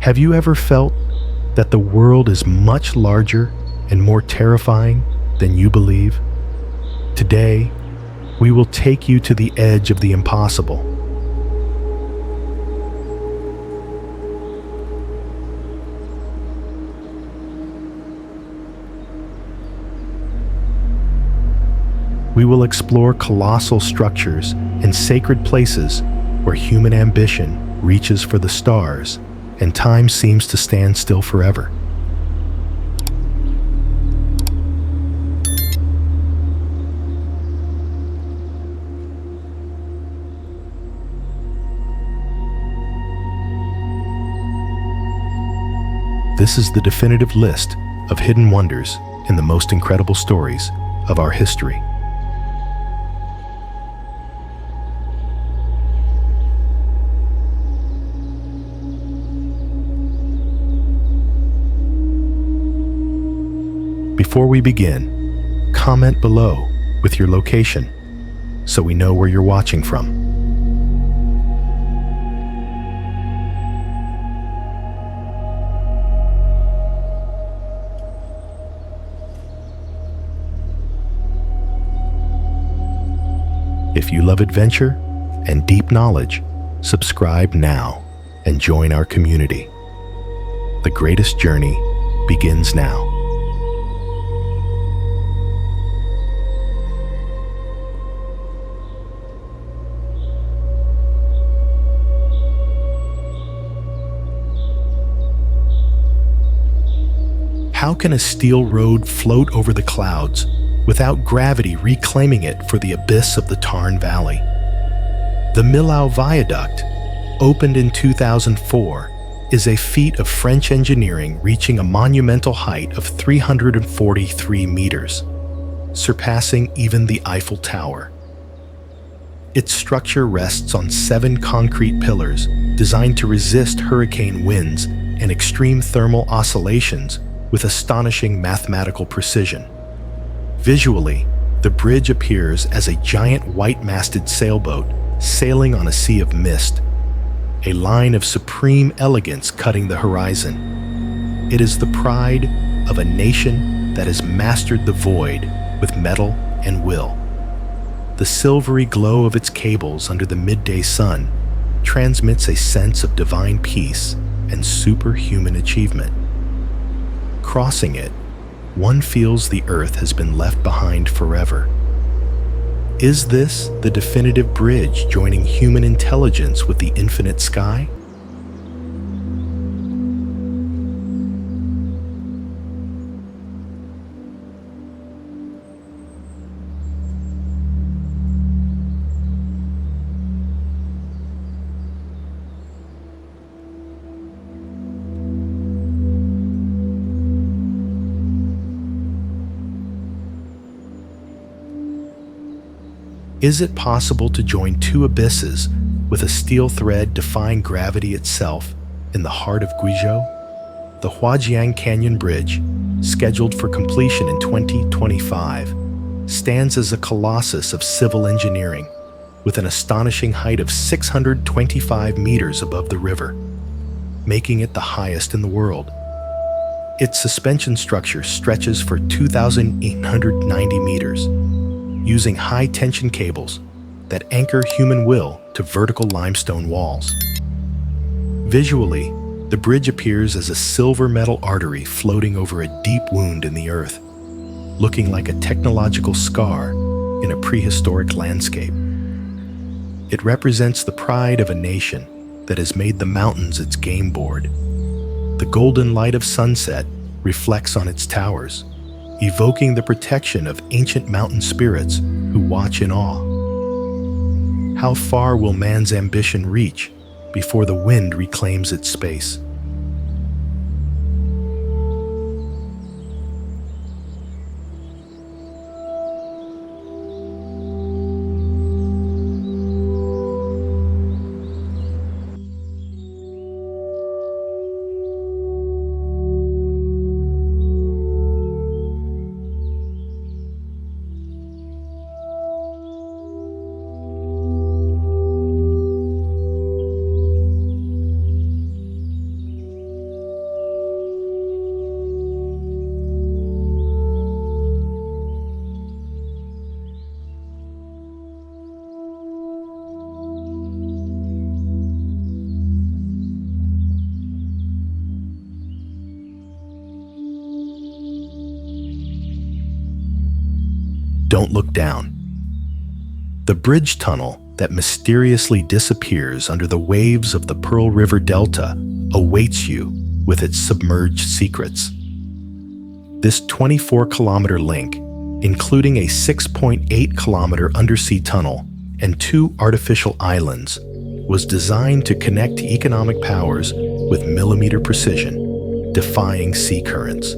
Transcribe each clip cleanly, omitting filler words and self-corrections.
Have you ever felt that the world is much larger and more terrifying than you believe? Today, we will take you to the edge of the impossible. We will explore colossal structures and sacred places where human ambition reaches for the stars and time seems to stand still forever. This is the definitive list of hidden wonders and the most incredible stories of our history. Before we begin, comment below with your location so we know where you're watching from. If you love adventure and deep knowledge, subscribe now and join our community. The greatest journey begins now. How can a steel road float over the clouds without gravity reclaiming it for the abyss of the Tarn Valley? The Millau Viaduct, opened in 2004, is a feat of French engineering reaching a monumental height of 343 meters, surpassing even the Eiffel Tower. Its structure rests on 7 concrete pillars designed to resist hurricane winds and extreme thermal oscillations with astonishing mathematical precision. Visually, the bridge appears as a giant white-masted sailboat sailing on a sea of mist, a line of supreme elegance cutting the horizon. It is the pride of a nation that has mastered the void with mettle and will. The silvery glow of its cables under the midday sun transmits a sense of divine peace and superhuman achievement. Crossing it, one feels the earth has been left behind forever. Is this the definitive bridge joining human intelligence with the infinite sky? Is it possible to join 2 abysses with a steel thread defying gravity itself in the heart of Guizhou? The Huajiang Canyon Bridge, scheduled for completion in 2025, stands as a colossus of civil engineering with an astonishing height of 625 meters above the river, making it the highest in the world. Its suspension structure stretches for 2,890 meters, using high-tension cables that anchor human will to vertical limestone walls. Visually, the bridge appears as a silver metal artery floating over a deep wound in the earth, looking like a technological scar in a prehistoric landscape. It represents the pride of a nation that has made the mountains its game board. The golden light of sunset reflects on its towers, evoking the protection of ancient mountain spirits who watch in awe. How far will man's ambition reach before the wind reclaims its space? don't look down. The bridge tunnel that mysteriously disappears under the waves of the Pearl River Delta awaits you with its submerged secrets. This 24-kilometer link, including a 6.8-kilometer undersea tunnel and 2 artificial islands, was designed to connect economic powers with millimeter precision, defying sea currents.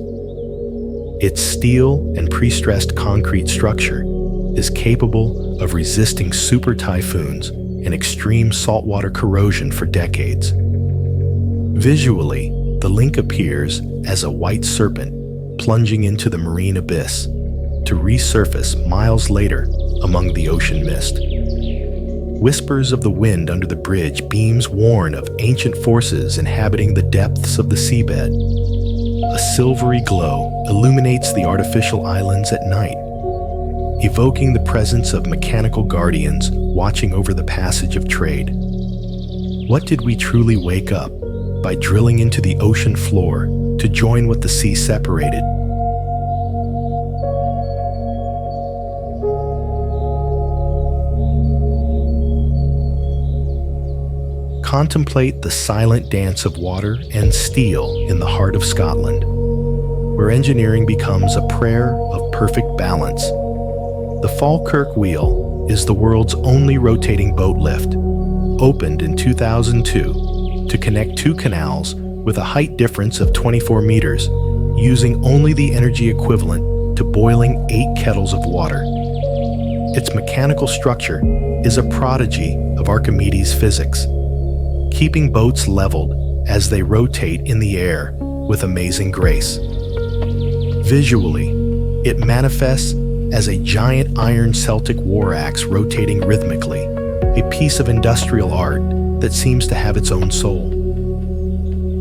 Its steel and pre-stressed concrete structure is capable of resisting super typhoons and extreme saltwater corrosion for decades. Visually, the link appears as a white serpent plunging into the marine abyss to resurface miles later among the ocean mist. Whispers of the wind under the bridge beams warn of ancient forces inhabiting the depths of the seabed. A silvery glow illuminates the artificial islands at night, evoking the presence of mechanical guardians watching over the passage of trade. What did we truly wake up by drilling into the ocean floor to join what the sea separated? Contemplate the silent dance of water and steel in the heart of Scotland, where engineering becomes a prayer of perfect balance. The Falkirk Wheel is the world's only rotating boat lift, opened in 2002 to connect 2 canals with a height difference of 24 meters, using only the energy equivalent to boiling 8 kettles of water. Its mechanical structure is a prodigy of Archimedes' physics, keeping boats leveled as they rotate in the air with amazing grace. Visually, it manifests as a giant iron Celtic war axe rotating rhythmically, a piece of industrial art that seems to have its own soul.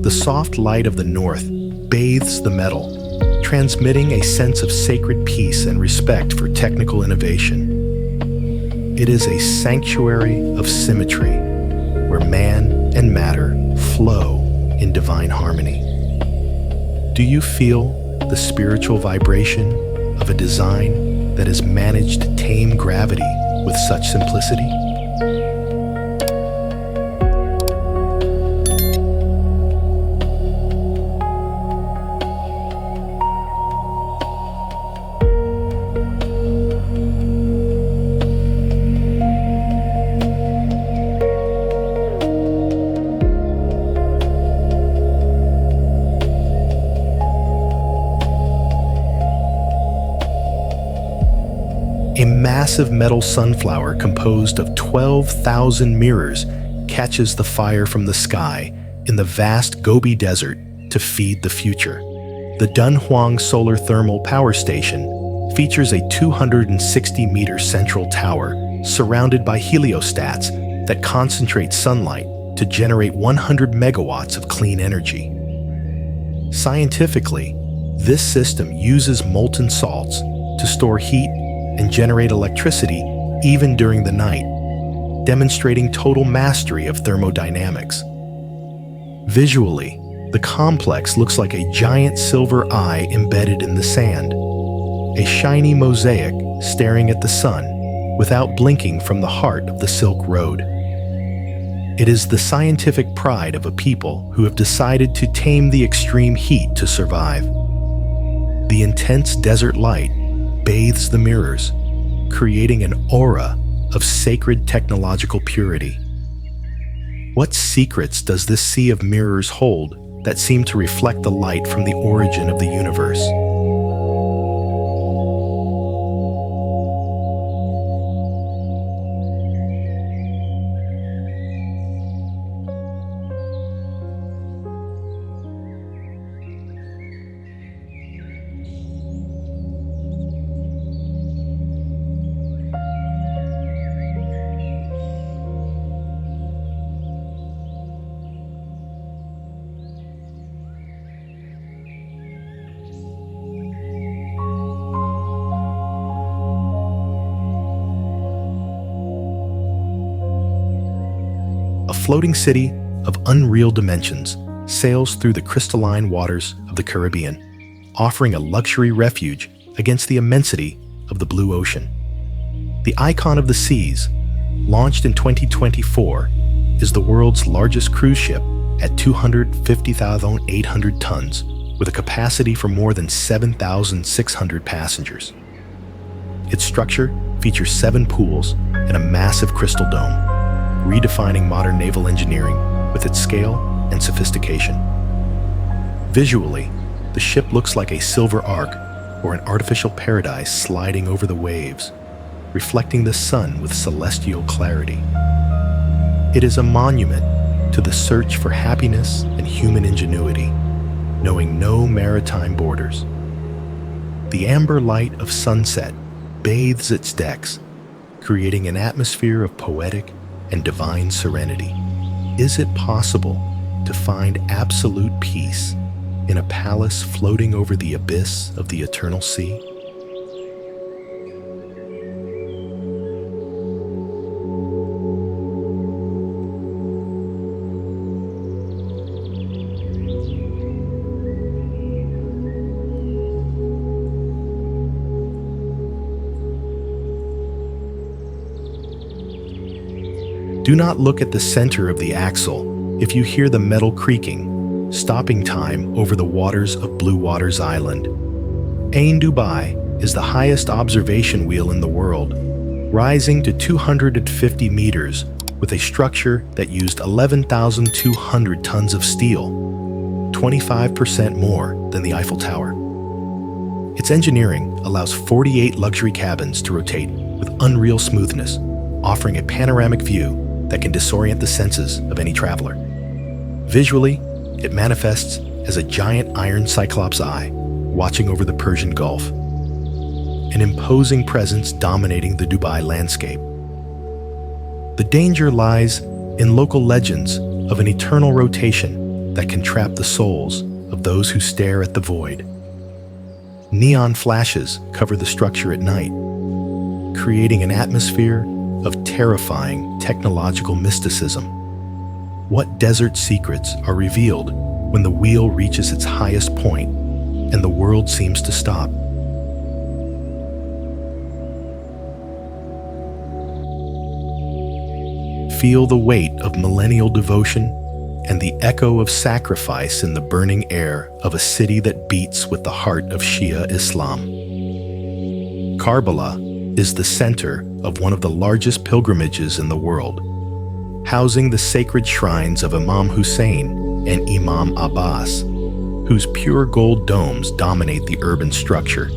The soft light of the north bathes the metal, transmitting a sense of sacred peace and respect for technical innovation. It is a sanctuary of symmetry, where man and matter flow in divine harmony. Do you feel the spiritual vibration of a design that has managed to tame gravity with such simplicity? A massive metal sunflower composed of 12,000 mirrors catches the fire from the sky in the vast Gobi Desert to feed the future. The Dunhuang Solar Thermal Power Station features a 260-meter central tower surrounded by heliostats that concentrate sunlight to generate 100 megawatts of clean energy. Scientifically, this system uses molten salts to store heat and generate electricity even during the night, demonstrating total mastery of thermodynamics. Visually, the complex looks like a giant silver eye embedded in the sand, a shiny mosaic staring at the sun without blinking from the heart of the Silk Road. It is the scientific pride of a people who have decided to tame the extreme heat to survive. The intense desert light bathes the mirrors, creating an aura of sacred technological purity. What secrets does this sea of mirrors hold that seem to reflect the light from the origin of the universe? A floating city of unreal dimensions sails through the crystalline waters of the Caribbean, offering a luxury refuge against the immensity of the blue ocean. The Icon of the Seas, launched in 2024, is the world's largest cruise ship at 250,800 tons, with a capacity for more than 7,600 passengers. Its structure features 7 pools and a massive crystal dome, redefining modern naval engineering with its scale and sophistication. Visually, the ship looks like a silver arc or an artificial paradise sliding over the waves, reflecting the sun with celestial clarity. It is a monument to the search for happiness and human ingenuity, knowing no maritime borders. The amber light of sunset bathes its decks, creating an atmosphere of poetic and divine serenity. Is it possible to find absolute peace in a palace floating over the abyss of the eternal sea? Do not look at the center of the axle if you hear the metal creaking, stopping time over the waters of Blue Waters Island. Ain Dubai is the highest observation wheel in the world, rising to 250 meters with a structure that used 11,200 tons of steel, 25% more than the Eiffel Tower. Its engineering allows 48 luxury cabins to rotate with unreal smoothness, offering a panoramic view that can disorient the senses of any traveler. Visually, it manifests as a giant iron cyclops eye watching over the Persian Gulf, an imposing presence dominating the Dubai landscape. The danger lies in local legends of an eternal rotation that can trap the souls of those who stare at the void. Neon flashes cover the structure at night, creating an atmosphere of terrifying technological mysticism. What desert secrets are revealed when the wheel reaches its highest point and the world seems to stop? Feel the weight of millennial devotion and the echo of sacrifice in the burning air of a city that beats with the heart of Shia Islam. Karbala is the center of one of the largest pilgrimages in the world, housing the sacred shrines of Imam Hussein and Imam Abbas, whose pure gold domes dominate the urban structure.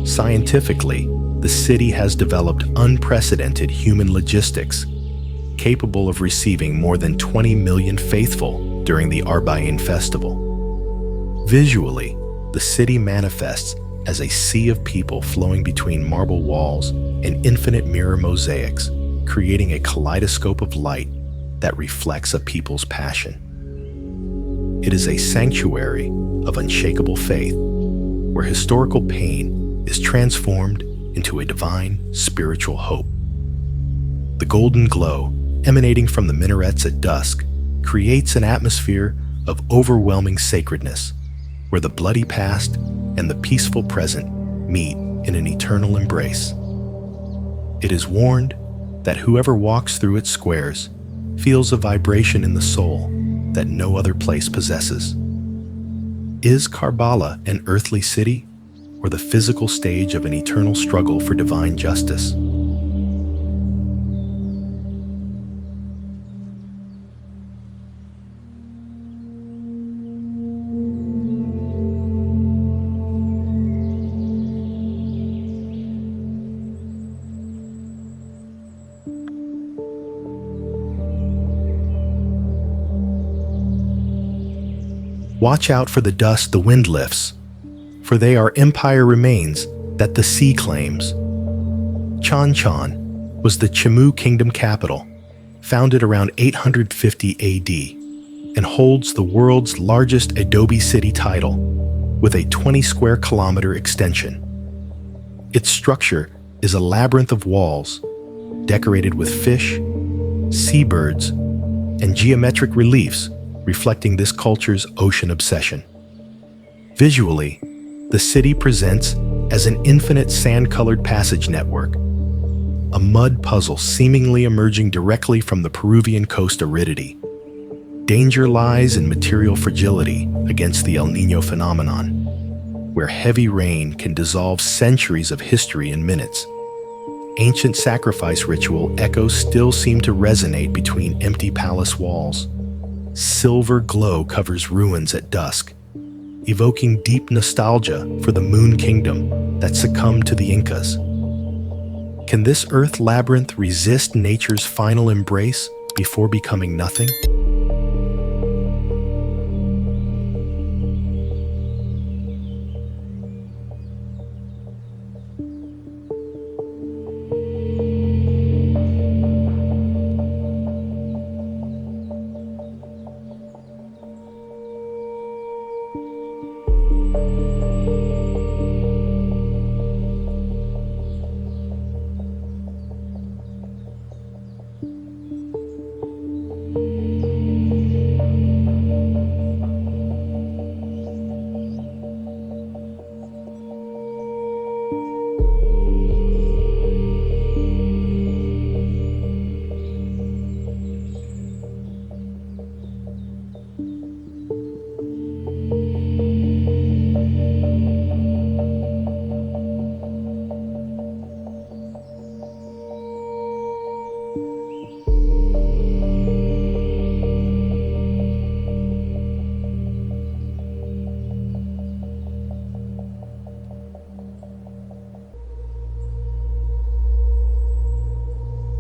Scientifically, the city has developed unprecedented human logistics, capable of receiving more than 20 million faithful during the Arba'in festival. Visually, the city manifests as a sea of people flowing between marble walls and infinite mirror mosaics, creating a kaleidoscope of light that reflects a people's passion. It is a sanctuary of unshakable faith, where historical pain is transformed into a divine spiritual hope. The golden glow emanating from the minarets at dusk creates an atmosphere of overwhelming sacredness, where the bloody past and the peaceful present meet in an eternal embrace. It is warned that whoever walks through its squares feels a vibration in the soul that no other place possesses. Is Karbala an earthly city, or the physical stage of an eternal struggle for divine justice? Watch out for the dust the wind lifts, for they are empire remains that the sea claims. Chan Chan was the Chemu kingdom capital, founded around 850 AD, and holds the world's largest Adobe city title, with a 20 square kilometer extension. Its structure is a labyrinth of walls, decorated with fish, seabirds, and geometric reliefs reflecting this culture's ocean obsession. Visually, the city presents as an infinite sand-colored passage network, a mud puzzle seemingly emerging directly from the Peruvian coast aridity. Danger lies in material fragility against the El Niño phenomenon, where heavy rain can dissolve centuries of history in minutes. Ancient sacrifice ritual echoes still seem to resonate between empty palace walls. Silver glow covers ruins at dusk, evoking deep nostalgia for the Moon Kingdom that succumbed to the Incas. Can this earth labyrinth resist nature's final embrace before becoming nothing?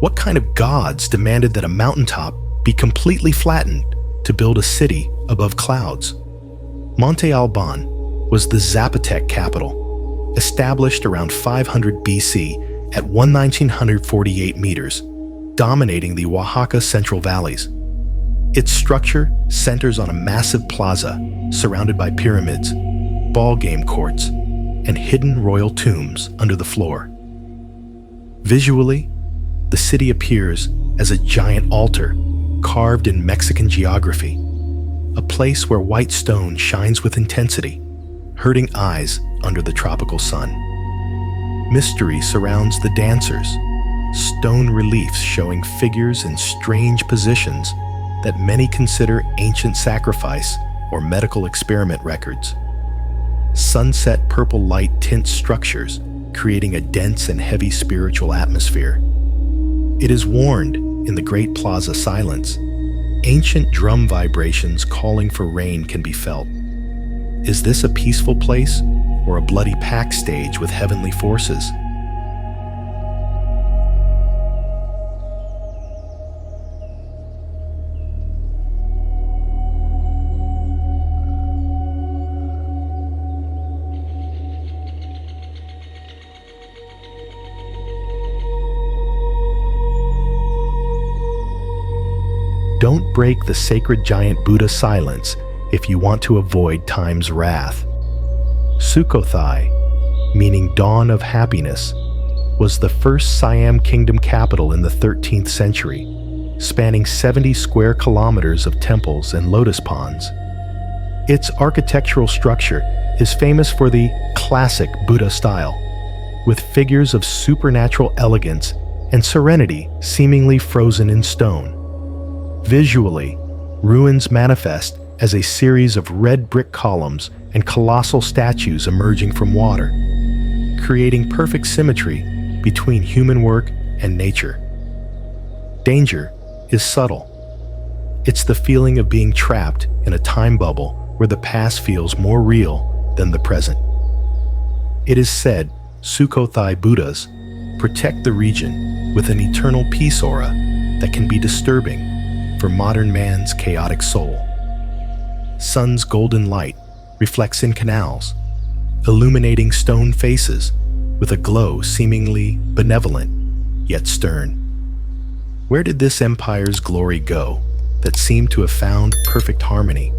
What kind of gods demanded that a mountaintop be completely flattened to build a city above clouds? Monte Alban was the Zapotec capital, established around 500 BC at 1,948 meters, dominating the Oaxaca Central Valleys. Its structure centers on a massive plaza surrounded by pyramids, ball game courts, and hidden royal tombs under the floor. Visually, the city appears as a giant altar carved in Mexican geography, a place where white stone shines with intensity, hurting eyes under the tropical sun. Mystery surrounds the dancers, stone reliefs showing figures in strange positions that many consider ancient sacrifice or medical experiment records. Sunset purple light tints structures, creating a dense and heavy spiritual atmosphere. It is warned in the Great Plaza silence. Ancient drum vibrations calling for rain can be felt. Is this a peaceful place or a bloody pack stage with heavenly forces? Don't break the sacred giant Buddha silence if you want to avoid time's wrath. Sukhothai, meaning dawn of happiness, was the first Siam kingdom capital in the 13th century, spanning 70 square kilometers of temples and lotus ponds. Its architectural structure is famous for the classic Buddha style, with figures of supernatural elegance and serenity seemingly frozen in stone. Visually, ruins manifest as a series of red brick columns and colossal statues emerging from water, creating perfect symmetry between human work and nature. Danger is subtle. It's the feeling of being trapped in a time bubble where the past feels more real than the present. It is said Sukhothai Buddhas protect the region with an eternal peace aura that can be disturbing for modern man's chaotic soul. Sun's golden light reflects in canals, illuminating stone faces with a glow seemingly benevolent yet stern. Where did this empire's glory go that seemed to have found perfect harmony?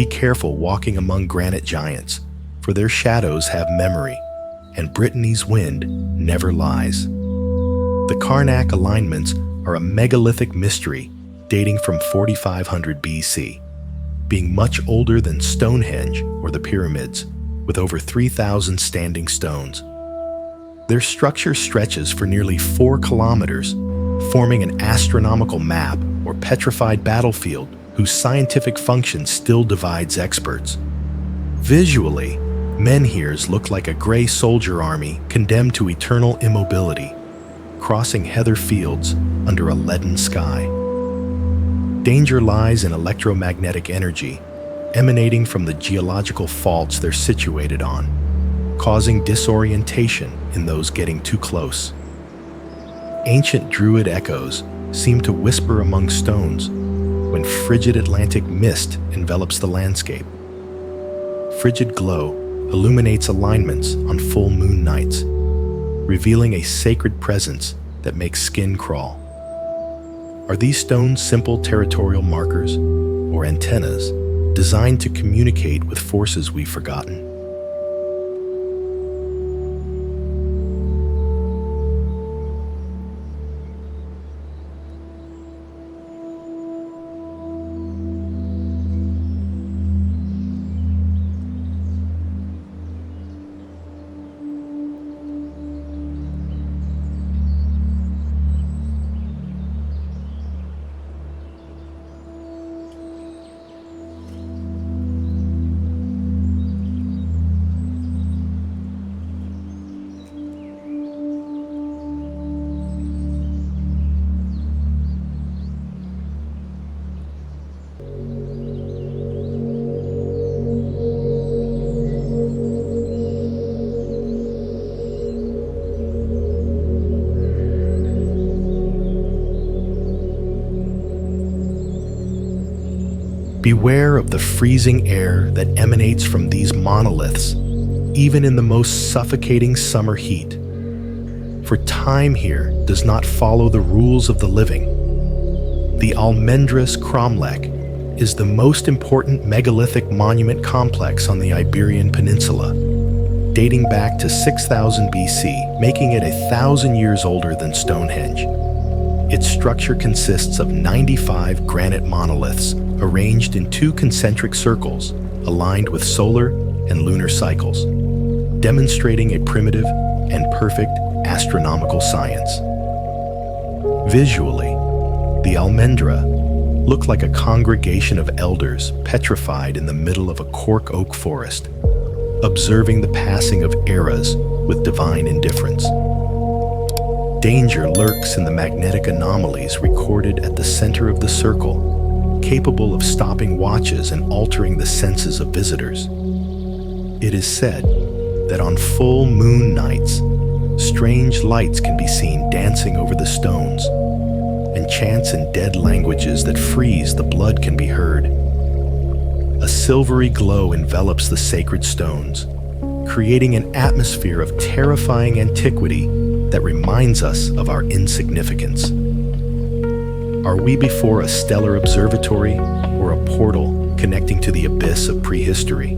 Be careful walking among granite giants, for their shadows have memory, and Brittany's wind never lies. The Karnak alignments are a megalithic mystery dating from 4500 BC, being much older than Stonehenge or the pyramids, with over 3,000 standing stones. Their structure stretches for nearly 4 kilometers, forming an astronomical map or petrified battlefield whose scientific function still divides experts. Visually, menhirs look like a gray soldier army condemned to eternal immobility, crossing heather fields under a leaden sky. Danger lies in electromagnetic energy emanating from the geological faults they're situated on, causing disorientation in those getting too close. Ancient druid echoes seem to whisper among stones when frigid Atlantic mist envelops the landscape. Frigid glow illuminates alignments on full moon nights, revealing a sacred presence that makes skin crawl. Are these stones simple territorial markers or antennas designed to communicate with forces we've forgotten? Beware of the freezing air that emanates from these monoliths, even in the most suffocating summer heat. For time here does not follow the rules of the living. The Almendras Cromlech is the most important megalithic monument complex on the Iberian Peninsula, dating back to 6000 BC, making it 1,000 years older than Stonehenge. Its structure consists of 95 granite monoliths arranged in 2 concentric circles aligned with solar and lunar cycles, demonstrating a primitive and perfect astronomical science. Visually, the Almendra look like a congregation of elders petrified in the middle of a cork oak forest, observing the passing of eras with divine indifference. Danger lurks in the magnetic anomalies recorded at the center of the circle, capable of stopping watches and altering the senses of visitors. It is said that on full moon nights, strange lights can be seen dancing over the stones, and chants in dead languages that freeze the blood can be heard. A silvery glow envelops the sacred stones, creating an atmosphere of terrifying antiquity that reminds us of our insignificance. Are we before a stellar observatory or a portal connecting to the abyss of prehistory?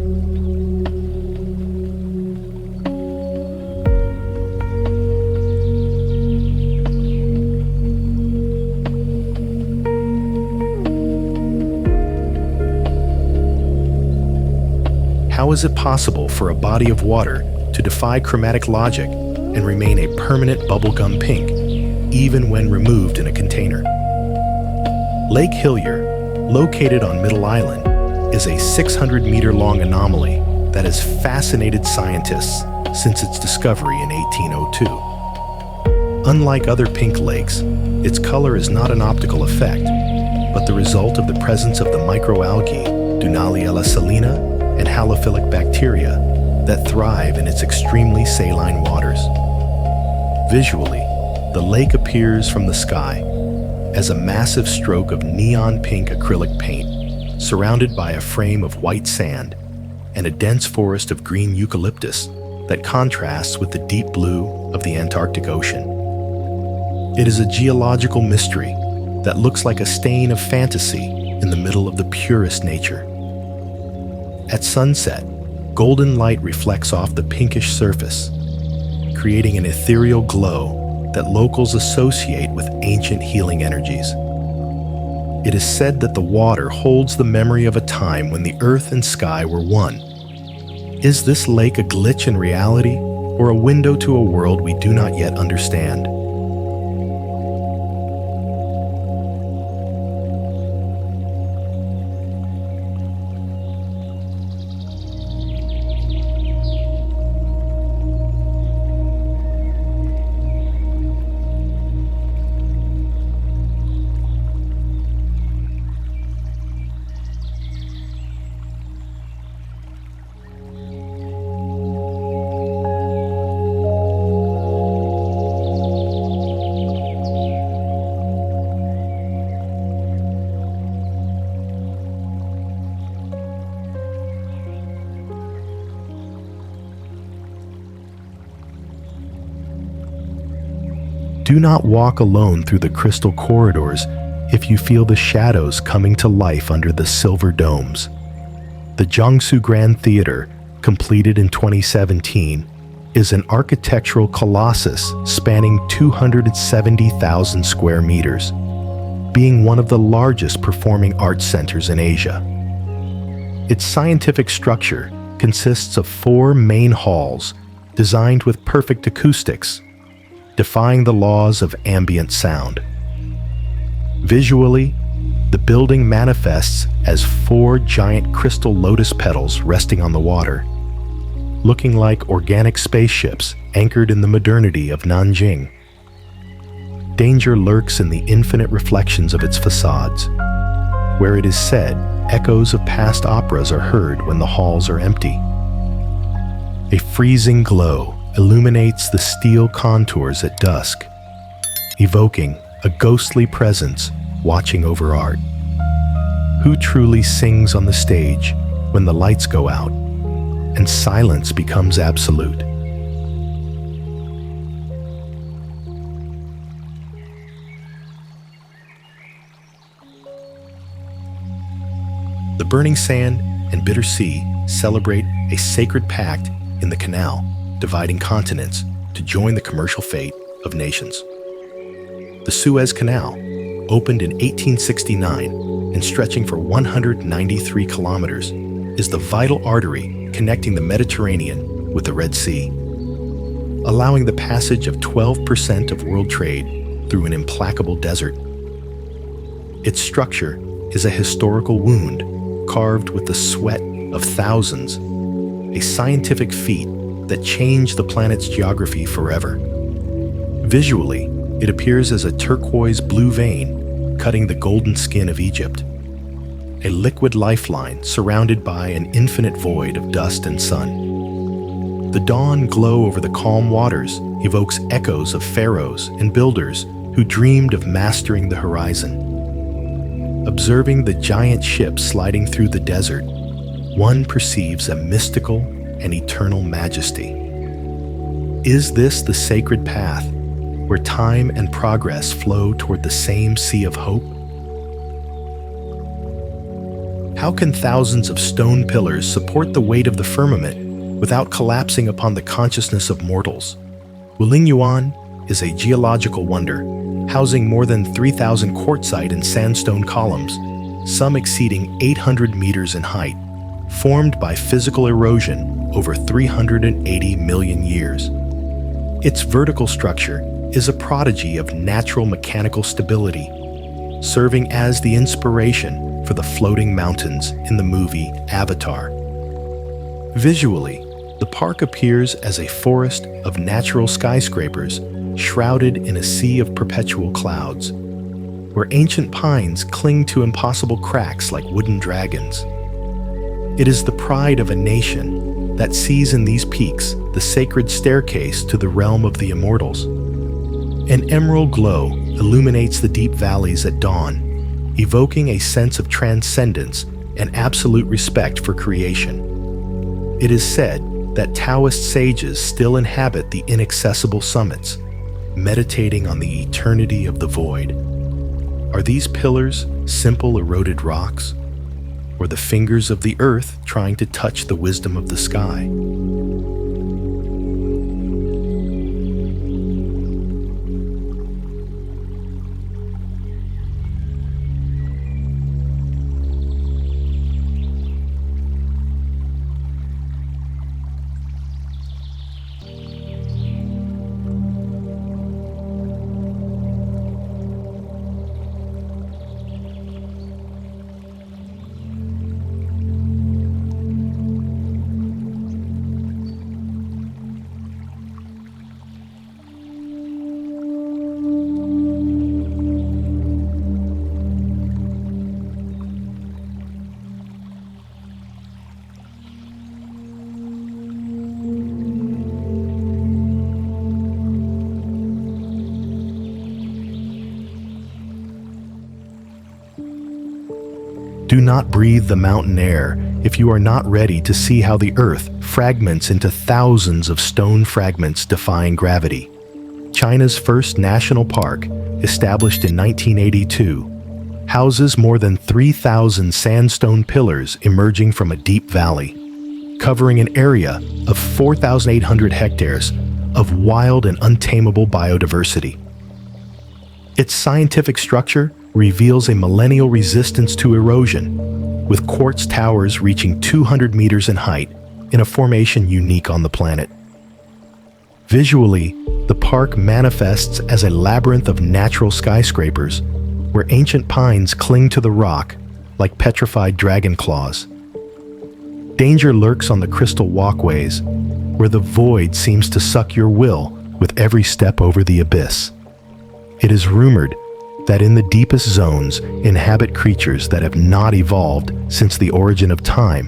How is it possible for a body of water to defy chromatic logic and remain a permanent bubblegum pink, even when removed in a container? Lake Hillier, located on Middle Island, is a 600-meter-long anomaly that has fascinated scientists since its discovery in 1802. Unlike other pink lakes, its color is not an optical effect, but the result of the presence of the microalgae Dunaliella salina and halophilic bacteria that thrive in its extremely saline waters. Visually, the lake appears from the sky as a massive stroke of neon pink acrylic paint, surrounded by a frame of white sand and a dense forest of green eucalyptus that contrasts with the deep blue of the Antarctic Ocean. It is a geological mystery that looks like a stain of fantasy in the middle of the purest nature. At sunset, golden light reflects off the pinkish surface, creating an ethereal glow that locals associate with ancient healing energies. It is said that the water holds the memory of a time when the earth and sky were one. Is this lake a glitch in reality, or a window to a world we do not yet understand? Do not walk alone through the crystal corridors if you feel the shadows coming to life under the silver domes. The Jiangsu Grand Theater, completed in 2017, is an architectural colossus spanning 270,000 square meters, being one of the largest performing arts centers in Asia. Its scientific structure consists of 4 main halls designed with perfect acoustics, defying the laws of ambient sound. Visually, the building manifests as 4 giant crystal lotus petals resting on the water, looking like organic spaceships anchored in the modernity of Nanjing. Danger lurks in the infinite reflections of its facades, where it is said echoes of past operas are heard when the halls are empty. A freezing glow illuminates the steel contours at dusk, evoking a ghostly presence watching over art. Who truly sings on the stage when the lights go out and silence becomes absolute? The burning sand and bitter sea celebrate a sacred pact in the canal, dividing continents to join the commercial fate of nations. The Suez Canal, opened in 1869 and stretching for 193 kilometers, is the vital artery connecting the Mediterranean with the Red Sea, allowing the passage of 12% of world trade through an implacable desert. Its structure is a historical wound carved with the sweat of thousands, a scientific feat that changed the planet's geography forever. Visually, it appears as a turquoise blue vein cutting the golden skin of Egypt, a liquid lifeline surrounded by an infinite void of dust and sun. The dawn glow over the calm waters evokes echoes of pharaohs and builders who dreamed of mastering the horizon. Observing the giant ships sliding through the desert, one perceives a mystical and eternal majesty. Is this the sacred path where time and progress flow toward the same sea of hope? How can thousands of stone pillars support the weight of the firmament without collapsing upon the consciousness of mortals? Wulingyuan is a geological wonder, housing more than 3,000 quartzite and sandstone columns, some exceeding 800 meters in height, formed by physical erosion over 380 million years. Its vertical structure is a prodigy of natural mechanical stability, serving as the inspiration for the floating mountains in the movie Avatar. Visually, the park appears as a forest of natural skyscrapers shrouded in a sea of perpetual clouds, where ancient pines cling to impossible cracks like wooden dragons. It is the pride of a nation that sees in these peaks the sacred staircase to the realm of the immortals. An emerald glow illuminates the deep valleys at dawn, evoking a sense of transcendence and absolute respect for creation. It is said that Taoist sages still inhabit the inaccessible summits, meditating on the eternity of the void. Are these pillars simple eroded rocks? or the fingers of the earth trying to touch the wisdom of the sky. Do not breathe the mountain air if you are not ready to see how the earth fragments into thousands of stone fragments defying gravity. China's first national park, established in 1982, houses more than 3,000 sandstone pillars emerging from a deep valley, covering an area of 4,800 hectares of wild and untamable biodiversity. Its scientific structure reveals a millennial resistance to erosion, with quartz towers reaching 200 meters in height in a formation unique on the planet. Visually, the park manifests as a labyrinth of natural skyscrapers where ancient pines cling to the rock like petrified dragon claws. Danger lurks on the crystal walkways, where the void seems to suck your will with every step over the abyss. It is rumored that in the deepest zones inhabit creatures that have not evolved since the origin of time,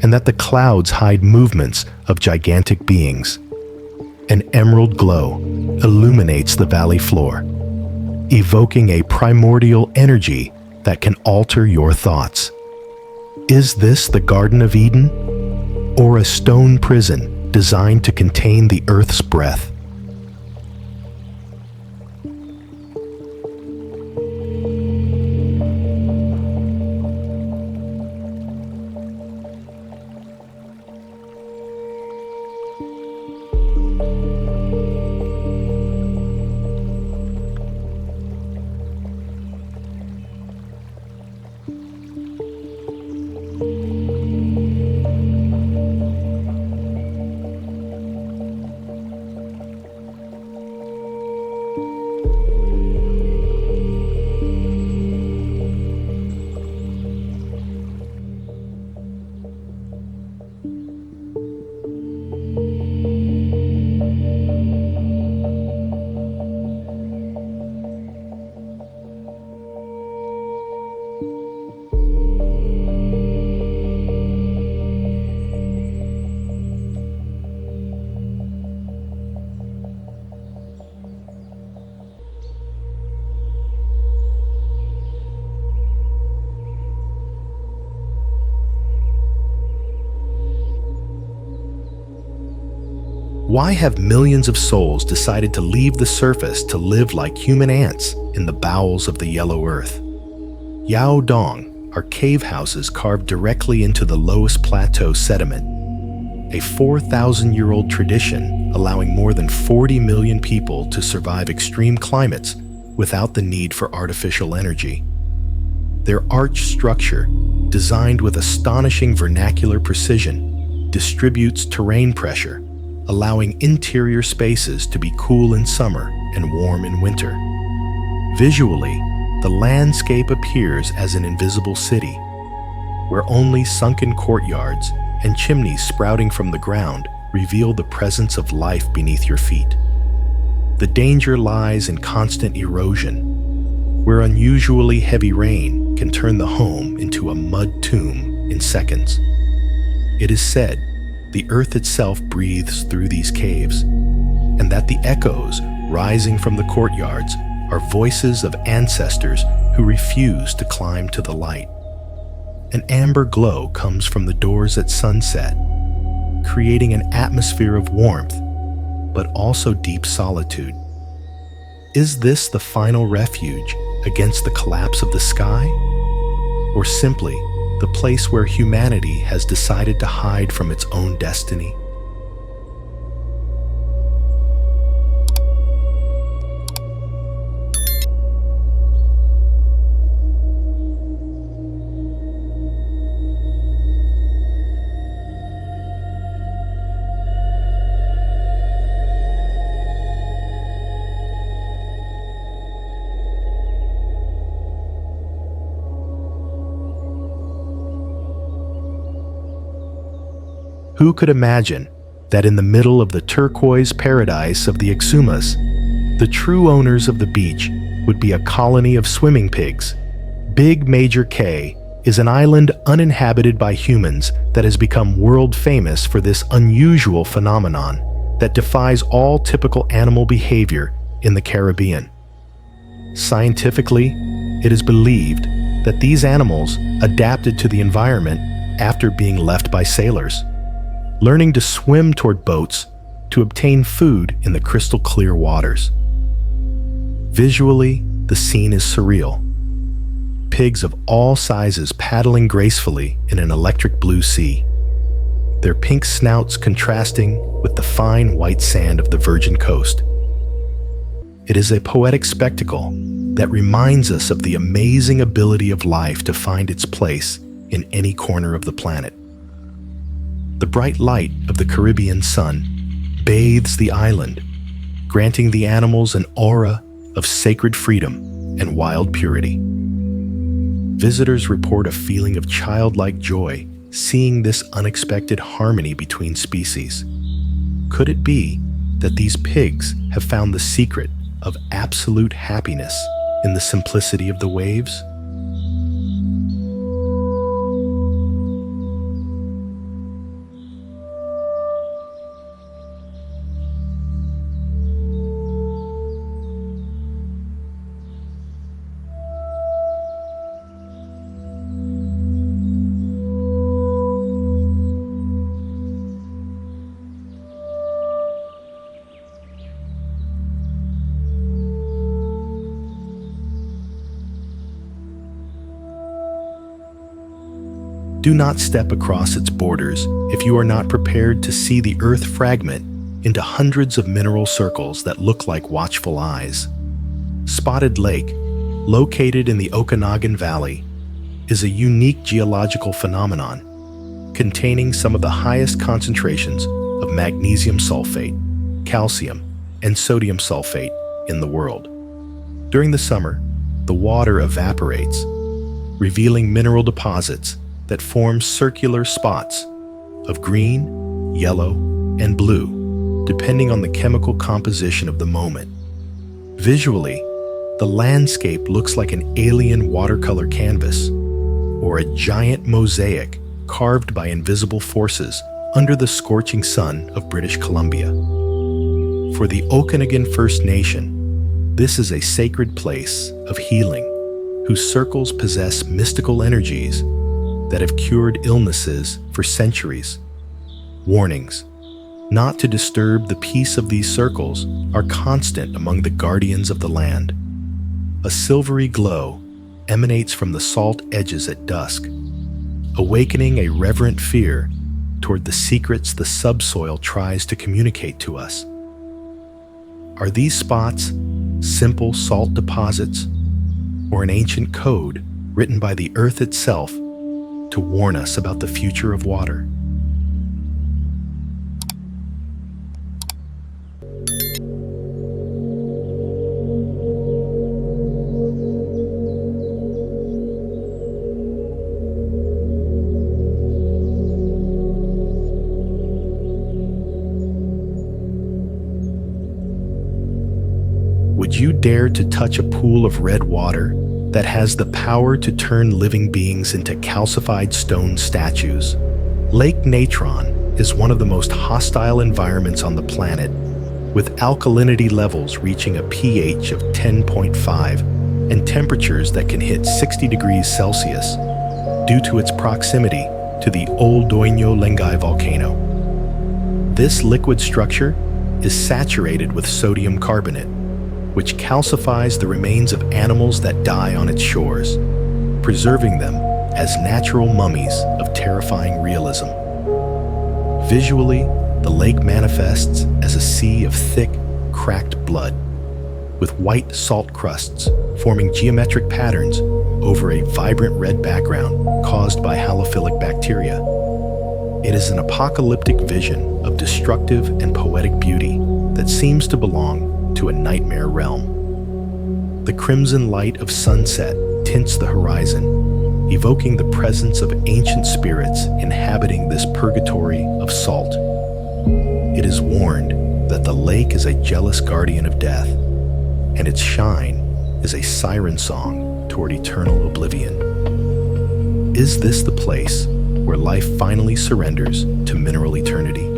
and that the clouds hide movements of gigantic beings. An emerald glow illuminates the valley floor, evoking a primordial energy that can alter your thoughts. Is this the Garden of Eden, or a stone prison designed to contain the earth's breath? Why have millions of souls decided to leave the surface to live like human ants in the bowels of the yellow earth? Yao Dong are cave houses carved directly into the lowest plateau sediment, a 4,000-year-old tradition allowing more than 40 million people to survive extreme climates without the need for artificial energy. Their arch structure, designed with astonishing vernacular precision, distributes terrain pressure, allowing interior spaces to be cool in summer and warm in winter. Visually, the landscape appears as an invisible city, where only sunken courtyards and chimneys sprouting from the ground reveal the presence of life beneath your feet. The danger lies in constant erosion, where unusually heavy rain can turn the home into a mud tomb in seconds. It is said the earth itself breathes through these caves, and that the echoes rising from the courtyards are voices of ancestors who refuse to climb to the light. An amber glow comes from the doors at sunset, creating an atmosphere of warmth, but also deep solitude. Is this the final refuge against the collapse of the sky, or simply the place where humanity has decided to hide from its own destiny. Who could imagine that in the middle of the turquoise paradise of the Exumas, the true owners of the beach would be a colony of swimming pigs? Big Major K is an island uninhabited by humans that has become world famous for this unusual phenomenon that defies all typical animal behavior in the Caribbean. Scientifically, it is believed that these animals adapted to the environment after being left by sailors, learning to swim toward boats to obtain food in the crystal clear waters. Visually, the scene is surreal. Pigs of all sizes paddling gracefully in an electric blue sea, their pink snouts contrasting with the fine white sand of the Virgin Coast. It is a poetic spectacle that reminds us of the amazing ability of life to find its place in any corner of the planet. The bright light of the Caribbean sun bathes the island, granting the animals an aura of sacred freedom and wild purity. Visitors report a feeling of childlike joy seeing this unexpected harmony between species. Could it be that these pigs have found the secret of absolute happiness in the simplicity of the waves? Do not step across its borders if you are not prepared to see the Earth fragment into hundreds of mineral circles that look like watchful eyes. Spotted Lake, located in the Okanagan Valley, is a unique geological phenomenon containing some of the highest concentrations of magnesium sulfate, calcium, and sodium sulfate in the world. During the summer, the water evaporates, revealing mineral deposits that form circular spots of green, yellow, and blue, depending on the chemical composition of the moment. Visually, the landscape looks like an alien watercolor canvas or a giant mosaic carved by invisible forces under the scorching sun of British Columbia. For the Okanagan First Nation, this is a sacred place of healing whose circles possess mystical energies that have cured illnesses for centuries. Warnings not to disturb the peace of these circles are constant among the guardians of the land. A silvery glow emanates from the salt edges at dusk, awakening a reverent fear toward the secrets the subsoil tries to communicate to us. Are these spots simple salt deposits or an ancient code written by the earth itself to warn us about the future of water? Would you dare to touch a pool of red water that has the power to turn living beings into calcified stone statues? Lake Natron is one of the most hostile environments on the planet, with alkalinity levels reaching a pH of 10.5 and temperatures that can hit 60 degrees Celsius due to its proximity to the Old Doño Lengai volcano. This liquid structure is saturated with sodium carbonate, which calcifies the remains of animals that die on its shores, preserving them as natural mummies of terrifying realism. Visually, the lake manifests as a sea of thick, cracked blood, with white salt crusts forming geometric patterns over a vibrant red background caused by halophilic bacteria. It is an apocalyptic vision of destructive and poetic beauty that seems to belong to a nightmare realm. The crimson light of sunset tints the horizon, evoking the presence of ancient spirits inhabiting this purgatory of salt. It is warned that the lake is a jealous guardian of death, and its shine is a siren song toward eternal oblivion. Is this the place where life finally surrenders to mineral eternity?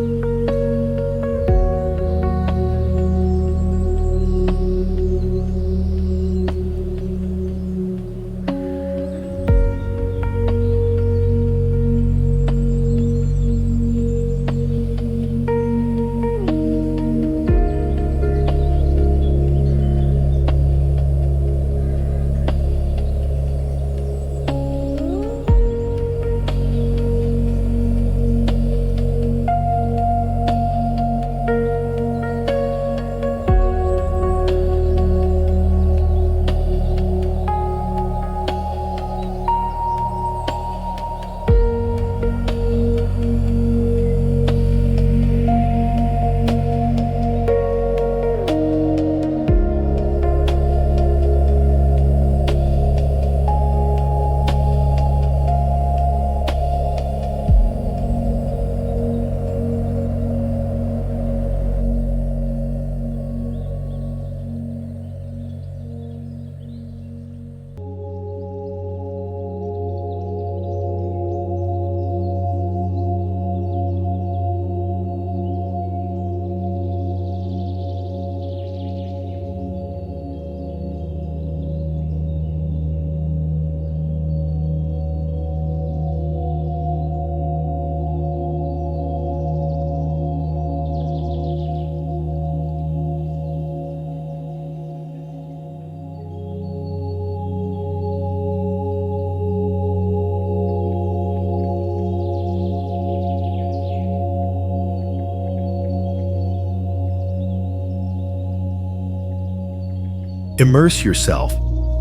Immerse yourself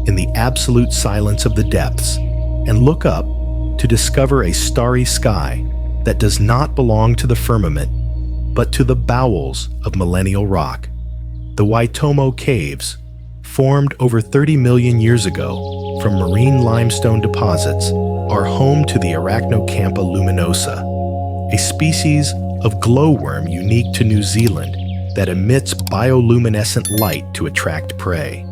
in the absolute silence of the depths and look up to discover a starry sky that does not belong to the firmament, but to the bowels of millennial rock. The Waitomo Caves, formed over 30 million years ago from marine limestone deposits, are home to the Arachnocampa luminosa, a species of glowworm unique to New Zealand that emits bioluminescent light to attract prey.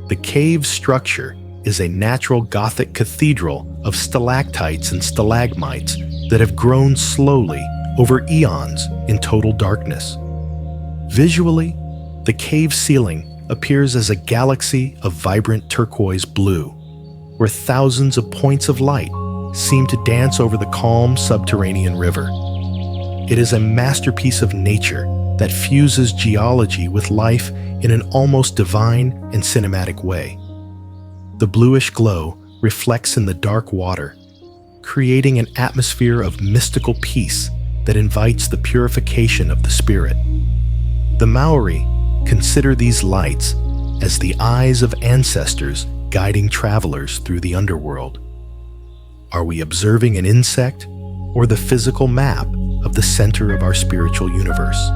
The cave structure is a natural Gothic cathedral of stalactites and stalagmites that have grown slowly over eons in total darkness. Visually, the cave ceiling appears as a galaxy of vibrant turquoise blue, where thousands of points of light seem to dance over the calm subterranean river. It is a masterpiece of nature that fuses geology with life in an almost divine and cinematic way. The bluish glow reflects in the dark water, creating an atmosphere of mystical peace that invites the purification of the spirit. The Maori consider these lights as the eyes of ancestors guiding travelers through the underworld. Are we observing an insect or the physical map of the center of our spiritual universe?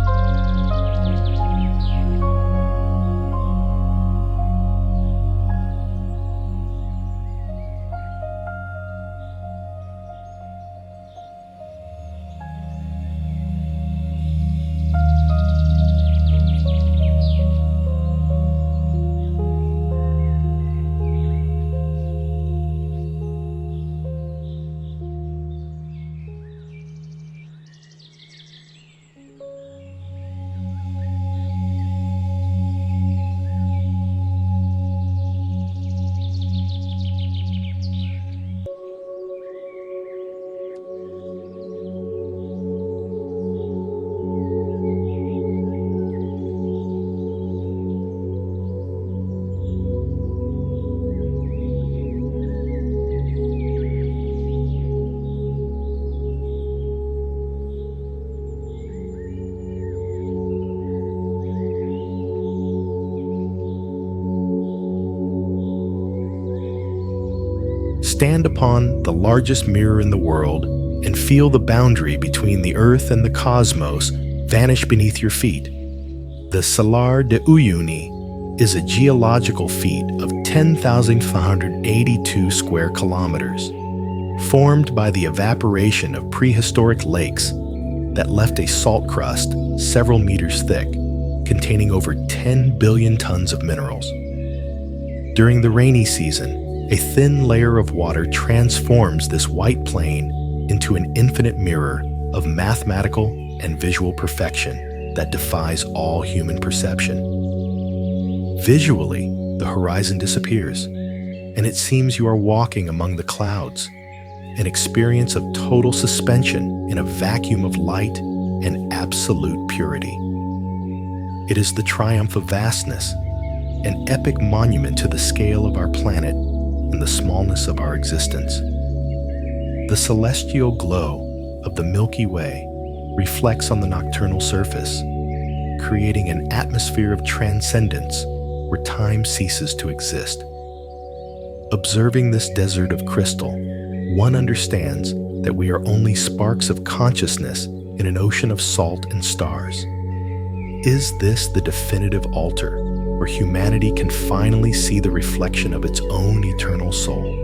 Stand upon the largest mirror in the world and feel the boundary between the Earth and the cosmos vanish beneath your feet. The Salar de Uyuni is a geological feat of 10,582 square kilometers, formed by the evaporation of prehistoric lakes that left a salt crust several meters thick, containing over 10 billion tons of minerals. During the rainy season, a thin layer of water transforms this white plain into an infinite mirror of mathematical and visual perfection that defies all human perception. Visually, the horizon disappears, and it seems you are walking among the clouds, an experience of total suspension in a vacuum of light and absolute purity. It is the triumph of vastness, an epic monument to the scale of our planet and the smallness of our existence. The celestial glow of the Milky Way reflects on the nocturnal surface, creating an atmosphere of transcendence where time ceases to exist. Observing this desert of crystal, one understands that we are only sparks of consciousness in an ocean of salt and stars. Is this the definitive altar where humanity can finally see the reflection of its own eternal soul?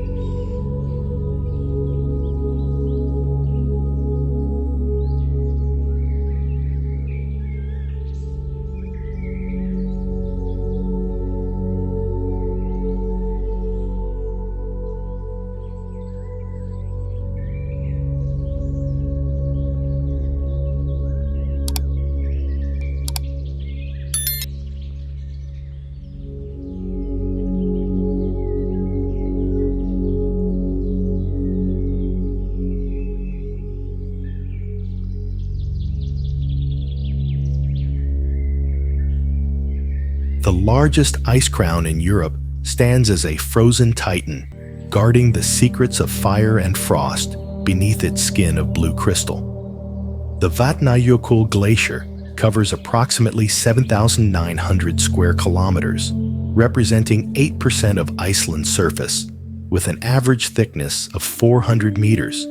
The largest ice crown in Europe stands as a frozen titan, guarding the secrets of fire and frost beneath its skin of blue crystal. The Vatnajökull Glacier covers approximately 7,900 square kilometers, representing 8% of Iceland's surface, with an average thickness of 400 meters,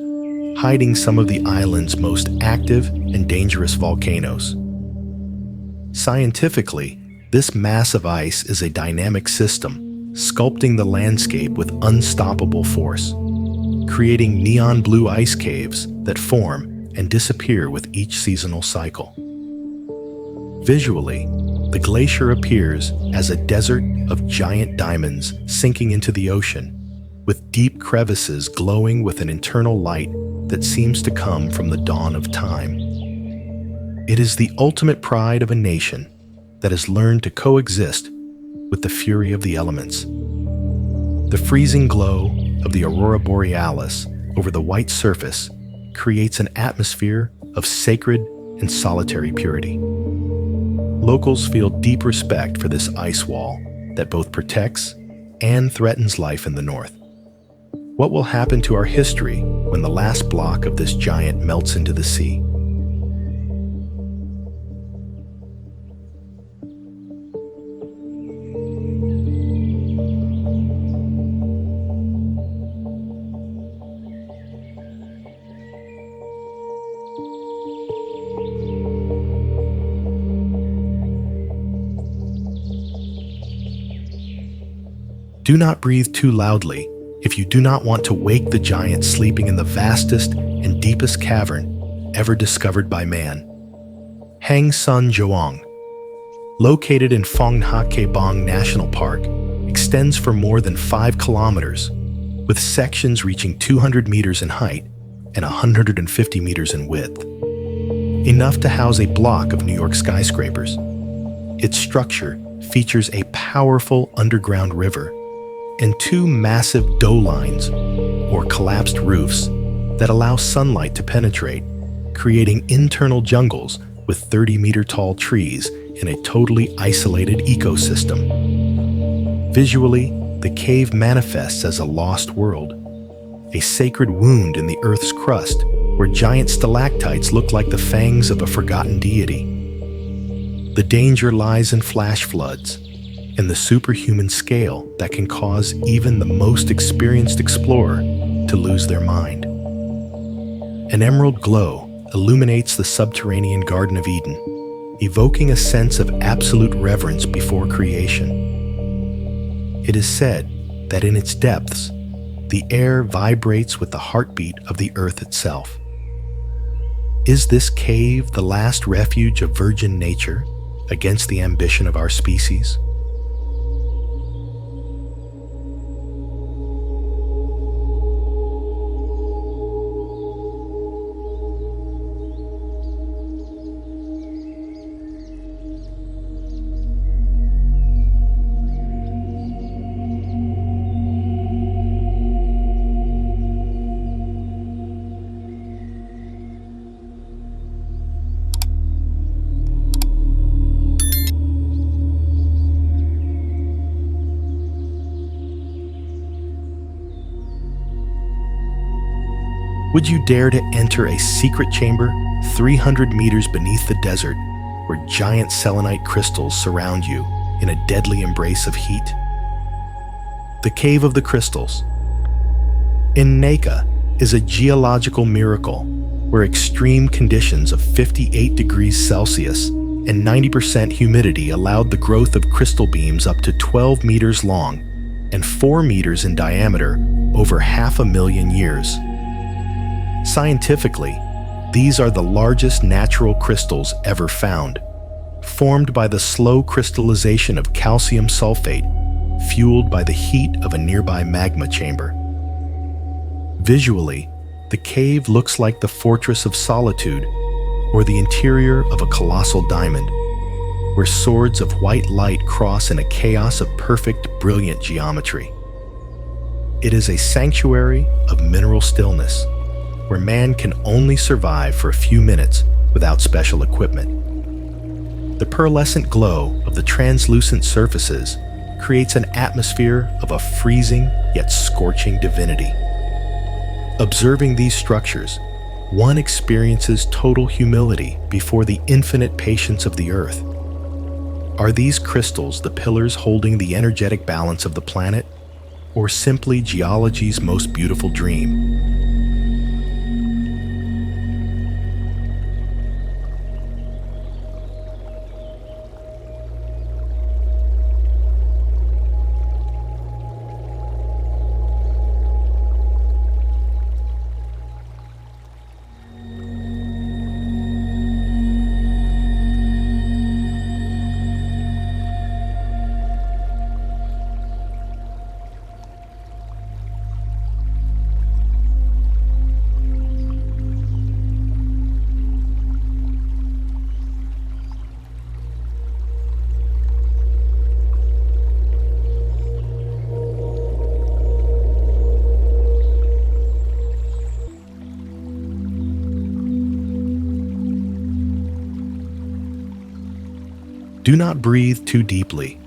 hiding some of the island's most active and dangerous volcanoes. Scientifically, this mass of ice is a dynamic system, sculpting the landscape with unstoppable force, creating neon blue ice caves that form and disappear with each seasonal cycle. Visually, the glacier appears as a desert of giant diamonds sinking into the ocean, with deep crevices glowing with an internal light that seems to come from the dawn of time. It is the ultimate pride of a nation that has learned to coexist with the fury of the elements. The freezing glow of the aurora borealis over the white surface creates an atmosphere of sacred and solitary purity. Locals feel deep respect for this ice wall that both protects and threatens life in the north. What will happen to our history when the last block of this giant melts into the sea? Do not breathe too loudly if you do not want to wake the giant sleeping in the vastest and deepest cavern ever discovered by man. Hang Son Joang, located in Phong-Ha-Ke-Bang National Park, extends for more than 5 kilometers, with sections reaching 200 meters in height and 150 meters in width, enough to house a block of New York skyscrapers. Its structure features a powerful underground river and 2 massive dough lines, or collapsed roofs, that allow sunlight to penetrate, creating internal jungles with 30-meter-tall trees in a totally isolated ecosystem. Visually, the cave manifests as a lost world, a sacred wound in the Earth's crust where giant stalactites look like the fangs of a forgotten deity. The danger lies in flash floods, and the superhuman scale that can cause even the most experienced explorer to lose their mind. An emerald glow illuminates the subterranean Garden of Eden, evoking a sense of absolute reverence before creation. It is said that in its depths, the air vibrates with the heartbeat of the earth itself. Is this cave the last refuge of virgin nature against the ambition of our species? Would you dare to enter a secret chamber 300 meters beneath the desert where giant selenite crystals surround you in a deadly embrace of heat? The Cave of the Crystals. In Naka is a geological miracle where extreme conditions of 58 degrees Celsius and 90% humidity allowed the growth of crystal beams up to 12 meters long and 4 meters in diameter over 500,000 years. Scientifically, these are the largest natural crystals ever found, formed by the slow crystallization of calcium sulfate, fueled by the heat of a nearby magma chamber. Visually, the cave looks like the Fortress of Solitude or the interior of a colossal diamond, where swords of white light cross in a chaos of perfect, brilliant geometry. It is a sanctuary of mineral stillness, where man can only survive for a few minutes without special equipment. The pearlescent glow of the translucent surfaces creates an atmosphere of a freezing yet scorching divinity. Observing these structures, one experiences total humility before the infinite patience of the earth. Are these crystals the pillars holding the energetic balance of the planet, or simply geology's most beautiful dream? Do not breathe too deeply,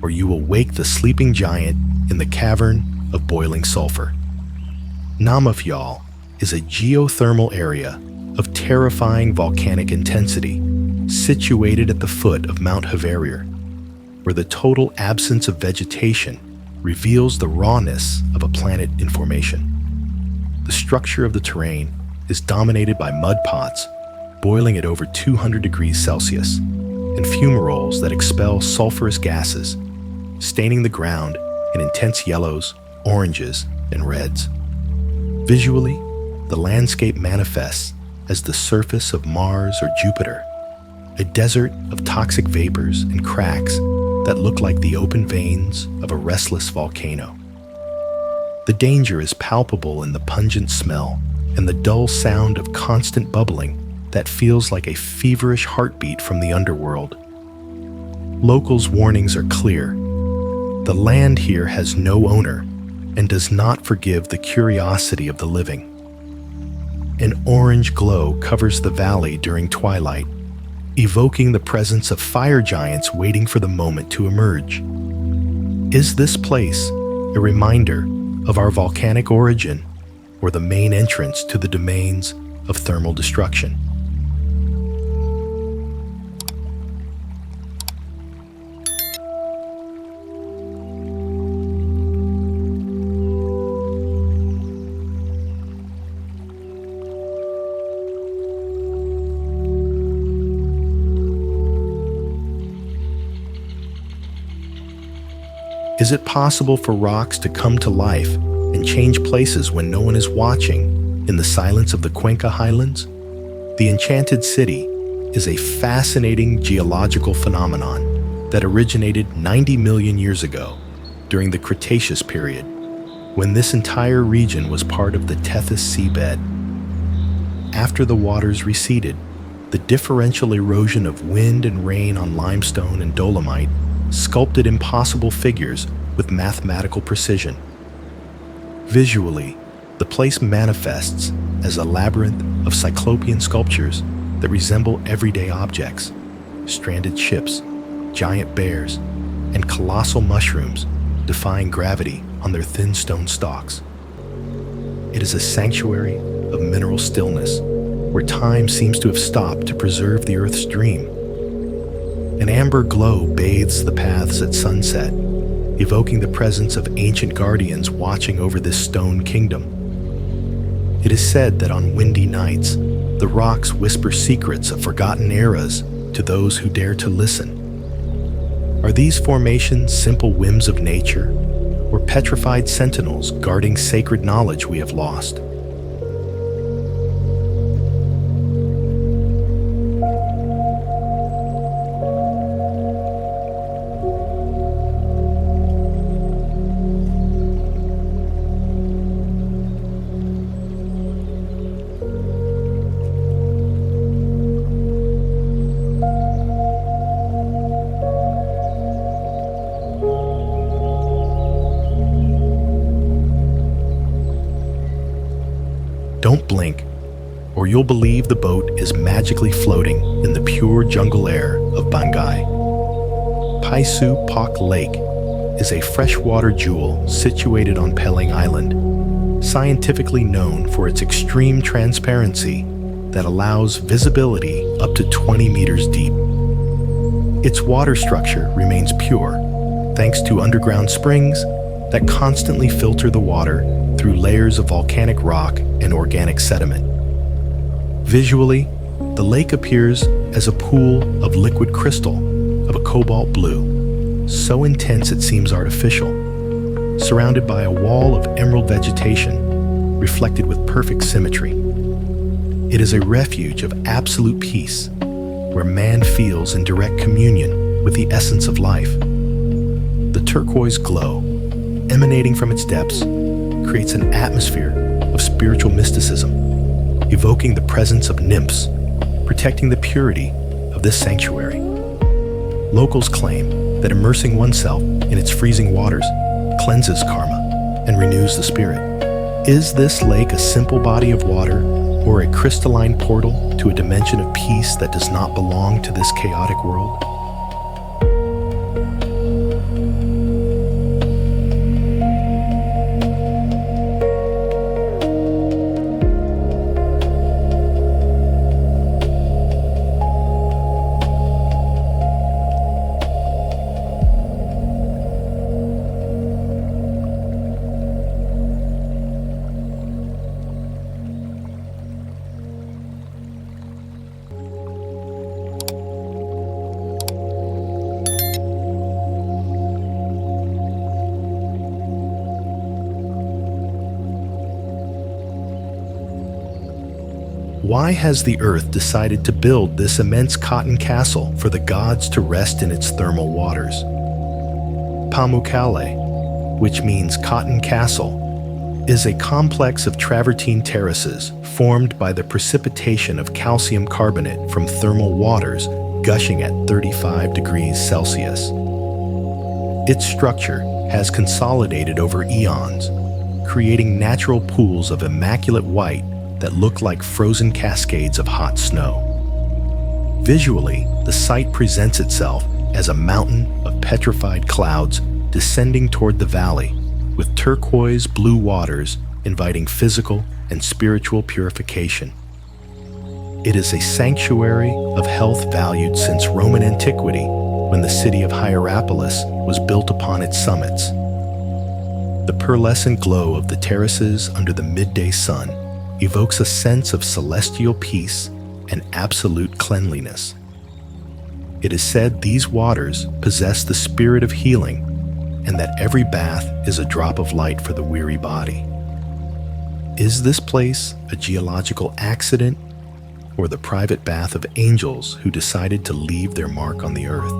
or you will wake the sleeping giant in the cavern of boiling sulfur. Namafjall is a geothermal area of terrifying volcanic intensity, situated at the foot of Mount Haverir, where the total absence of vegetation reveals the rawness of a planet in formation. The structure of the terrain is dominated by mud pots boiling at over 200 degrees Celsius, and fumaroles that expel sulfurous gases, staining the ground in intense yellows, oranges, and reds. Visually, the landscape manifests as the surface of Mars or Jupiter, a desert of toxic vapors and cracks that look like the open veins of a restless volcano. The danger is palpable in the pungent smell and the dull sound of constant bubbling that feels like a feverish heartbeat from the underworld. Locals' warnings are clear. The land here has no owner and does not forgive the curiosity of the living. An orange glow covers the valley during twilight, evoking the presence of fire giants waiting for the moment to emerge. Is this place a reminder of our volcanic origin, or the main entrance to the domains of thermal destruction? Is it possible for rocks to come to life and change places when no one is watching in the silence of the Cuenca Highlands? The Enchanted City is a fascinating geological phenomenon that originated 90 million years ago during the Cretaceous period, when this entire region was part of the Tethys seabed. After the waters receded, the differential erosion of wind and rain on limestone and dolomite sculpted impossible figures with mathematical precision. Visually, the place manifests as a labyrinth of cyclopean sculptures that resemble everyday objects: stranded ships, giant bears, and colossal mushrooms defying gravity on their thin stone stalks. It is a sanctuary of mineral stillness, where time seems to have stopped to preserve the Earth's dream. An amber glow bathes the paths at sunset, evoking the presence of ancient guardians watching over this stone kingdom. It is said that on windy nights, the rocks whisper secrets of forgotten eras to those who dare to listen. Are these formations simple whims of nature, or petrified sentinels guarding sacred knowledge we have lost? Don't blink, or you'll believe the boat is magically floating in the pure jungle air of Bangay. Paisu Pak Lake is a freshwater jewel situated on Peleng Island, scientifically known for its extreme transparency that allows visibility up to 20 meters deep. Its water structure remains pure, thanks to underground springs that constantly filter the water through layers of volcanic rock and organic sediment. Visually, the lake appears as a pool of liquid crystal of a cobalt blue, so intense it seems artificial, surrounded by a wall of emerald vegetation reflected with perfect symmetry. It is a refuge of absolute peace, where man feels in direct communion with the essence of life. The turquoise glow, emanating from its depths, creates an atmosphere of spiritual mysticism, evoking the presence of nymphs, protecting the purity of this sanctuary. Locals claim that immersing oneself in its freezing waters cleanses karma and renews the spirit. Is this lake a simple body of water or a crystalline portal to a dimension of peace that does not belong to this chaotic world? Why has the Earth decided to build this immense cotton castle for the gods to rest in its thermal waters? Pamukkale, which means cotton castle, is a complex of travertine terraces formed by the precipitation of calcium carbonate from thermal waters gushing at 35 degrees Celsius. Its structure has consolidated over eons, creating natural pools of immaculate white that look like frozen cascades of hot snow. Visually, the site presents itself as a mountain of petrified clouds descending toward the valley, with turquoise blue waters inviting physical and spiritual purification. It is a sanctuary of health valued since Roman antiquity, when the city of Hierapolis was built upon its summits. The pearlescent glow of the terraces under the midday sun evokes a sense of celestial peace and absolute cleanliness. It is said these waters possess the spirit of healing and that every bath is a drop of light for the weary body. Is this place a geological accident or the private bath of angels who decided to leave their mark on the earth?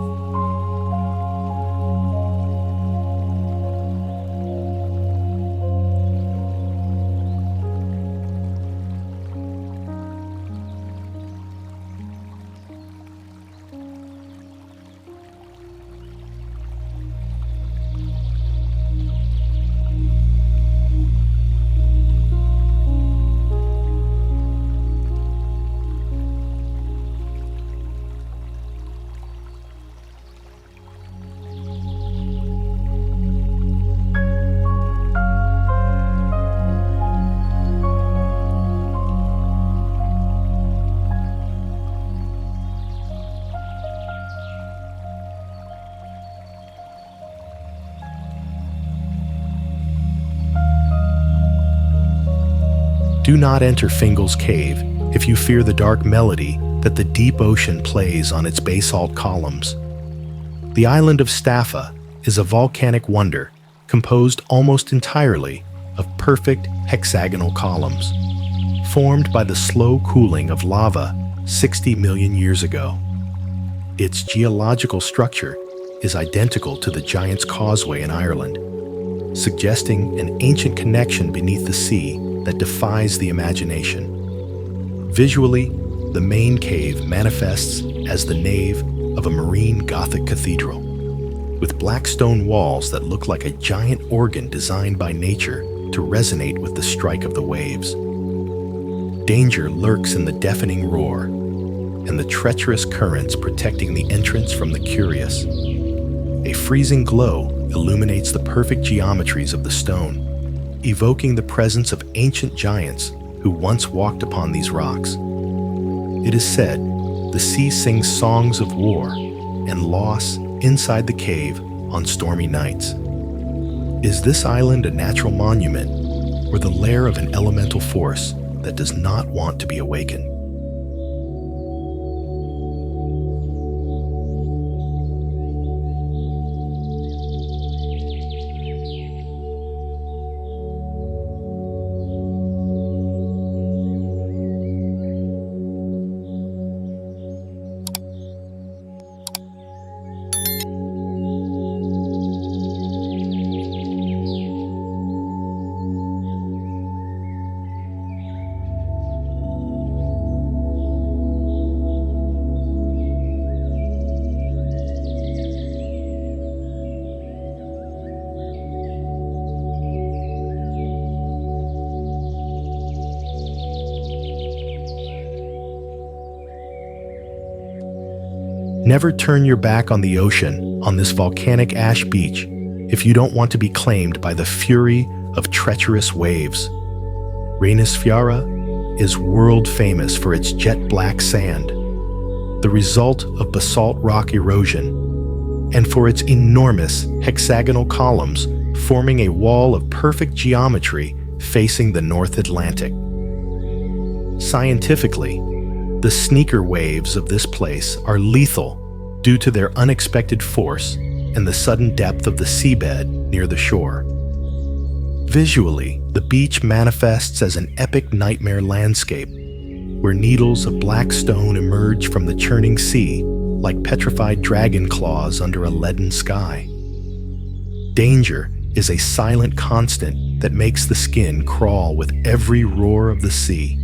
Do not enter Fingal's Cave if you fear the dark melody that the deep ocean plays on its basalt columns. The island of Staffa is a volcanic wonder composed almost entirely of perfect hexagonal columns, formed by the slow cooling of lava 60 million years ago. Its geological structure is identical to the Giant's Causeway in Ireland, suggesting an ancient connection beneath the sea that defies the imagination. Visually, the main cave manifests as the nave of a marine Gothic cathedral, with black stone walls that look like a giant organ designed by nature to resonate with the strike of the waves. Danger lurks in the deafening roar, and the treacherous currents protecting the entrance from the curious. A freezing glow illuminates the perfect geometries of the stone, evoking the presence of ancient giants who once walked upon these rocks. It is said the sea sings songs of war and loss inside the cave on stormy nights. Is this island a natural monument or the lair of an elemental force that does not want to be awakened? Never turn your back on the ocean on this volcanic ash beach if you don't want to be claimed by the fury of treacherous waves. Reynis Fiara is world famous for its jet black sand, the result of basalt rock erosion, and for its enormous hexagonal columns forming a wall of perfect geometry facing the North Atlantic. Scientifically, the sneaker waves of this place are lethal due to their unexpected force and the sudden depth of the seabed near the shore. Visually, the beach manifests as an epic nightmare landscape where needles of black stone emerge from the churning sea like petrified dragon claws under a leaden sky. Danger is a silent constant that makes the skin crawl with every roar of the sea.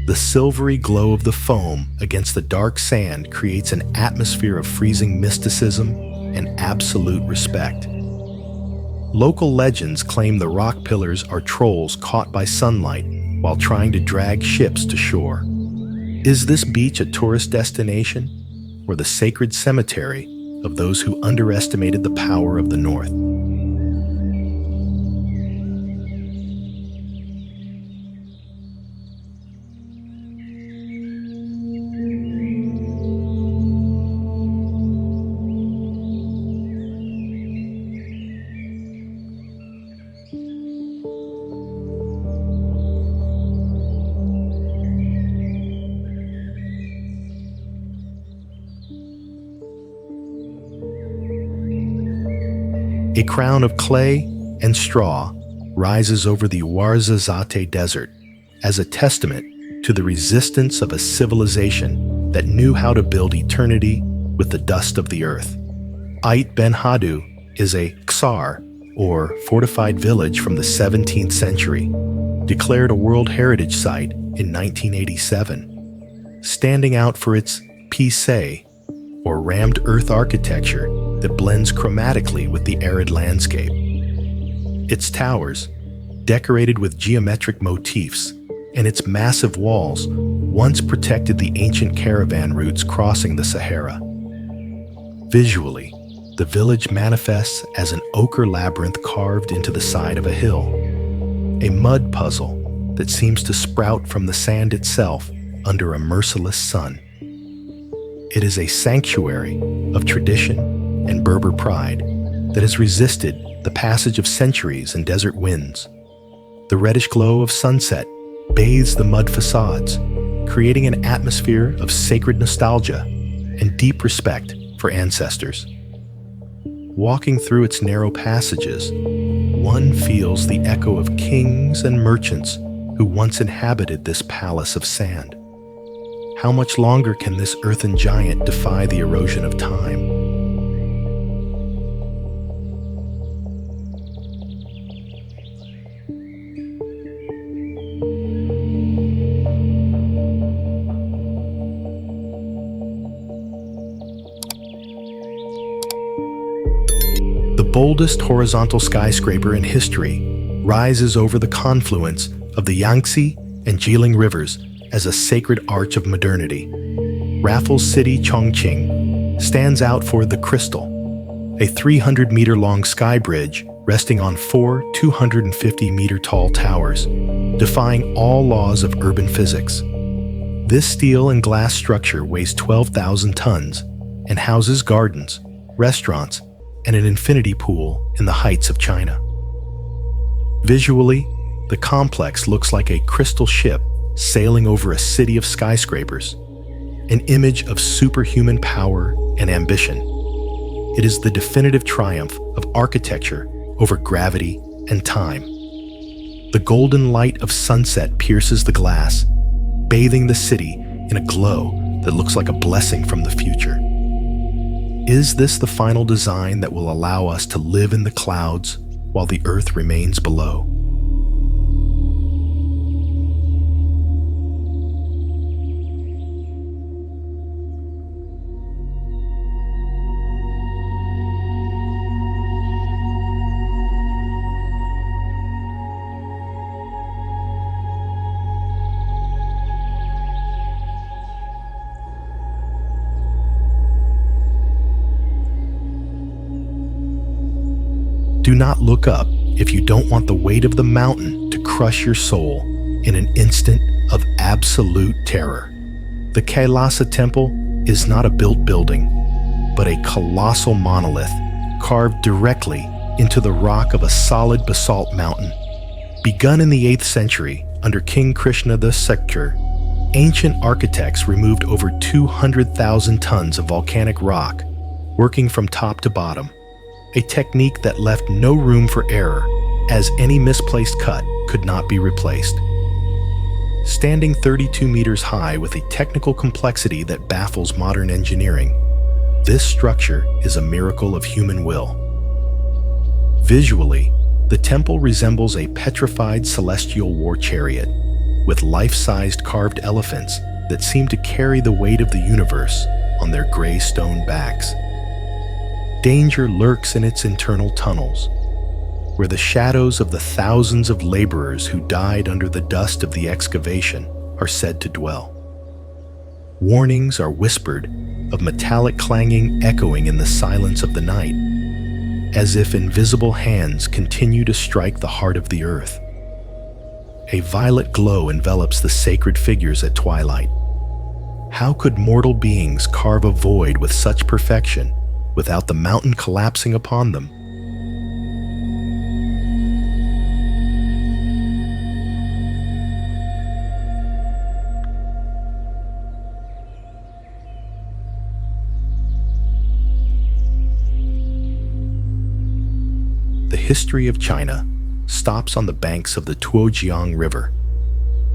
The silvery glow of the foam against the dark sand creates an atmosphere of freezing mysticism and absolute respect. Local legends claim the rock pillars are trolls caught by sunlight while trying to drag ships to shore. Is this beach a tourist destination or the sacred cemetery of those who underestimated the power of the North? A crown of clay and straw rises over the Ouarzazate Desert as a testament to the resistance of a civilization that knew how to build eternity with the dust of the earth. Ait Ben Hadu is a Ksar, or fortified village from the 17th century, declared a World Heritage Site in 1987, standing out for its Pisé, or rammed earth architecture that blends chromatically with the arid landscape. Its towers, decorated with geometric motifs, and its massive walls once protected the ancient caravan routes crossing the Sahara. Visually, the village manifests as an ochre labyrinth carved into the side of a hill, a mud puzzle that seems to sprout from the sand itself under a merciless sun. It is a sanctuary of tradition and Berber pride that has resisted the passage of centuries and desert winds. The reddish glow of sunset bathes the mud facades, creating an atmosphere of sacred nostalgia and deep respect for ancestors. Walking through its narrow passages, one feels the echo of kings and merchants who once inhabited this palace of sand. How much longer can this earthen giant defy the erosion of time? The boldest horizontal skyscraper in history rises over the confluence of the Yangtze and Jilin rivers as a sacred arch of modernity. Raffles City, Chongqing, stands out for the Crystal, a 300-meter-long sky bridge resting on four 250-meter-tall towers, defying all laws of urban physics. This steel and glass structure weighs 12,000 tons and houses gardens, restaurants, and an infinity pool in the heights of China. Visually, the complex looks like a crystal ship sailing over a city of skyscrapers, an image of superhuman power and ambition. It is the definitive triumph of architecture over gravity and time. The golden light of sunset pierces the glass, bathing the city in a glow that looks like a blessing from the future. Is this the final design that will allow us to live in the clouds while the earth remains below? Do not look up if you don't want the weight of the mountain to crush your soul in an instant of absolute terror. The Kailasa Temple is not a built building, but a colossal monolith carved directly into the rock of a solid basalt mountain. Begun in the 8th century under King Krishna II, ancient architects removed over 200,000 tons of volcanic rock, working from top to bottom, a technique that left no room for error, as any misplaced cut could not be replaced. Standing 32 meters high with a technical complexity that baffles modern engineering, this structure is a miracle of human will. Visually, the temple resembles a petrified celestial war chariot, with life-sized carved elephants that seem to carry the weight of the universe on their gray stone backs. Danger lurks in its internal tunnels, where the shadows of the thousands of laborers who died under the dust of the excavation are said to dwell. Warnings are whispered of metallic clanging echoing in the silence of the night, as if invisible hands continue to strike the heart of the earth. A violet glow envelops the sacred figures at twilight. How could mortal beings carve a void with such perfection without the mountain collapsing upon them? history of China stops on the banks of the Tuojiang River,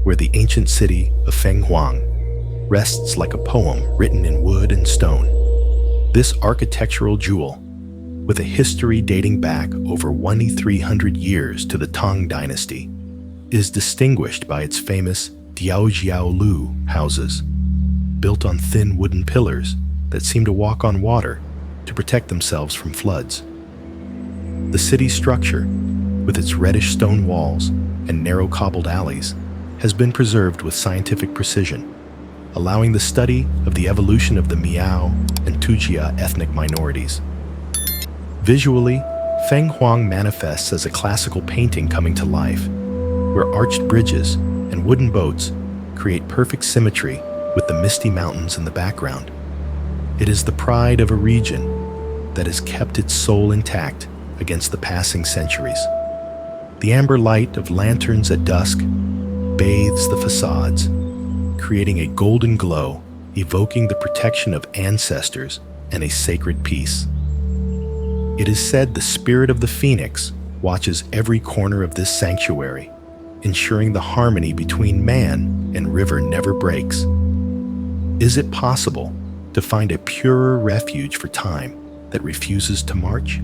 where the ancient city of Fenghuang rests like a poem written in wood and stone. This architectural jewel, with a history dating back over 2,300 years to the Tang Dynasty, is distinguished by its famous Diaojiaolu houses, built on thin wooden pillars that seem to walk on water to protect themselves from floods. The city's structure, with its reddish stone walls and narrow cobbled alleys, has been preserved with scientific precision, allowing the study of the evolution of the Miao and Tujia ethnic minorities. Visually, Fenghuang manifests as a classical painting coming to life, where arched bridges and wooden boats create perfect symmetry with the misty mountains in the background. It is the pride of a region that has kept its soul intact against the passing centuries. The amber light of lanterns at dusk bathes the facades, creating a golden glow, evoking the protection of ancestors and a sacred peace. It is said the spirit of the phoenix watches every corner of this sanctuary, ensuring the harmony between man and river never breaks. Is it possible to find a purer refuge for time that refuses to march?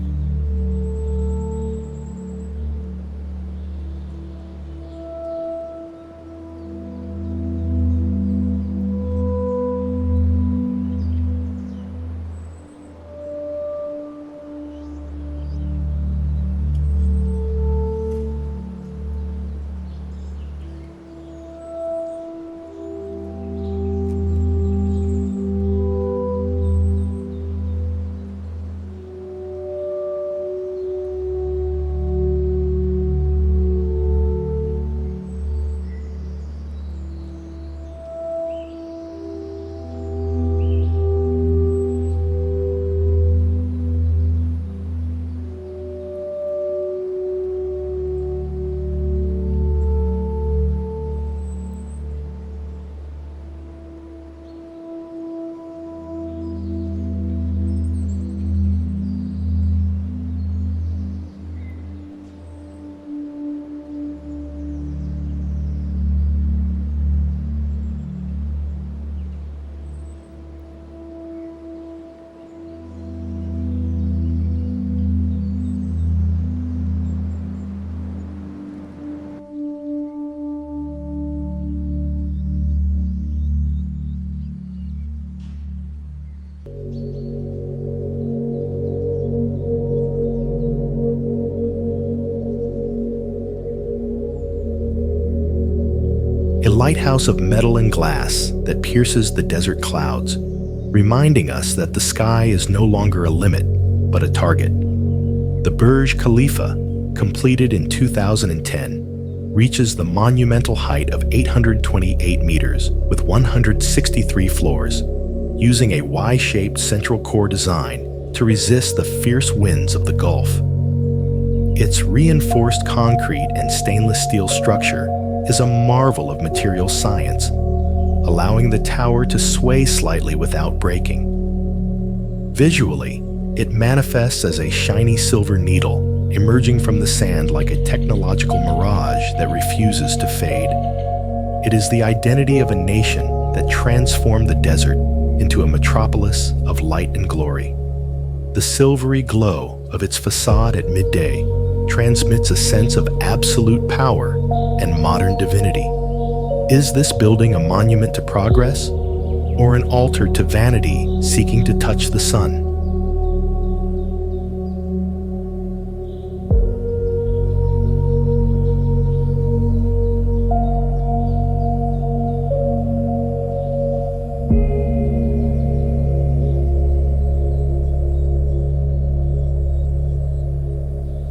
A lighthouse of metal and glass that pierces the desert clouds, reminding us that the sky is no longer a limit, but a target. The Burj Khalifa, completed in 2010, reaches the monumental height of 828 meters with 163 floors, using a Y-shaped central core design to resist the fierce winds of the Gulf. Its reinforced concrete and stainless steel structure is a marvel of material science, allowing the tower to sway slightly without breaking. Visually, it manifests as a shiny silver needle emerging from the sand like a technological mirage that refuses to fade. It is the identity of a nation that transformed the desert into a metropolis of light and glory. The silvery glow of its facade at midday transmits a sense of absolute power and modern divinity. Is this building a monument to progress, or an altar to vanity seeking to touch the sun?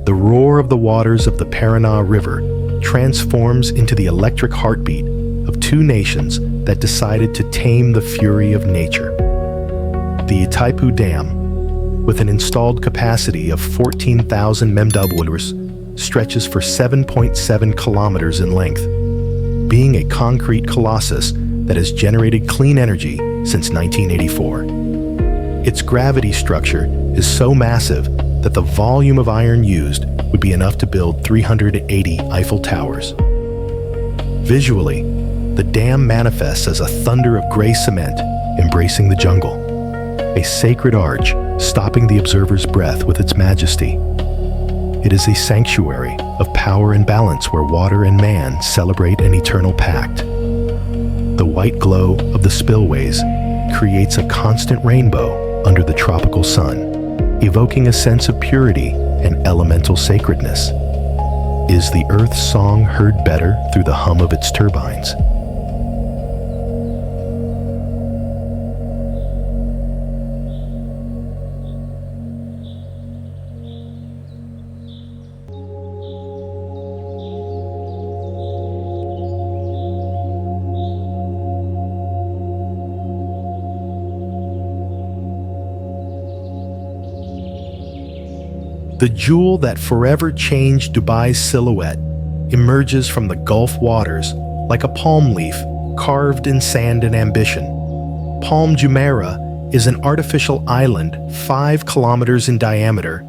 The roar of the waters of the Paraná River transforms into the electric heartbeat of two nations that decided to tame the fury of nature. The Itaipu Dam, with an installed capacity of 14,000 MWs, stretches for 7.7 kilometers in length, being a concrete colossus that has generated clean energy since 1984. Its gravity structure is so massive that the volume of iron used would be enough to build 380 Eiffel Towers. Visually, the dam manifests as a thunder of gray cement embracing the jungle, a sacred arch stopping the observer's breath with its majesty. It is a sanctuary of power and balance where water and man celebrate an eternal pact. The white glow of the spillways creates a constant rainbow under the tropical sun, evoking a sense of purity and elemental sacredness. Is the Earth's song heard better through the hum of its turbines? The jewel that forever changed Dubai's silhouette emerges from the Gulf waters like a palm leaf carved in sand and ambition. Palm Jumeirah is an artificial island 5 kilometers in diameter,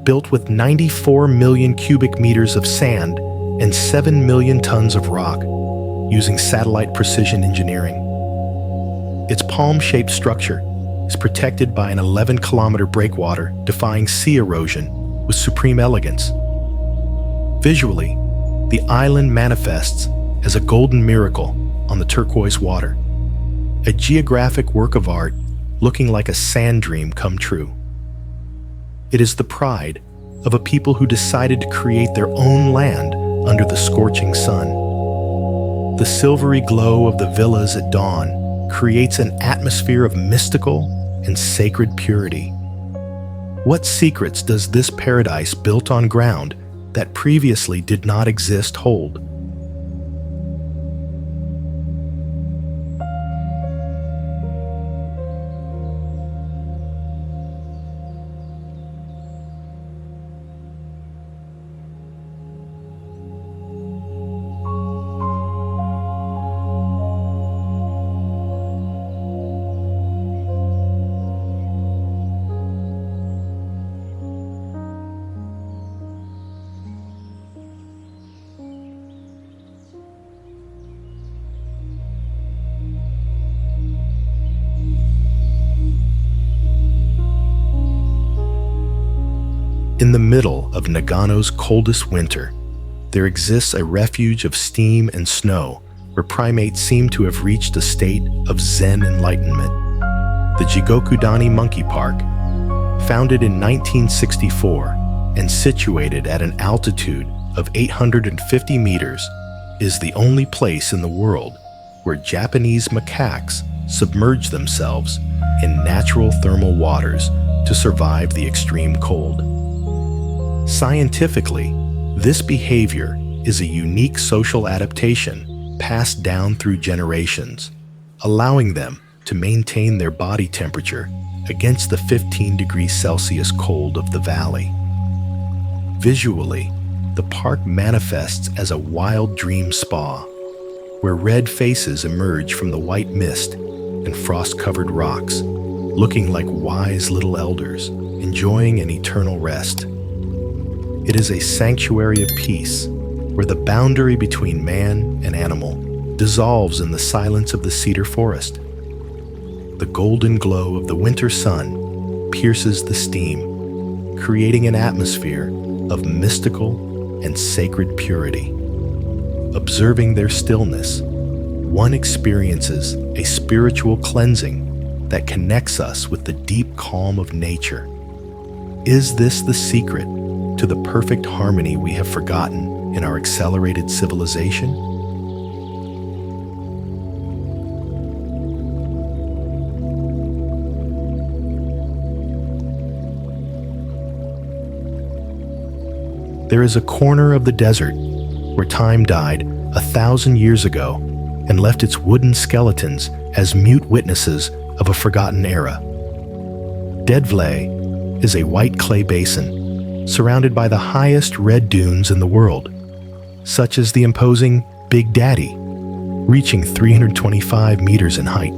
built with 94 million cubic meters of sand and 7 million tons of rock, using satellite precision engineering. Its palm-shaped structure is protected by an 11-kilometer breakwater defying sea erosion with supreme elegance. Visually, the island manifests as a golden miracle on the turquoise water, a geographic work of art looking like a sand dream come true. It is the pride of a people who decided to create their own land under the scorching sun. The silvery glow of the villas at dawn creates an atmosphere of mystical and sacred purity. What secrets does this paradise built on ground that previously did not exist hold? In the middle of Nagano's coldest winter, there exists a refuge of steam and snow where primates seem to have reached a state of Zen enlightenment. The Jigokudani Monkey Park, founded in 1964 and situated at an altitude of 850 meters, is the only place in the world where Japanese macaques submerge themselves in natural thermal waters to survive the extreme cold. Scientifically, this behavior is a unique social adaptation passed down through generations, allowing them to maintain their body temperature against the 15 degrees Celsius cold of the valley. Visually, the park manifests as a wild dream spa, where red faces emerge from the white mist and frost-covered rocks, looking like wise little elders, enjoying an eternal rest. It is a sanctuary of peace, where the boundary between man and animal dissolves in the silence of the cedar forest. The golden glow of the winter sun pierces the steam, creating an atmosphere of mystical and sacred purity. Observing their stillness, one experiences a spiritual cleansing that connects us with the deep calm of nature. Is this the secret to the perfect harmony we have forgotten in our accelerated civilization? There is a corner of the desert where time died 1,000 years ago and left its wooden skeletons as mute witnesses of a forgotten era. Deadvlay is a white clay basin surrounded by the highest red dunes in the world, such as the imposing Big Daddy, reaching 325 meters in height.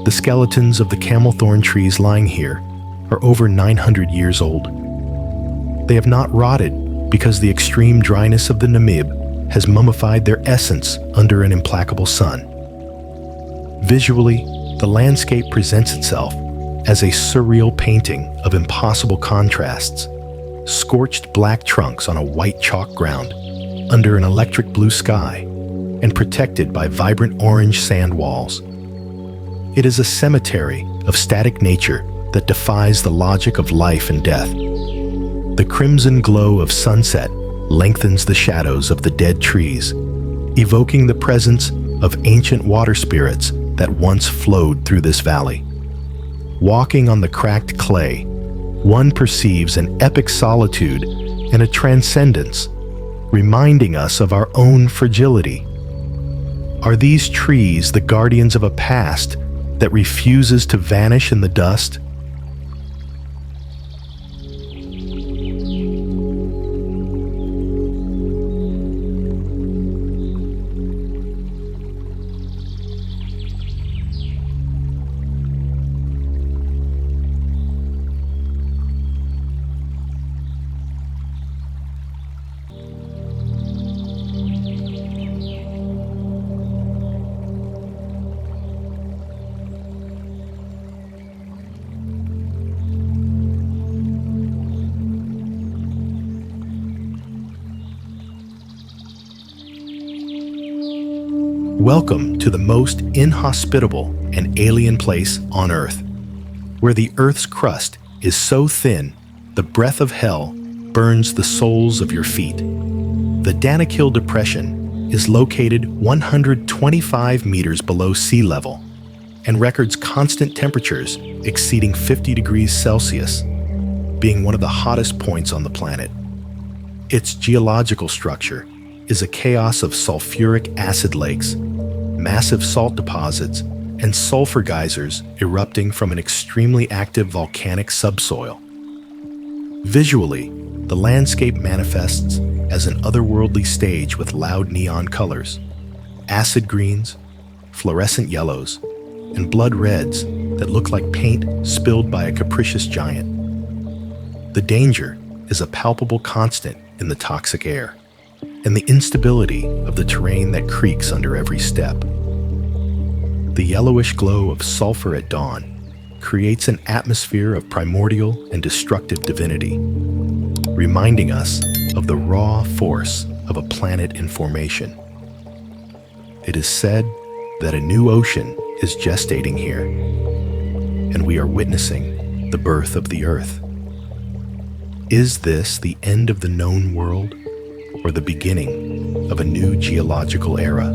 The skeletons of the camel thorn trees lying here are over 900 years old. They have not rotted because the extreme dryness of the Namib has mummified their essence under an implacable sun. Visually, the landscape presents itself as a surreal painting of impossible contrasts: scorched black trunks on a white chalk ground, under an electric blue sky, and protected by vibrant orange sand walls. It is a cemetery of static nature that defies the logic of life and death. The crimson glow of sunset lengthens the shadows of the dead trees, evoking the presence of ancient water spirits that once flowed through this valley. Walking on the cracked clay, one perceives an epic solitude and a transcendence, reminding us of our own fragility. Are these trees the guardians of a past that refuses to vanish in the dust? Welcome to the most inhospitable and alien place on Earth, where the Earth's crust is so thin the breath of hell burns the soles of your feet. The Danakil Depression is located 125 meters below sea level and records constant temperatures exceeding 50 degrees Celsius, being one of the hottest points on the planet. Its geological structure is a chaos of sulfuric acid lakes, massive salt deposits, and sulfur geysers erupting from an extremely active volcanic subsoil. Visually, the landscape manifests as an otherworldly stage with loud neon colors, acid greens, fluorescent yellows, and blood reds that look like paint spilled by a capricious giant. The danger is a palpable constant in the toxic air, and the instability of the terrain that creaks under every step. The yellowish glow of sulfur at dawn creates an atmosphere of primordial and destructive divinity, reminding us of the raw force of a planet in formation. It is said that a new ocean is gestating here, and we are witnessing the birth of the Earth. Is this the end of the known world, or the beginning of a new geological era?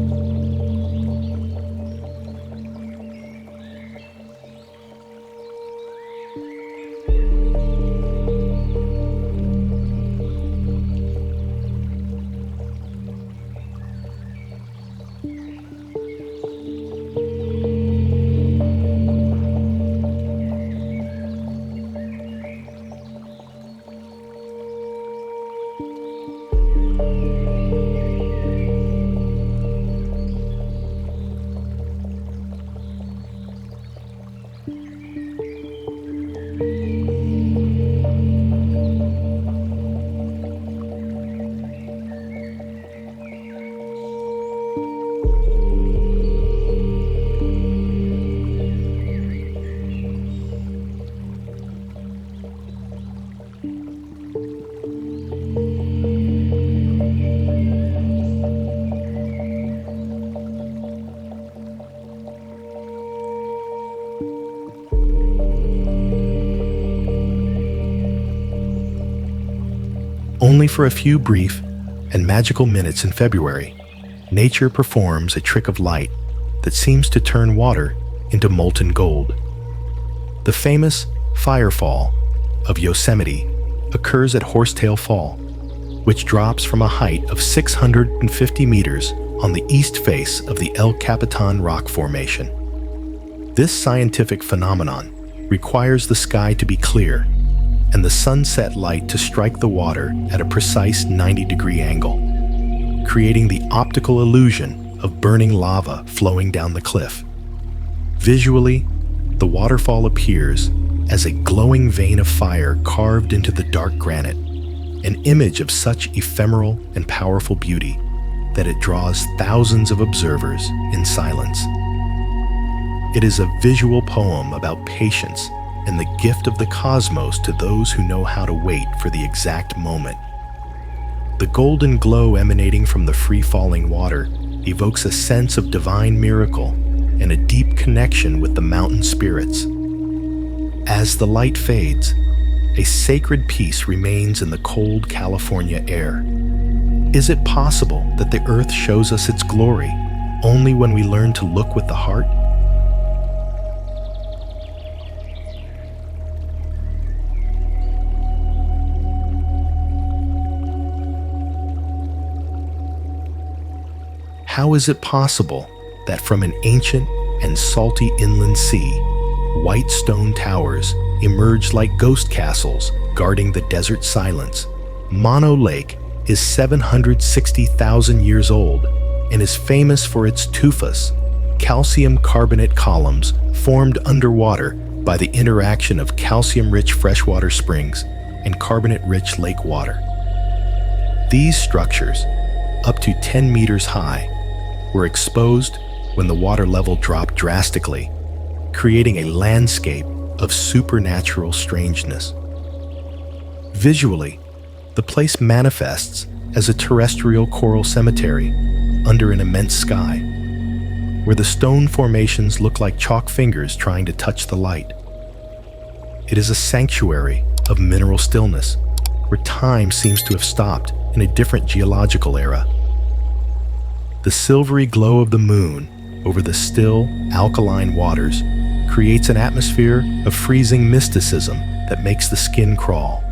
Only for a few brief and magical minutes in February, nature performs a trick of light that seems to turn water into molten gold. The famous firefall of Yosemite occurs at Horsetail Fall, which drops from a height of 650 meters on the east face of the El Capitan rock formation. This scientific phenomenon requires the sky to be clear and the sunset light to strike the water at a precise 90-degree angle, creating the optical illusion of burning lava flowing down the cliff. Visually, the waterfall appears as a glowing vein of fire carved into the dark granite, an image of such ephemeral and powerful beauty that it draws thousands of observers in silence. It is a visual poem about patience and the gift of the cosmos to those who know how to wait for the exact moment. The golden glow emanating from the free-falling water evokes a sense of divine miracle and a deep connection with the mountain spirits. As the light fades, a sacred peace remains in the cold California air. Is it possible that the earth shows us its glory only when we learn to look with the heart? How is it possible that from an ancient and salty inland sea, white stone towers emerge like ghost castles guarding the desert silence? Mono Lake is 760,000 years old and is famous for its tufas, calcium carbonate columns formed underwater by the interaction of calcium-rich freshwater springs and carbonate-rich lake water. These structures, up to 10 meters high, were exposed when the water level dropped drastically, creating a landscape of supernatural strangeness. Visually, the place manifests as a terrestrial coral cemetery under an immense sky, where the stone formations look like chalk fingers trying to touch the light. It is a sanctuary of mineral stillness, where time seems to have stopped in a different geological era. The silvery glow of the moon over the still, alkaline waters creates an atmosphere of freezing mysticism that makes the skin crawl.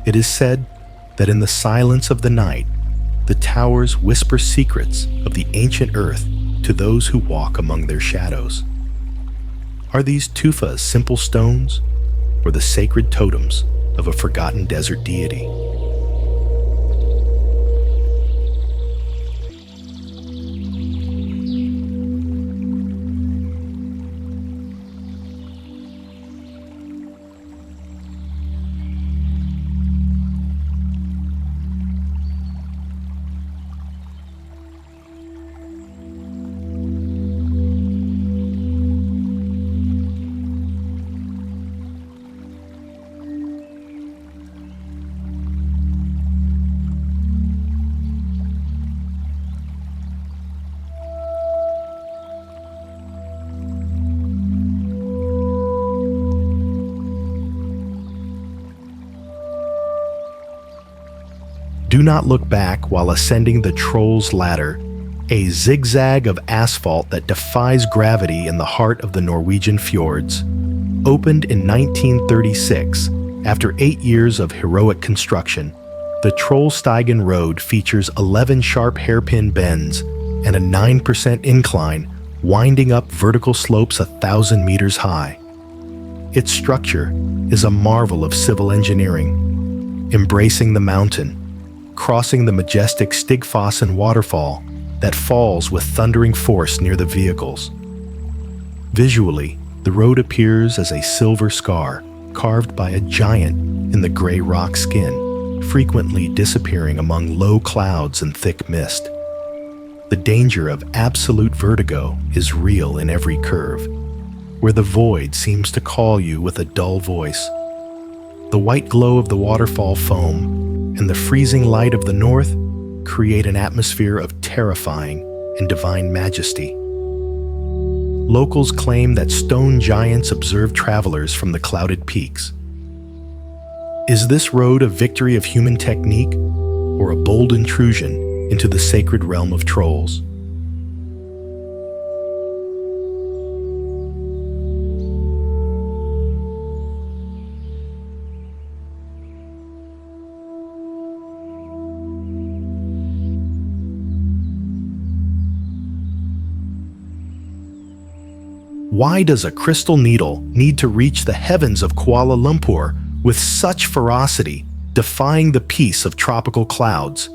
It is said that in the silence of the night, the towers whisper secrets of the ancient earth to those who walk among their shadows. Are these tufas simple stones, or the sacred totems of a forgotten desert deity? Do not look back while ascending the Troll's Ladder, a zigzag of asphalt that defies gravity in the heart of the Norwegian fjords. Opened in 1936, after 8 years of heroic construction, the Trollstigen Road features 11 sharp hairpin bends and a 9% incline winding up vertical slopes 1,000 meters high. Its structure is a marvel of civil engineering, embracing the mountain, crossing the majestic Stigfossen waterfall that falls with thundering force near the vehicles. Visually, the road appears as a silver scar carved by a giant in the gray rock skin, frequently disappearing among low clouds and thick mist. The danger of absolute vertigo is real in every curve, where the void seems to call you with a dull voice. The white glow of the waterfall foam and the freezing light of the north create an atmosphere of terrifying and divine majesty. Locals claim that stone giants observe travelers from the clouded peaks. Is this road a victory of human technique or a bold intrusion into the sacred realm of trolls? Why does a crystal needle need to reach the heavens of Kuala Lumpur with such ferocity, defying the peace of tropical clouds?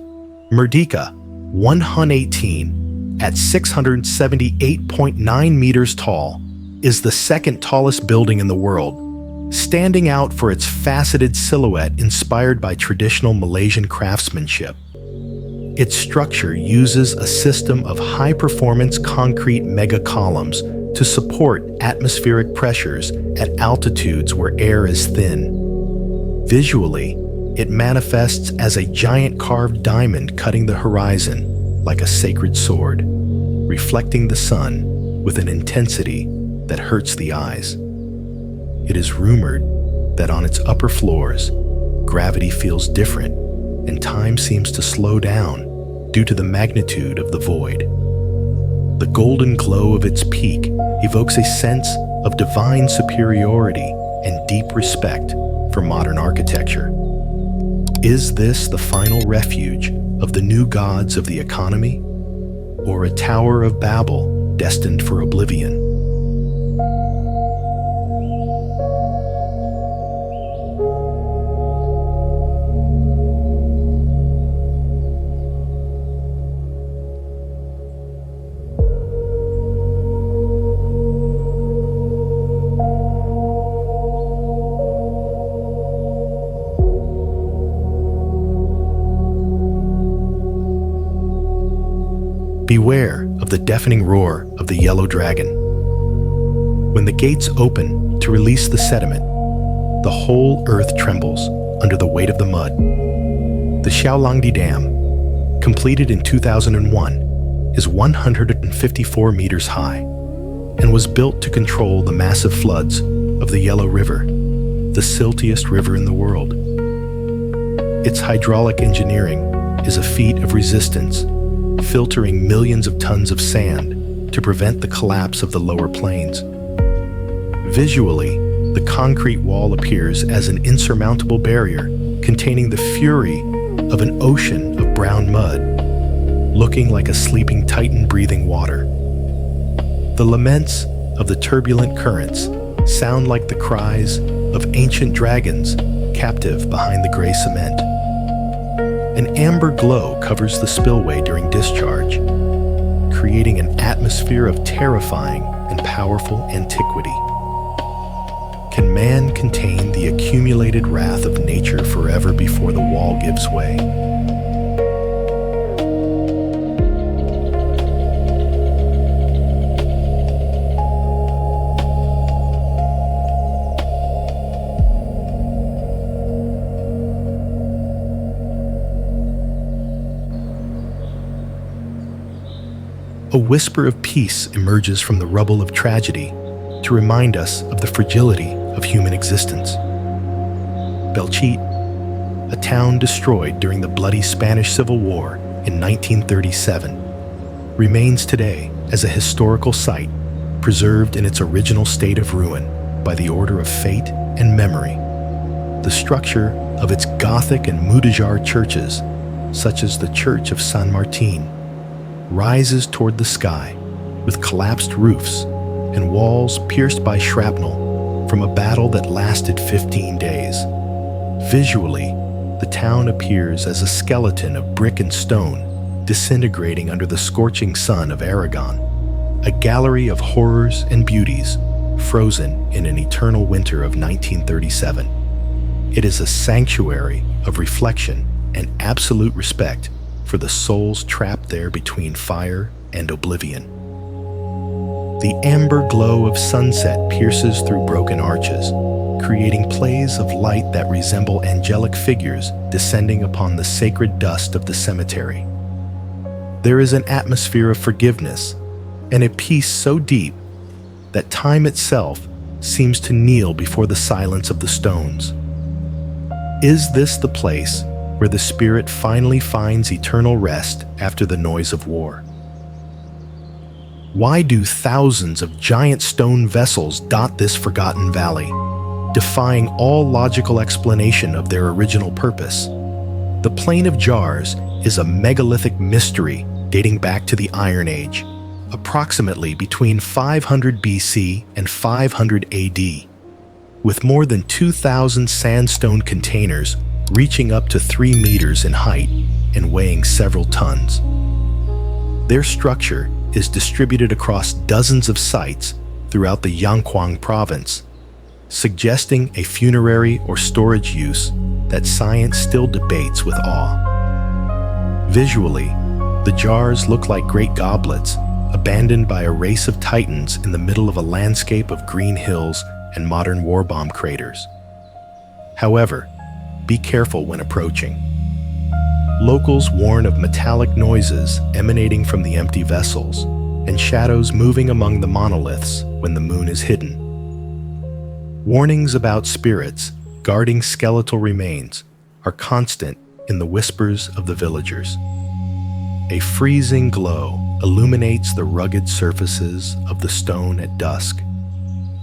Merdeka 118, at 678.9 meters tall, is the second tallest building in the world, standing out for its faceted silhouette inspired by traditional Malaysian craftsmanship. Its structure uses a system of high-performance concrete mega-columns to support atmospheric pressures at altitudes where air is thin. Visually, it manifests as a giant carved diamond cutting the horizon like a sacred sword, reflecting the sun with an intensity that hurts the eyes. It is rumored that on its upper floors, gravity feels different and time seems to slow down due to the magnitude of the void. The golden glow of its peak evokes a sense of divine superiority and deep respect for modern architecture. Is this the final refuge of the new gods of the economy, or a Tower of Babel destined for oblivion? Beware of the deafening roar of the yellow dragon. When the gates open to release the sediment, the whole earth trembles under the weight of the mud. The Xiaolangdi Dam, completed in 2001, is 154 meters high and was built to control the massive floods of the Yellow River, the siltiest river in the world. Its hydraulic engineering is a feat of resistance, filtering millions of tons of sand to prevent the collapse of the lower plains. Visually, the concrete wall appears as an insurmountable barrier containing the fury of an ocean of brown mud, looking like a sleeping titan breathing water. The laments of the turbulent currents sound like the cries of ancient dragons captive behind the gray cement. An amber glow covers the spillway during discharge, creating an atmosphere of terrifying and powerful antiquity. Can man contain the accumulated wrath of nature forever before the wall gives way? A whisper of peace emerges from the rubble of tragedy to remind us of the fragility of human existence. Belchite, a town destroyed during the bloody Spanish Civil War in 1937, remains today as a historical site preserved in its original state of ruin by the order of fate and memory. The structure of its Gothic and Mudéjar churches, such as the Church of San Martin, rises toward the sky with collapsed roofs and walls pierced by shrapnel from a battle that lasted 15 days. Visually, the town appears as a skeleton of brick and stone disintegrating under the scorching sun of Aragon, a gallery of horrors and beauties frozen in an eternal winter of 1937. It is a sanctuary of reflection and absolute respect for the souls trapped there between fire and oblivion. The amber glow of sunset pierces through broken arches, creating plays of light that resemble angelic figures descending upon the sacred dust of the cemetery. There is an atmosphere of forgiveness and a peace so deep that time itself seems to kneel before the silence of the stones. Is this the place where the spirit finally finds eternal rest after the noise of war? Why do thousands of giant stone vessels dot this forgotten valley, defying all logical explanation of their original purpose? The Plain of Jars is a megalithic mystery dating back to the Iron Age, approximately between 500 BC and 500 AD, with more than 2,000 sandstone containers reaching up to 3 meters in height and weighing several tons. Their structure is distributed across dozens of sites throughout the Yangquang province, suggesting a funerary or storage use that science still debates with awe. Visually, the jars look like great goblets abandoned by a race of titans in the middle of a landscape of green hills and modern war bomb craters. However, be careful when approaching. Locals warn of metallic noises emanating from the empty vessels and shadows moving among the monoliths when the moon is hidden. Warnings about spirits guarding skeletal remains are constant in the whispers of the villagers. A freezing glow illuminates the rugged surfaces of the stone at dusk,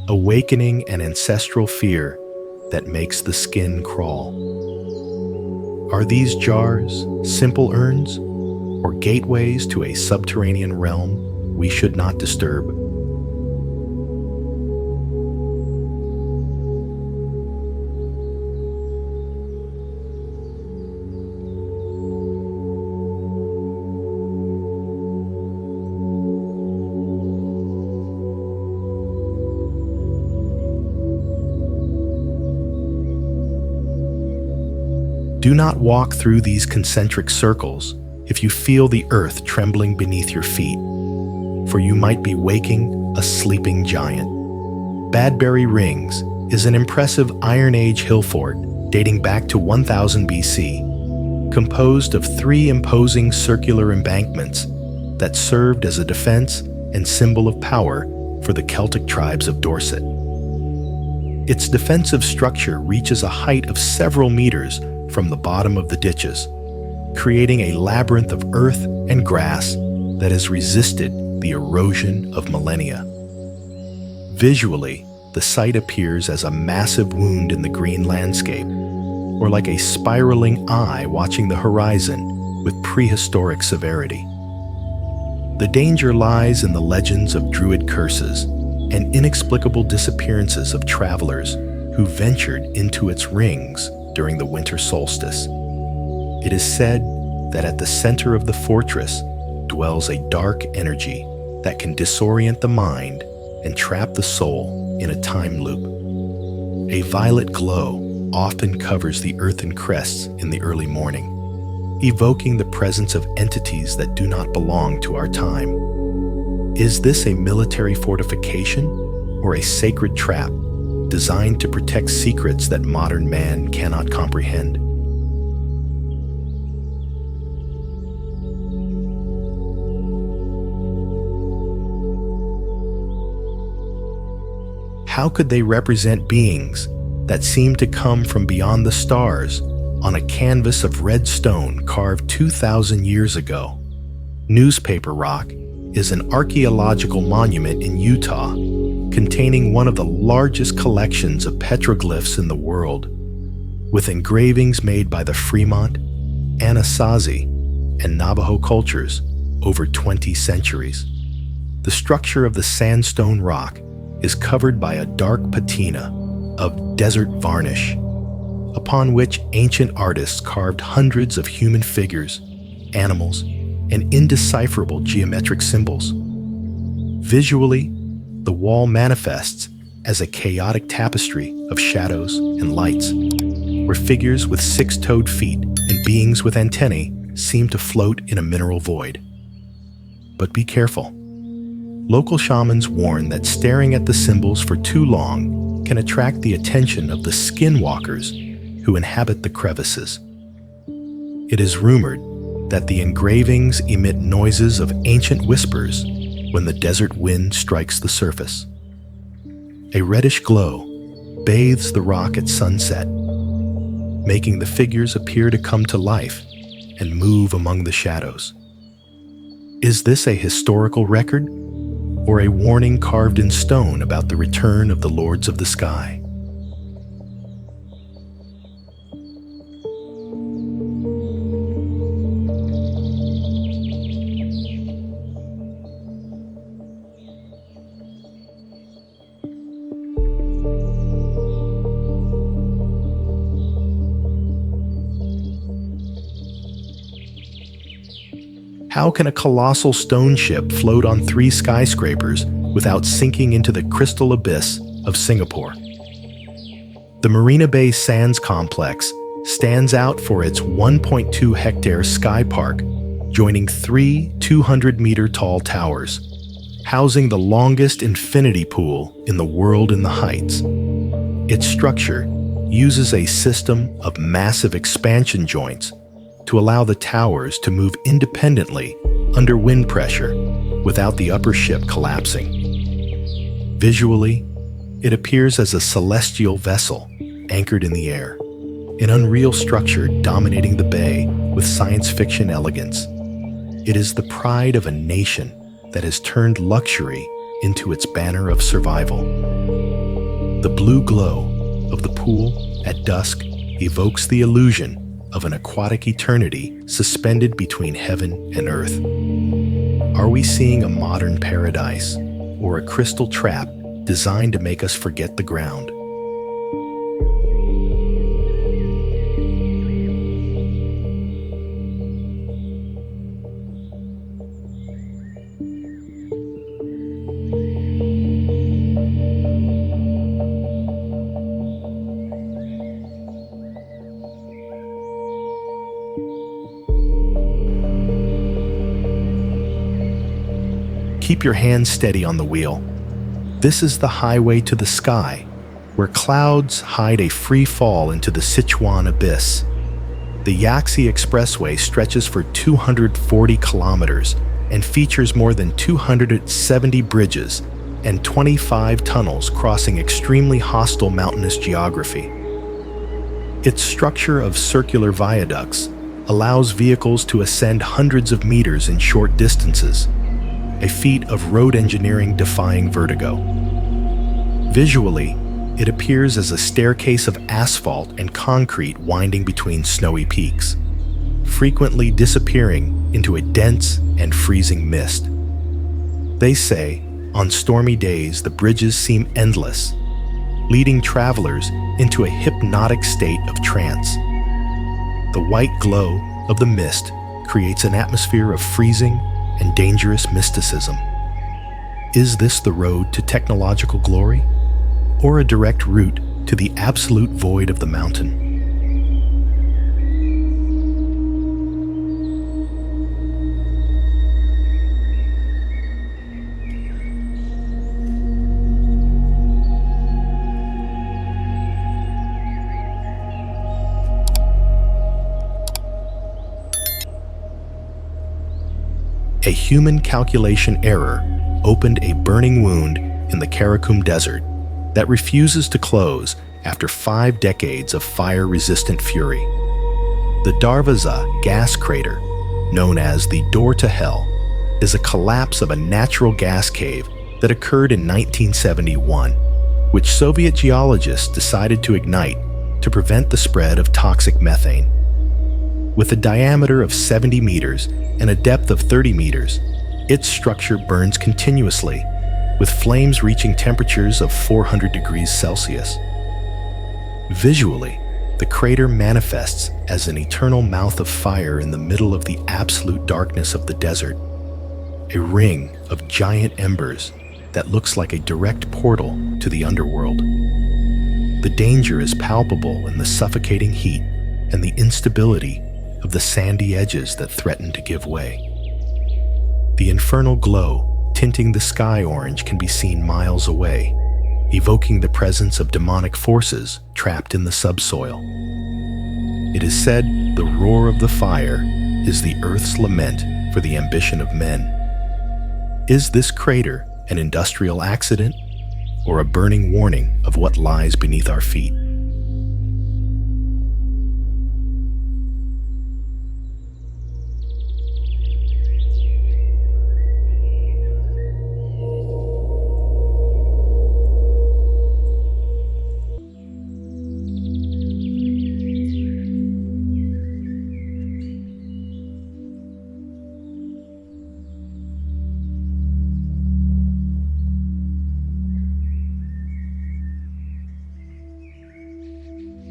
awakening an ancestral fear that makes the skin crawl. Are these jars simple urns or gateways to a subterranean realm we should not disturb? Do not walk through these concentric circles if you feel the earth trembling beneath your feet, for you might be waking a sleeping giant. Badbury Rings is an impressive Iron Age hill fort dating back to 1000 BC, composed of 3 imposing circular embankments that served as a defense and symbol of power for the Celtic tribes of Dorset. Its defensive structure reaches a height of several meters from the bottom of the ditches, creating a labyrinth of earth and grass that has resisted the erosion of millennia. Visually, the site appears as a massive wound in the green landscape, or like a spiraling eye watching the horizon with prehistoric severity. The danger lies in the legends of druid curses and inexplicable disappearances of travelers who ventured into its rings during the winter solstice. It is said that at the center of the fortress dwells a dark energy that can disorient the mind and trap the soul in a time loop. A violet glow often covers the earthen crests in the early morning, evoking the presence of entities that do not belong to our time. Is this a military fortification or a sacred trap designed to protect secrets that modern man cannot comprehend? How could they represent beings that seem to come from beyond the stars on a canvas of red stone carved 2,000 years ago? Newspaper Rock is an archaeological monument in Utah containing one of the largest collections of petroglyphs in the world, with engravings made by the Fremont, Anasazi, and Navajo cultures over 20 centuries. The structure of the sandstone rock is covered by a dark patina of desert varnish, upon which ancient artists carved hundreds of human figures, animals, and indecipherable geometric symbols. Visually, the wall manifests as a chaotic tapestry of shadows and lights, where figures with 6-toed feet and beings with antennae seem to float in a mineral void. But be careful. Local shamans warn that staring at the symbols for too long can attract the attention of the skinwalkers who inhabit the crevices. It is rumored that the engravings emit noises of ancient whispers when the desert wind strikes the surface. A reddish glow bathes the rock at sunset, making the figures appear to come to life and move among the shadows. Is this a historical record, or a warning carved in stone about the return of the Lords of the Sky? How can a colossal stone ship float on 3 skyscrapers without sinking into the crystal abyss of Singapore? The Marina Bay Sands Complex stands out for its 1.2-hectare sky park, joining three 200-meter-tall towers, housing the longest infinity pool in the world in the Heights. Its structure uses a system of massive expansion joints to allow the towers to move independently under wind pressure without the upper ship collapsing. Visually, it appears as a celestial vessel anchored in the air, an unreal structure dominating the bay with science fiction elegance. It is the pride of a nation that has turned luxury into its banner of survival. The blue glow of the pool at dusk evokes the illusion of an aquatic eternity suspended between heaven and earth. Are we seeing a modern paradise or a crystal trap designed to make us forget the ground? Keep your hands steady on the wheel. This is the highway to the sky, where clouds hide a free fall into the Sichuan abyss. The Yaxi Expressway stretches for 240 kilometers and features more than 270 bridges and 25 tunnels crossing extremely hostile mountainous geography. Its structure of circular viaducts allows vehicles to ascend hundreds of meters in short distances, a feat of road engineering defying vertigo. Visually, it appears as a staircase of asphalt and concrete winding between snowy peaks, frequently disappearing into a dense and freezing mist. They say, on stormy days, the bridges seem endless, leading travelers into a hypnotic state of trance. The white glow of the mist creates an atmosphere of freezing and dangerous mysticism. Is this the road to technological glory, or a direct route to the absolute void of the mountain? A human calculation error opened a burning wound in the Karakum Desert that refuses to close after 5 decades of fire-resistant fury. The Darvaza gas crater, known as the Door to Hell, is a collapse of a natural gas cave that occurred in 1971, which Soviet geologists decided to ignite to prevent the spread of toxic methane. With a diameter of 70 meters and a depth of 30 meters, its structure burns continuously, with flames reaching temperatures of 400 degrees Celsius. Visually, the crater manifests as an eternal mouth of fire in the middle of the absolute darkness of the desert, a ring of giant embers that looks like a direct portal to the underworld. The danger is palpable in the suffocating heat and the instability of the sandy edges that threaten to give way. The infernal glow tinting the sky orange can be seen miles away, evoking the presence of demonic forces trapped in the subsoil. It is said the roar of the fire is the earth's lament for the ambition of men. Is this crater an industrial accident or a burning warning of what lies beneath our feet?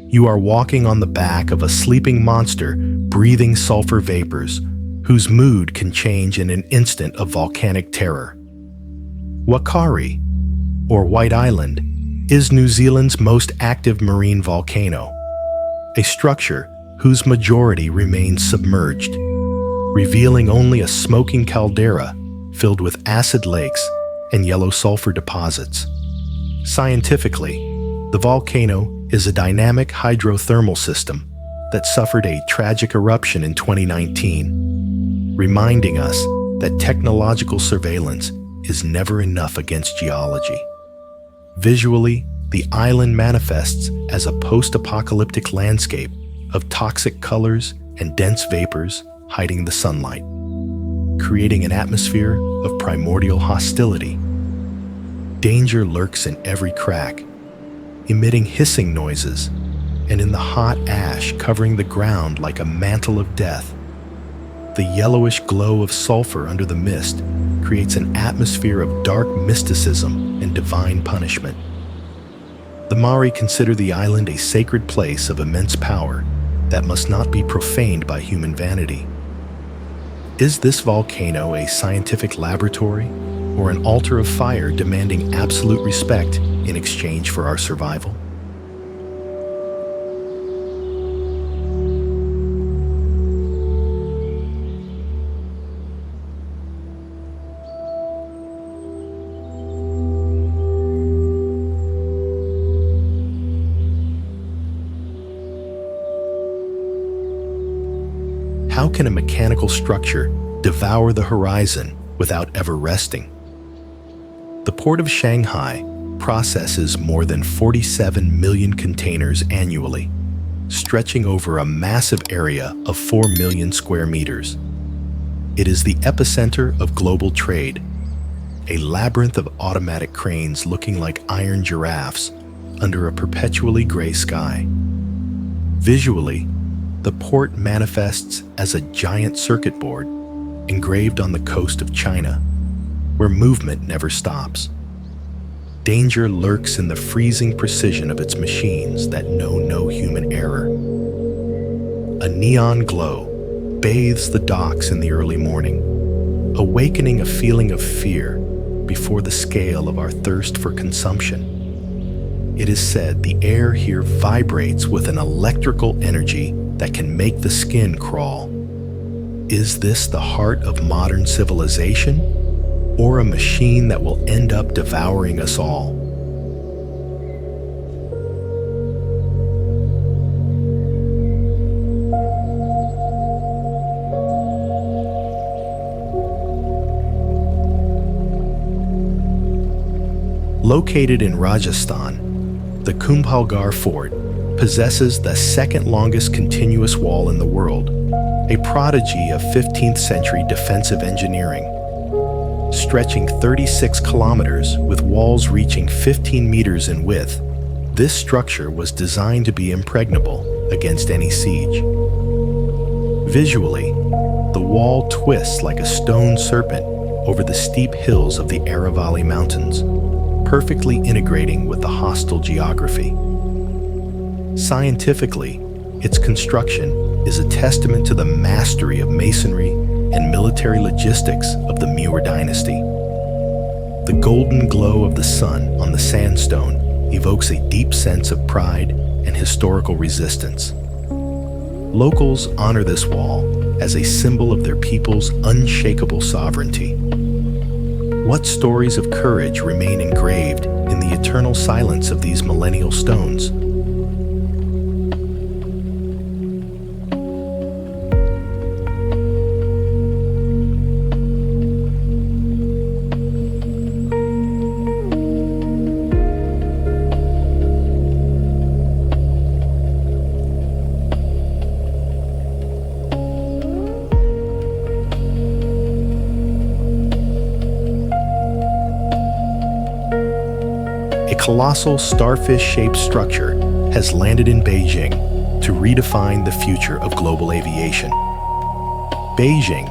You are walking on the back of a sleeping monster breathing sulfur vapors, whose mood can change in an instant of volcanic terror. Wakari, or White Island, is New Zealand's most active marine volcano, a structure whose majority remains submerged, revealing only a smoking caldera filled with acid lakes and yellow sulfur deposits. Scientifically, the volcano is a dynamic hydrothermal system that suffered a tragic eruption in 2019, reminding us that technological surveillance is never enough against geology. Visually, the island manifests as a post-apocalyptic landscape of toxic colors and dense vapors hiding the sunlight, creating an atmosphere of primordial hostility. Danger lurks in every crack, emitting hissing noises, and in the hot ash covering the ground like a mantle of death. The yellowish glow of sulfur under the mist creates an atmosphere of dark mysticism and divine punishment. The Maori consider the island a sacred place of immense power that must not be profaned by human vanity. Is this volcano a scientific laboratory or an altar of fire demanding absolute respect in exchange for our survival? How can a mechanical structure devour the horizon without ever resting? The Port of Shanghai processes more than 47 million containers annually, stretching over a massive area of 4 million square meters. It is the epicenter of global trade, a labyrinth of automatic cranes looking like iron giraffes under a perpetually gray sky. Visually, the port manifests as a giant circuit board engraved on the coast of China, where movement never stops. Danger lurks in the freezing precision of its machines that know no human error. A neon glow bathes the docks in the early morning, awakening a feeling of fear before the scale of our thirst for consumption. It is said the air here vibrates with an electrical energy that can make the skin crawl. Is this the heart of modern civilization, or a machine that will end up devouring us all? Located in Rajasthan, the Kumbhalgarh Fort possesses the second longest continuous wall in the world, a prodigy of 15th century defensive engineering. Stretching 36 kilometers with walls reaching 15 meters in width, this structure was designed to be impregnable against any siege. Visually, the wall twists like a stone serpent over the steep hills of the Aravalli Mountains, perfectly integrating with the hostile geography. Scientifically, its construction is a testament to the mastery of masonry and military logistics of the Muir dynasty. The golden glow of the sun on the sandstone evokes a deep sense of pride and historical resistance. Locals honor this wall as a symbol of their people's unshakable sovereignty. What stories of courage remain engraved in the eternal silence of these millennial stones? A colossal starfish-shaped structure has landed in Beijing to redefine the future of global aviation. Beijing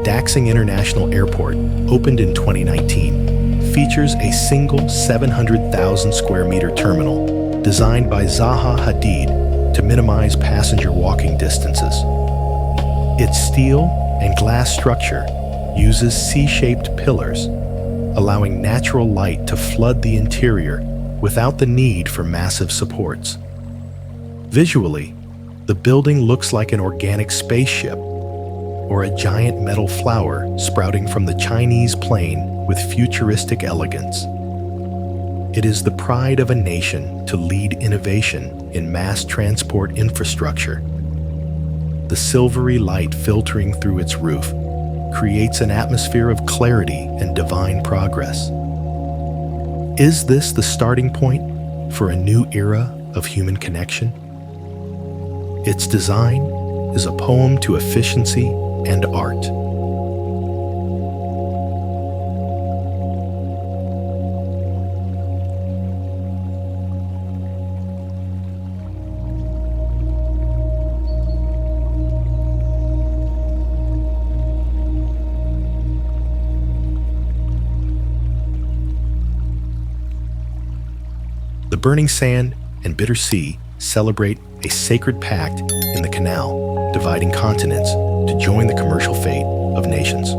Daxing International Airport, opened in 2019, features a single 700,000 square meter terminal designed by Zaha Hadid to minimize passenger walking distances. Its steel and glass structure uses C-shaped pillars, allowing natural light to flood the interior without the need for massive supports. Visually, the building looks like an organic spaceship or a giant metal flower sprouting from the Chinese plain with futuristic elegance. It is the pride of a nation to lead innovation in mass transport infrastructure. The silvery light filtering through its roof creates an atmosphere of clarity and divine progress. Is this the starting point for a new era of human connection? Its design is a poem to efficiency and art. The burning sand and bitter sea celebrate a sacred pact in the canal, dividing continents to join the commercial fate of nations.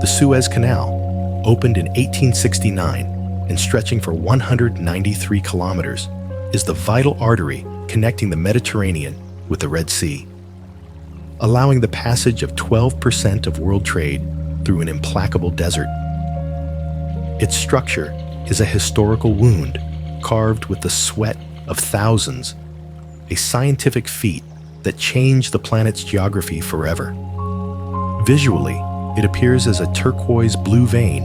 The Suez Canal, opened in 1869 and stretching for 193 kilometers, is the vital artery connecting the Mediterranean with the Red Sea, allowing the passage of 12% of world trade through an implacable desert. Its structure is a historical wound carved with the sweat of thousands, a scientific feat that changed the planet's geography forever. Visually, it appears as a turquoise blue vein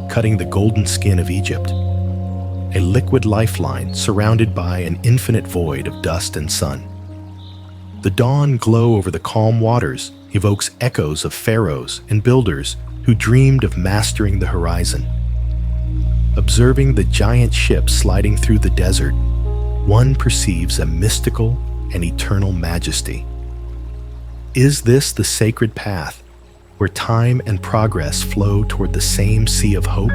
cutting the golden skin of Egypt, a liquid lifeline surrounded by an infinite void of dust and sun. The dawn glow over the calm waters evokes echoes of pharaohs and builders who dreamed of mastering the horizon. Observing the giant ship sliding through the desert, one perceives a mystical and eternal majesty. Is this the sacred path where time and progress flow toward the same sea of hope?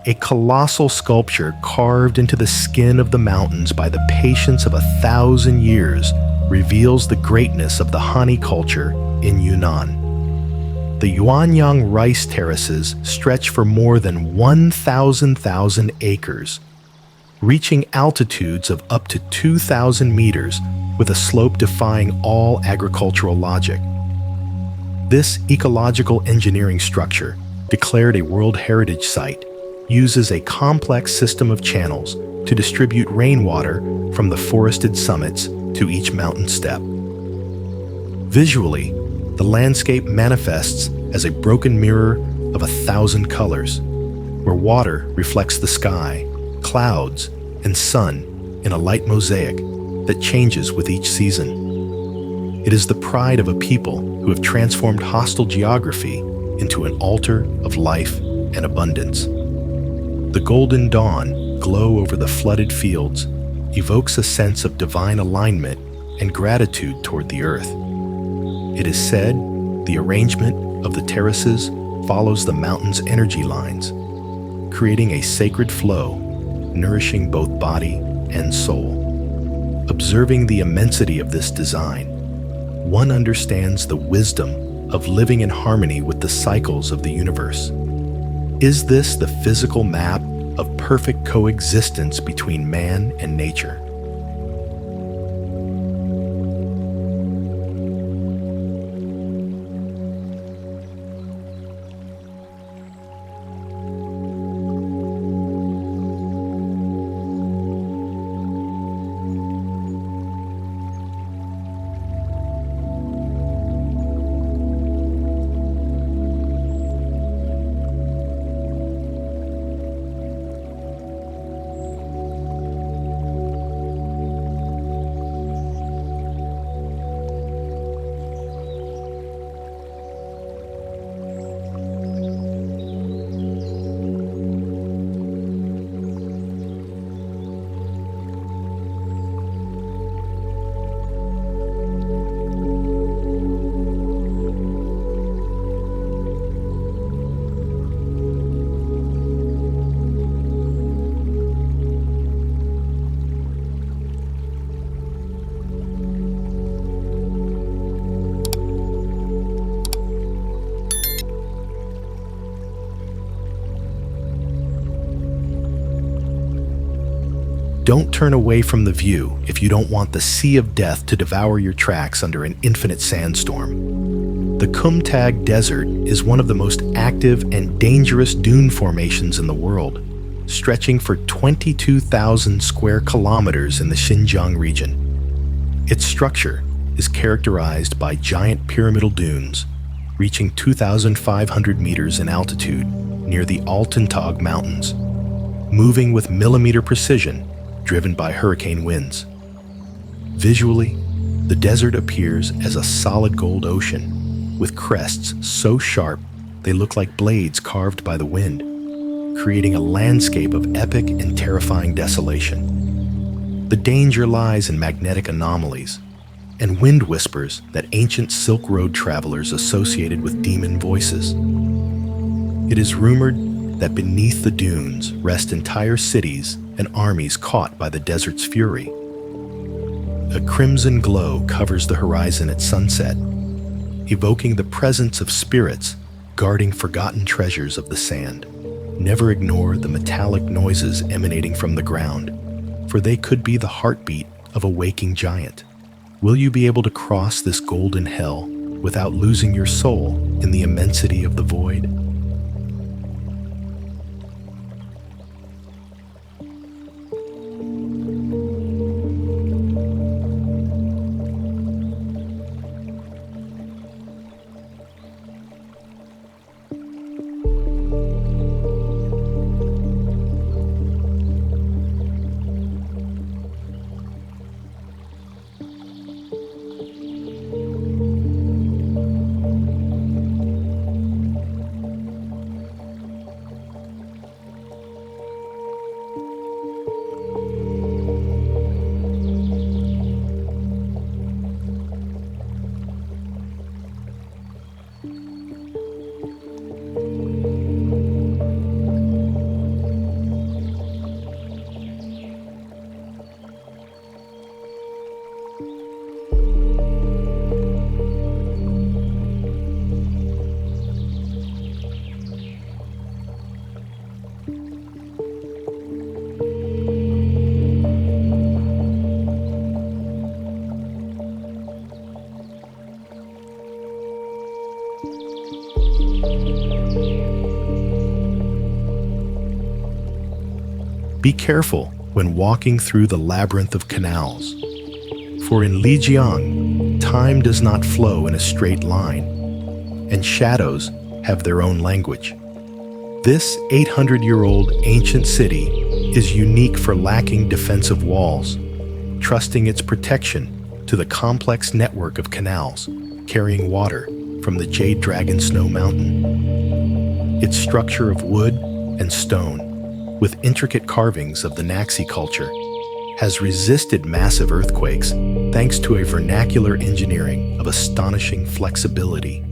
A colossal sculpture carved into the skin of the mountains by the patience of 1,000 years reveals the greatness of the Hani culture in Yunnan. The Yuanyang rice terraces stretch for more than 1,000 acres, reaching altitudes of up to 2,000 meters with a slope defying all agricultural logic. This ecological engineering structure, declared a World Heritage Site, uses a complex system of channels to distribute rainwater from the forested summits to each mountain step. Visually, the landscape manifests as a broken mirror of 1,000 colors, where water reflects the sky, clouds, and sun in a light mosaic that changes with each season. It is the pride of a people who have transformed hostile geography into an altar of life and abundance. The golden dawn glow over the flooded fields evokes a sense of divine alignment and gratitude toward the earth. It is said the arrangement of the terraces follows the mountain's energy lines, creating a sacred flow, nourishing both body and soul. Observing the immensity of this design, one understands the wisdom of living in harmony with the cycles of the universe. Is this the physical map of perfect coexistence between man and nature? Don't turn away from the view if you don't want the sea of death to devour your tracks under an infinite sandstorm. The Kumtag Desert is one of the most active and dangerous dune formations in the world, stretching for 22,000 square kilometers in the Xinjiang region. Its structure is characterized by giant pyramidal dunes, reaching 2,500 meters in altitude near the Altantag Mountains, moving with millimeter precision, driven by hurricane winds. Visually, the desert appears as a solid gold ocean, with crests so sharp they look like blades carved by the wind, creating a landscape of epic and terrifying desolation. The danger lies in magnetic anomalies and wind whispers that ancient Silk Road travelers associated with demon voices. It is rumored that beneath the dunes rest entire cities and armies caught by the desert's fury. A crimson glow covers the horizon at sunset, evoking the presence of spirits guarding forgotten treasures of the sand. Never ignore the metallic noises emanating from the ground, for they could be the heartbeat of a waking giant. Will you be able to cross this golden hell without losing your soul in the immensity of the void? Be careful when walking through the labyrinth of canals, for in Lijiang, time does not flow in a straight line, and shadows have their own language. This 800-year-old ancient city is unique for lacking defensive walls, trusting its protection to the complex network of canals carrying water from the Jade Dragon Snow Mountain. Its structure of wood and stone, with intricate carvings of the Naxi culture, has resisted massive earthquakes thanks to a vernacular engineering of astonishing flexibility.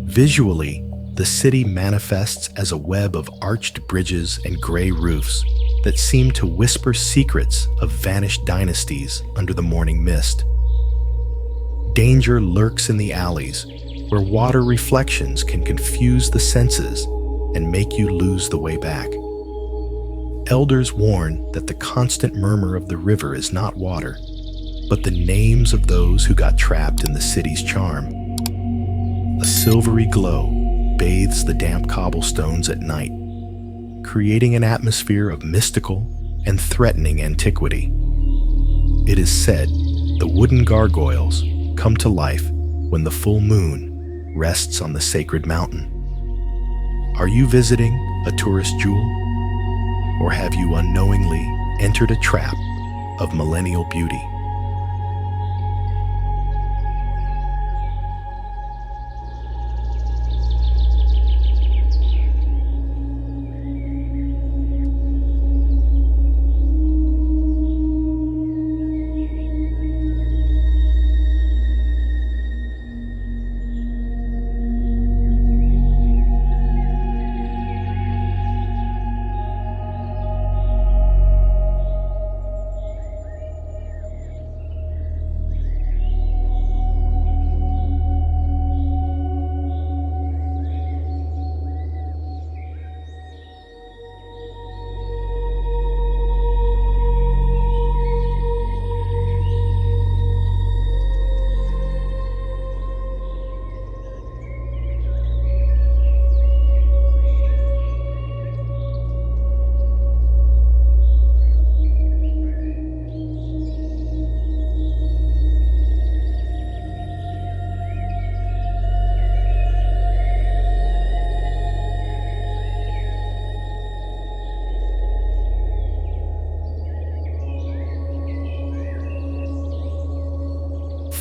Visually, the city manifests as a web of arched bridges and gray roofs that seem to whisper secrets of vanished dynasties under the morning mist. Danger lurks in the alleys, where water reflections can confuse the senses and make you lose the way back. Elders warn that the constant murmur of the river is not water, but the names of those who got trapped in the city's charm. A silvery glow bathes the damp cobblestones at night, creating an atmosphere of mystical and threatening antiquity. It is said the wooden gargoyles come to life when the full moon rests on the sacred mountain. Are you visiting a tourist jewel? Or have you unknowingly entered a trap of millennial beauty?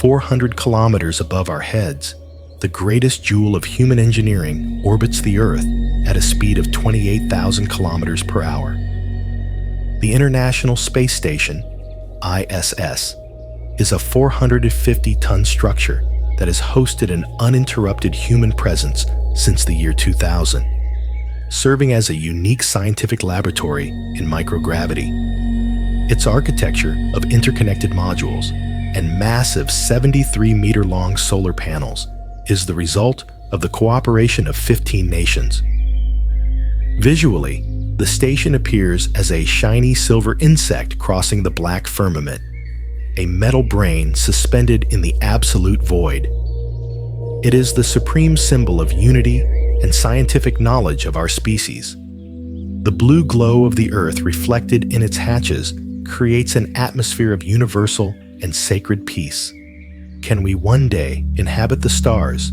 400 kilometers above our heads, the greatest jewel of human engineering orbits the Earth at a speed of 28,000 kilometers per hour. The International Space Station, ISS, is a 450-ton structure that has hosted an uninterrupted human presence since the year 2000, serving as a unique scientific laboratory in microgravity. Its architecture of interconnected modules and massive 73-meter-long solar panels is the result of the cooperation of 15 nations. Visually, the station appears as a shiny silver insect crossing the black firmament, a metal brain suspended in the absolute void. It is the supreme symbol of unity and scientific knowledge of our species. The blue glow of the Earth reflected in its hatches creates an atmosphere of universal and sacred peace. Can we one day inhabit the stars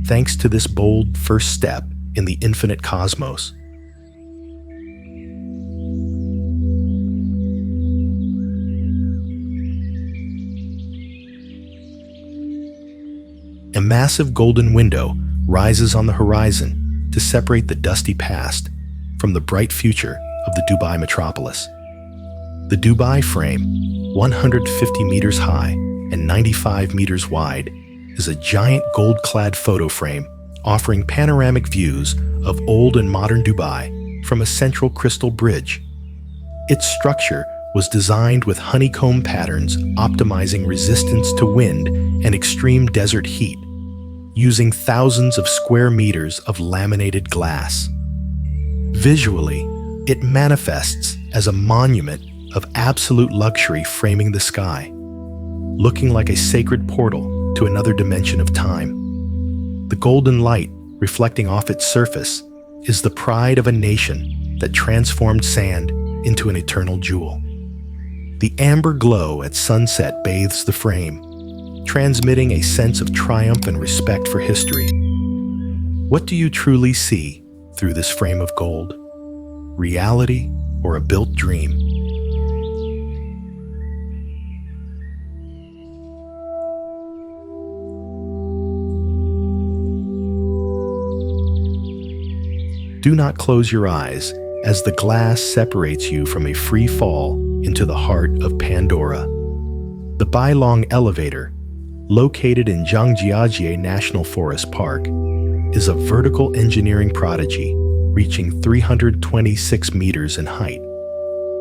thanks to this bold first step in the infinite cosmos? A massive golden window rises on the horizon to separate the dusty past from the bright future of the Dubai metropolis. The Dubai frame, 150 meters high and 95 meters wide, is a giant gold-clad photo frame offering panoramic views of old and modern Dubai from a central crystal bridge. Its structure was designed with honeycomb patterns optimizing resistance to wind and extreme desert heat, using thousands of square meters of laminated glass. Visually, it manifests as a monument of absolute luxury framing the sky, looking like a sacred portal to another dimension of time. The golden light reflecting off its surface is the pride of a nation that transformed sand into an eternal jewel. The amber glow at sunset bathes the frame, transmitting a sense of triumph and respect for history. What do you truly see through this frame of gold? Reality or a built dream? Do not close your eyes as the glass separates you from a free fall into the heart of Pandora. The Bailong Elevator, located in Zhangjiajie National Forest Park, is a vertical engineering prodigy reaching 326 meters in height,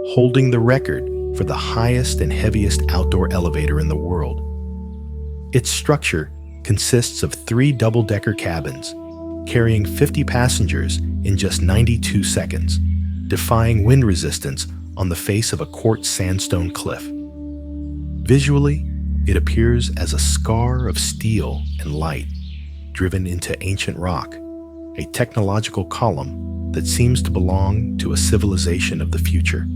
holding the record for the highest and heaviest outdoor elevator in the world. Its structure consists of 3 double-decker cabins, carrying 50 passengers in just 92 seconds, defying wind resistance on the face of a quartz sandstone cliff. Visually, it appears as a scar of steel and light driven into ancient rock, a technological column that seems to belong to a civilization of the future.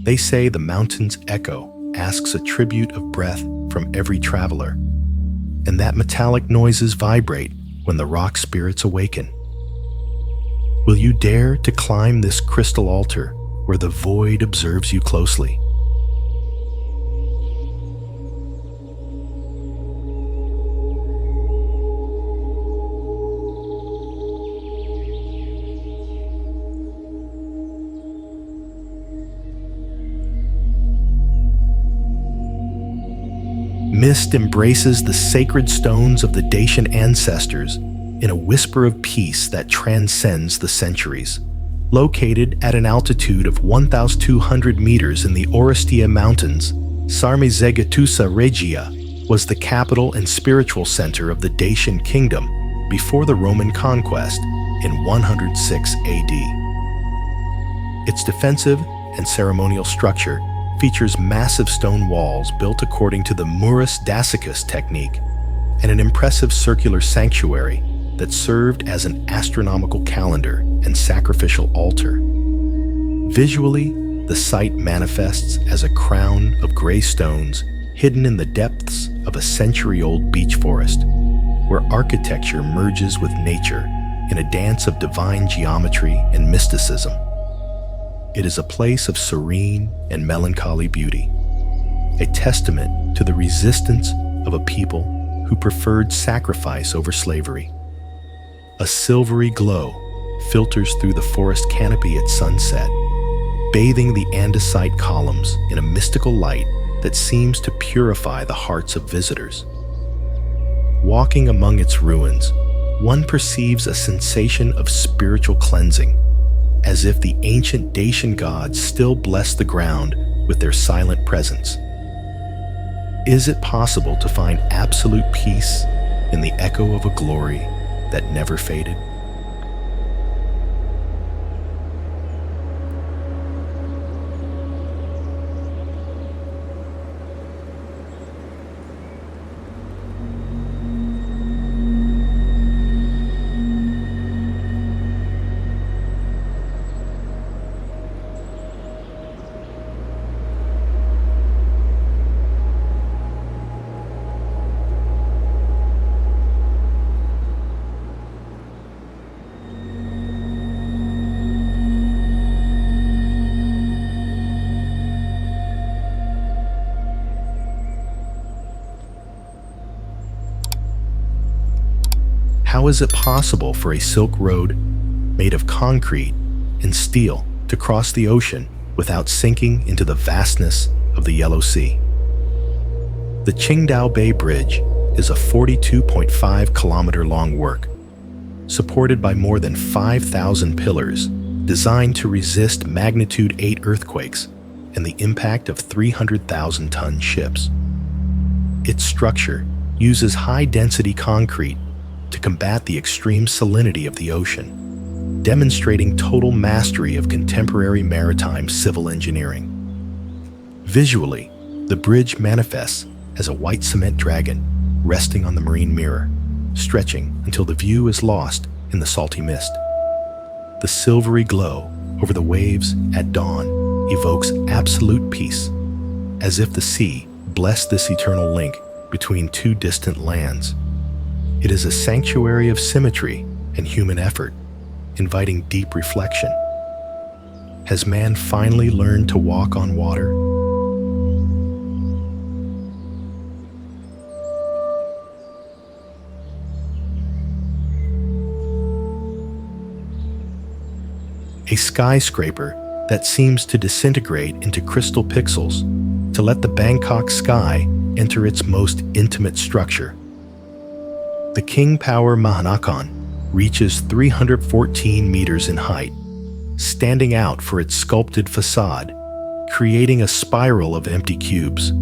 They say the mountain's echo asks a tribute of breath from every traveler, and that metallic noises vibrate when the rock spirits awaken. Will you dare to climb this crystal altar where the void observes you closely? Mist embraces the sacred stones of the Dacian ancestors in a whisper of peace that transcends the centuries. Located at an altitude of 1,200 meters in the Orostia Mountains, Sarmizegetusa Regia was the capital and spiritual center of the Dacian kingdom before the Roman conquest in 106 AD. Its defensive and ceremonial structure features massive stone walls built according to the Murus Dasychus technique and an impressive circular sanctuary that served as an astronomical calendar and sacrificial altar. Visually, the site manifests as a crown of gray stones hidden in the depths of a century-old beech forest, where architecture merges with nature in a dance of divine geometry and mysticism. It is a place of serene and melancholy beauty, a testament to the resistance of a people who preferred sacrifice over slavery. A silvery glow filters through the forest canopy at sunset, bathing the andesite columns in a mystical light that seems to purify the hearts of visitors. Walking among its ruins, one perceives a sensation of spiritual cleansing, as if the ancient Dacian gods still bless the ground with their silent presence. Is it possible to find absolute peace in the echo of a glory that never faded? How is it possible for a silk road made of concrete and steel to cross the ocean without sinking into the vastness of the Yellow Sea? The Qingdao Bay Bridge is a 42.5-kilometer-long work, supported by more than 5,000 pillars, designed to resist magnitude 8 earthquakes and the impact of 300,000-ton ships. Its structure uses high-density concrete to combat the extreme salinity of the ocean, demonstrating total mastery of contemporary maritime civil engineering. Visually, the bridge manifests as a white cement dragon resting on the marine mirror, stretching until the view is lost in the salty mist. The silvery glow over the waves at dawn evokes absolute peace, as if the sea blessed this eternal link between two distant lands. It is a sanctuary of symmetry and human effort, inviting deep reflection. Has man finally learned to walk on water? A skyscraper that seems to disintegrate into crystal pixels to let the Bangkok sky enter its most intimate structure. The King Power Mahanakhon reaches 314 meters in height, standing out for its sculpted facade, creating a spiral of empty cubes,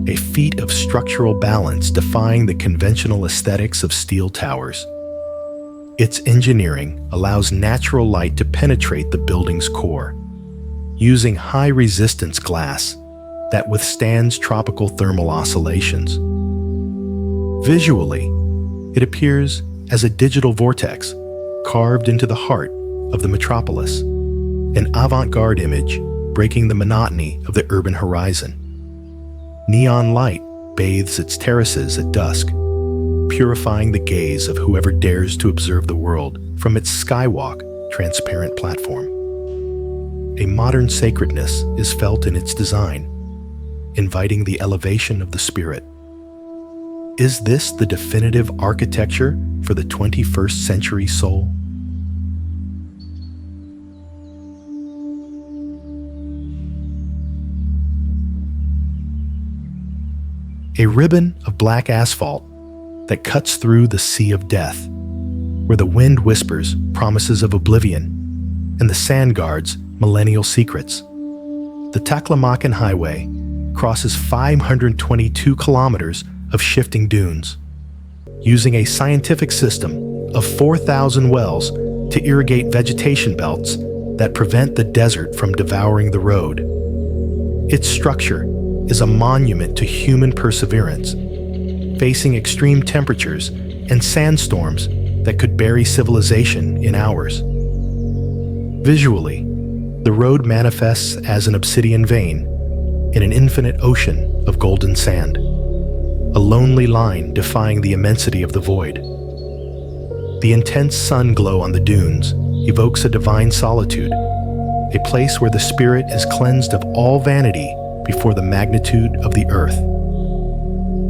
a feat of structural balance defying the conventional aesthetics of steel towers. Its engineering allows natural light to penetrate the building's core, using high-resistance glass that withstands tropical thermal oscillations. Visually, it appears as a digital vortex carved into the heart of the metropolis, an avant-garde image breaking the monotony of the urban horizon. Neon light bathes its terraces at dusk, purifying the gaze of whoever dares to observe the world from its skywalk transparent platform. A modern sacredness is felt in its design, inviting the elevation of the spirit. Is this the definitive architecture for the 21st century soul? A ribbon of black asphalt that cuts through the sea of death, where the wind whispers promises of oblivion and the sand guards millennial secrets. The Taklamakan Highway crosses 522 kilometers of shifting dunes, using a scientific system of 4,000 wells to irrigate vegetation belts that prevent the desert from devouring the road. Its structure is a monument to human perseverance, facing extreme temperatures and sandstorms that could bury civilization in hours. Visually, the road manifests as an obsidian vein in an infinite ocean of golden sand, a lonely line defying the immensity of the void. The intense sun glow on the dunes evokes a divine solitude, a place where the spirit is cleansed of all vanity before the magnitude of the earth.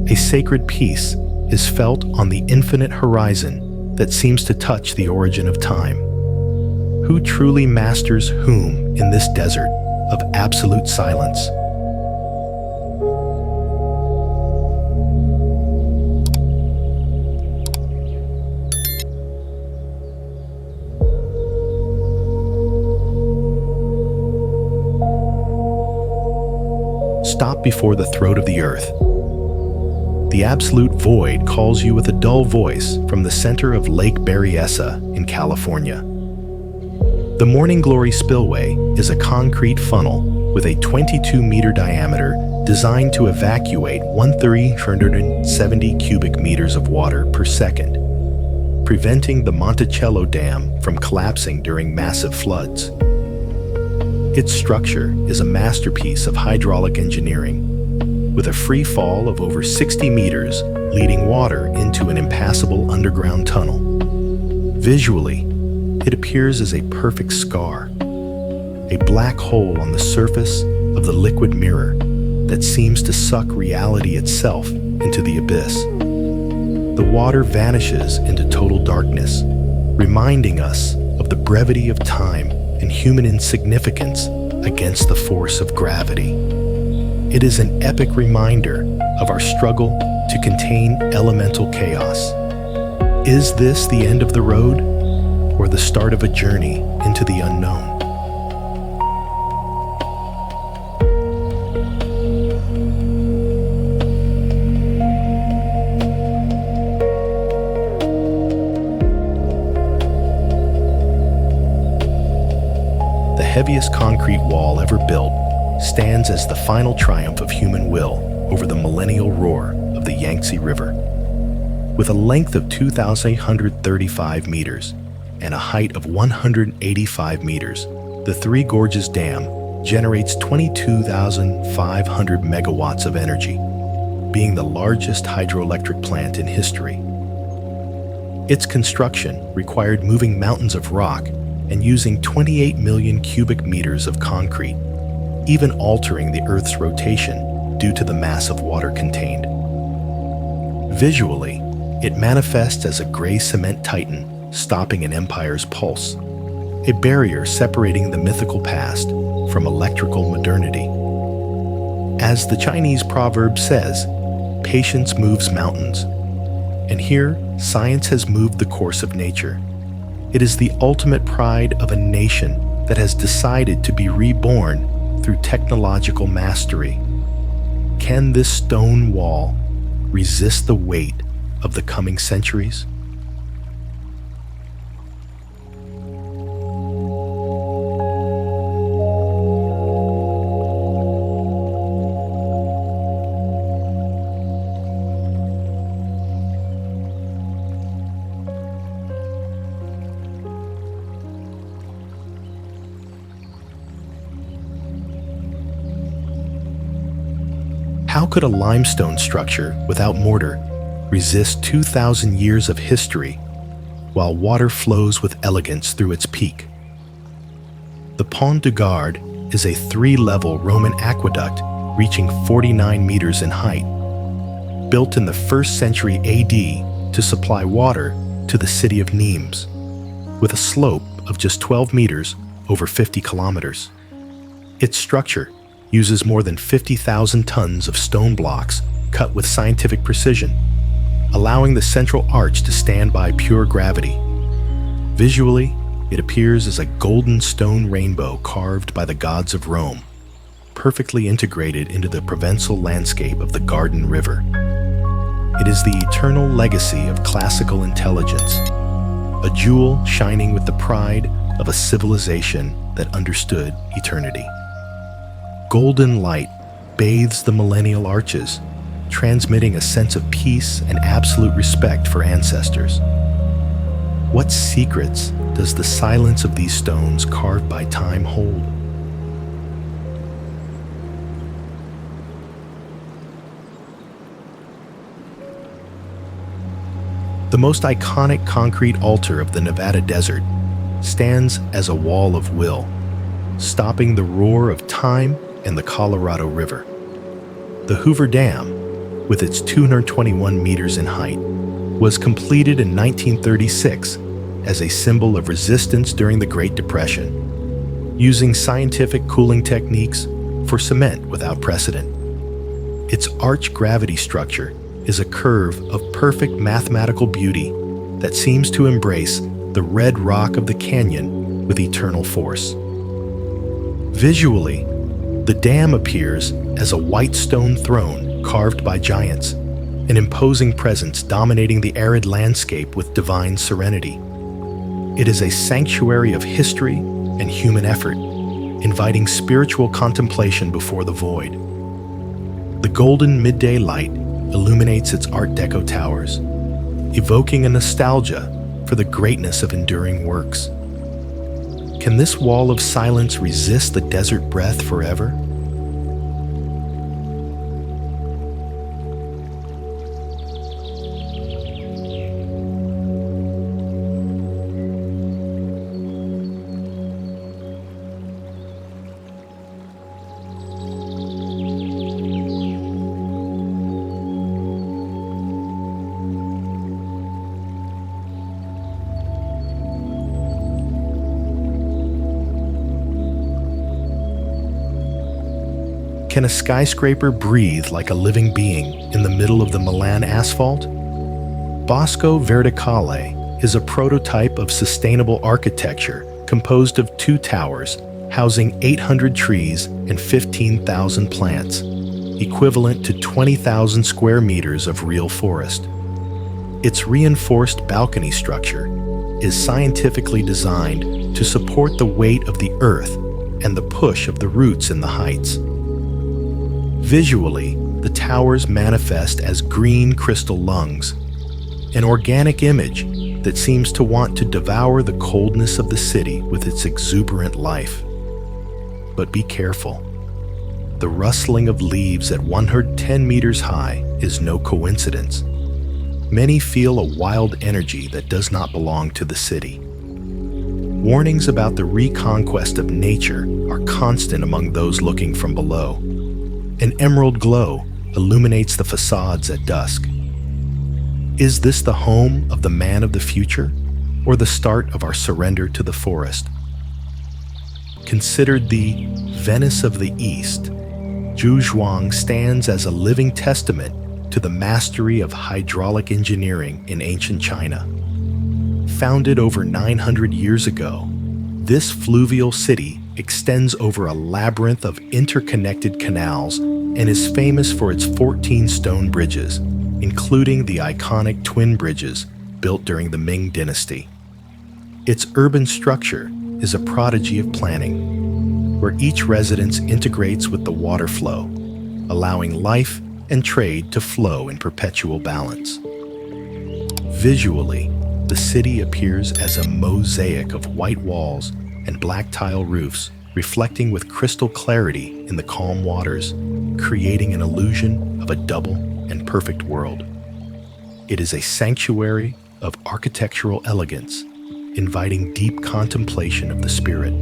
A sacred peace is felt on the infinite horizon that seems to touch the origin of time. Who truly masters whom in this desert of absolute silence? Stop before the throat of the earth. The absolute void calls you with a dull voice from the center of Lake Berryessa in California. The Morning Glory Spillway is a concrete funnel with a 22-meter diameter designed to evacuate 1,370 cubic meters of water per second, preventing the Monticello Dam from collapsing during massive floods. Its structure is a masterpiece of hydraulic engineering, with a free fall of over 60 meters leading water into an impassable underground tunnel. Visually, it appears as a perfect scar, a black hole on the surface of the liquid mirror that seems to suck reality itself into the abyss. The water vanishes into total darkness, reminding us of the brevity of time and human insignificance against the force of gravity. It is an epic reminder of our struggle to contain elemental chaos. Is this the end of the road, or the start of a journey into the unknown? The heaviest concrete wall ever built stands as the final triumph of human will over the millennial roar of the Yangtze River. With a length of 2,835 meters and a height of 185 meters, the Three Gorges Dam generates 22,500 megawatts of energy, being the largest hydroelectric plant in history. Its construction required moving mountains of rock and using 28 million cubic meters of concrete, even altering the Earth's rotation due to the mass of water contained. Visually, it manifests as a gray cement titan stopping an empire's pulse, a barrier separating the mythical past from electrical modernity. As the Chinese proverb says, patience moves mountains. And here, science has moved the course of nature. It is the ultimate pride of a nation that has decided to be reborn through technological mastery. Can this stone wall resist the weight of the coming centuries? How could a limestone structure without mortar resist 2,000 years of history while water flows with elegance through its peak? The Pont du Gard is a 3-level Roman aqueduct reaching 49 meters in height, built in the 1st century AD to supply water to the city of Nimes, with a slope of just 12 meters over 50 kilometers. Its structure uses more than 50,000 tons of stone blocks cut with scientific precision, allowing the central arch to stand by pure gravity. Visually, it appears as a golden stone rainbow carved by the gods of Rome, perfectly integrated into the Provençal landscape of the Garden River. It is the eternal legacy of classical intelligence, a jewel shining with the pride of a civilization that understood eternity. Golden light bathes the millennial arches, transmitting a sense of peace and absolute respect for ancestors. What secrets does the silence of these stones carved by time hold? The most iconic concrete altar of the Nevada desert stands as a wall of will, stopping the roar of time and the Colorado River. The Hoover Dam, with its 221 meters in height, was completed in 1936 as a symbol of resistance during the Great Depression, using scientific cooling techniques for cement without precedent. Its arch gravity structure is a curve of perfect mathematical beauty that seems to embrace the red rock of the canyon with eternal force. Visually, the dam appears as a white stone throne carved by giants, an imposing presence dominating the arid landscape with divine serenity. It is a sanctuary of history and human effort, inviting spiritual contemplation before the void. The golden midday light illuminates its Art Deco towers, evoking a nostalgia for the greatness of enduring works. Can this wall of silence resist the desert breath forever? Can a skyscraper breathe like a living being in the middle of the Milan asphalt? Bosco Verticale is a prototype of sustainable architecture composed of 2 towers housing 800 trees and 15,000 plants, equivalent to 20,000 square meters of real forest. Its reinforced balcony structure is scientifically designed to support the weight of the earth and the push of the roots in the heights. Visually, the towers manifest as green crystal lungs, an organic image that seems to want to devour the coldness of the city with its exuberant life. But be careful. The rustling of leaves at 110 meters high is no coincidence. Many feel a wild energy that does not belong to the city. Warnings about the reconquest of nature are constant among those looking from below. An emerald glow illuminates the facades at dusk. Is this the home of the man of the future, or the start of our surrender to the forest? Considered the Venice of the East, Zhuzhuang stands as a living testament to the mastery of hydraulic engineering in ancient China. Founded over 900 years ago, this fluvial city extends over a labyrinth of interconnected canals and is famous for its 14 stone bridges, including the iconic twin bridges built during the Ming Dynasty. Its urban structure is a prodigy of planning, where each residence integrates with the water flow, allowing life and trade to flow in perpetual balance. Visually, the city appears as a mosaic of white walls and black tile roofs, reflecting with crystal clarity in the calm waters, creating an illusion of a double and perfect world. It is a sanctuary of architectural elegance, inviting deep contemplation of the spirit.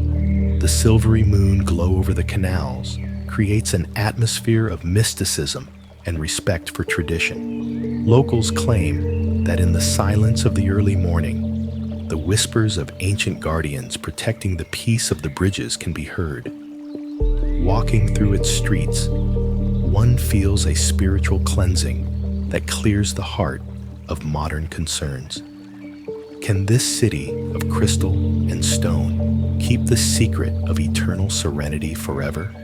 The silvery moon glow over the canals creates an atmosphere of mysticism and respect for tradition. Locals claim that in the silence of the early morning, the whispers of ancient guardians protecting the peace of the bridges can be heard. Walking through its streets, one feels a spiritual cleansing that clears the heart of modern concerns. Can this city of crystal and stone keep the secret of eternal serenity forever?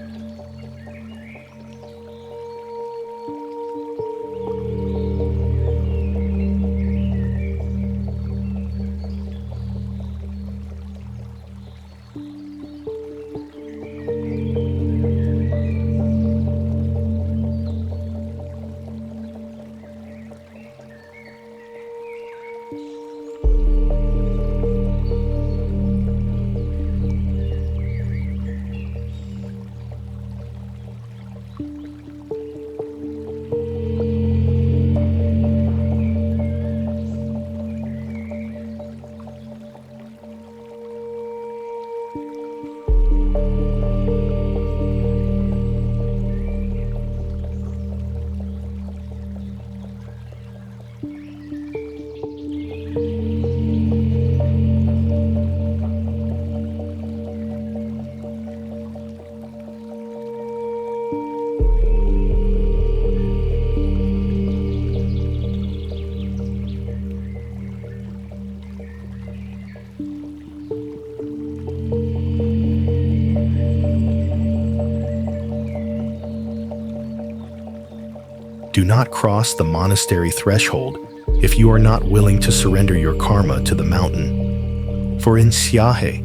Do not cross the monastery threshold if you are not willing to surrender your karma to the mountain. For in Siahe,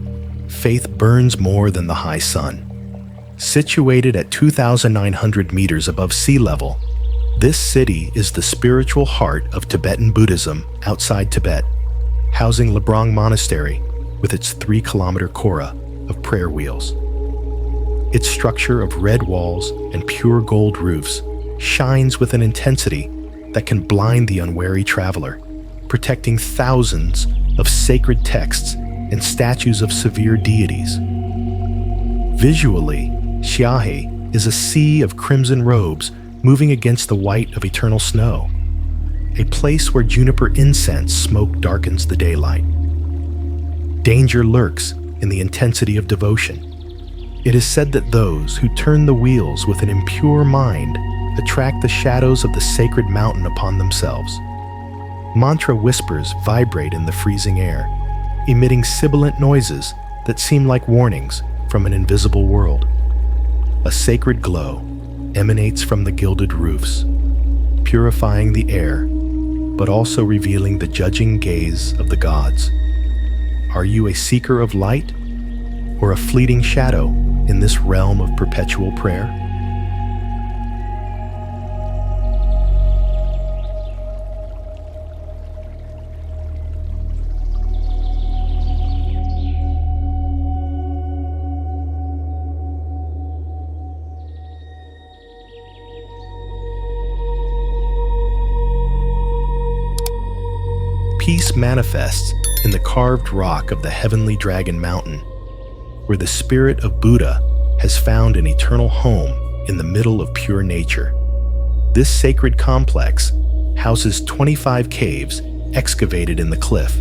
faith burns more than the high sun. Situated at 2,900 meters above sea level, this city is the spiritual heart of Tibetan Buddhism outside Tibet, housing Labrang Monastery with its 3-kilometer kora of prayer wheels. Its structure of red walls and pure gold roofs shines with an intensity that can blind the unwary traveler, protecting thousands of sacred texts and statues of severe deities. Visually, Siahe is a sea of crimson robes moving against the white of eternal snow, a place where juniper incense smoke darkens the daylight. Danger lurks in the intensity of devotion. It is said that those who turn the wheels with an impure mind attract the shadows of the sacred mountain upon themselves. Mantra whispers vibrate in the freezing air, emitting sibilant noises that seem like warnings from an invisible world. A sacred glow emanates from the gilded roofs, purifying the air, but also revealing the judging gaze of the gods. Are you a seeker of light or a fleeting shadow in this realm of perpetual prayer? Peace manifests in the carved rock of the heavenly dragon mountain, where the spirit of Buddha has found an eternal home in the middle of pure nature. This sacred complex houses 25 caves excavated in the cliff,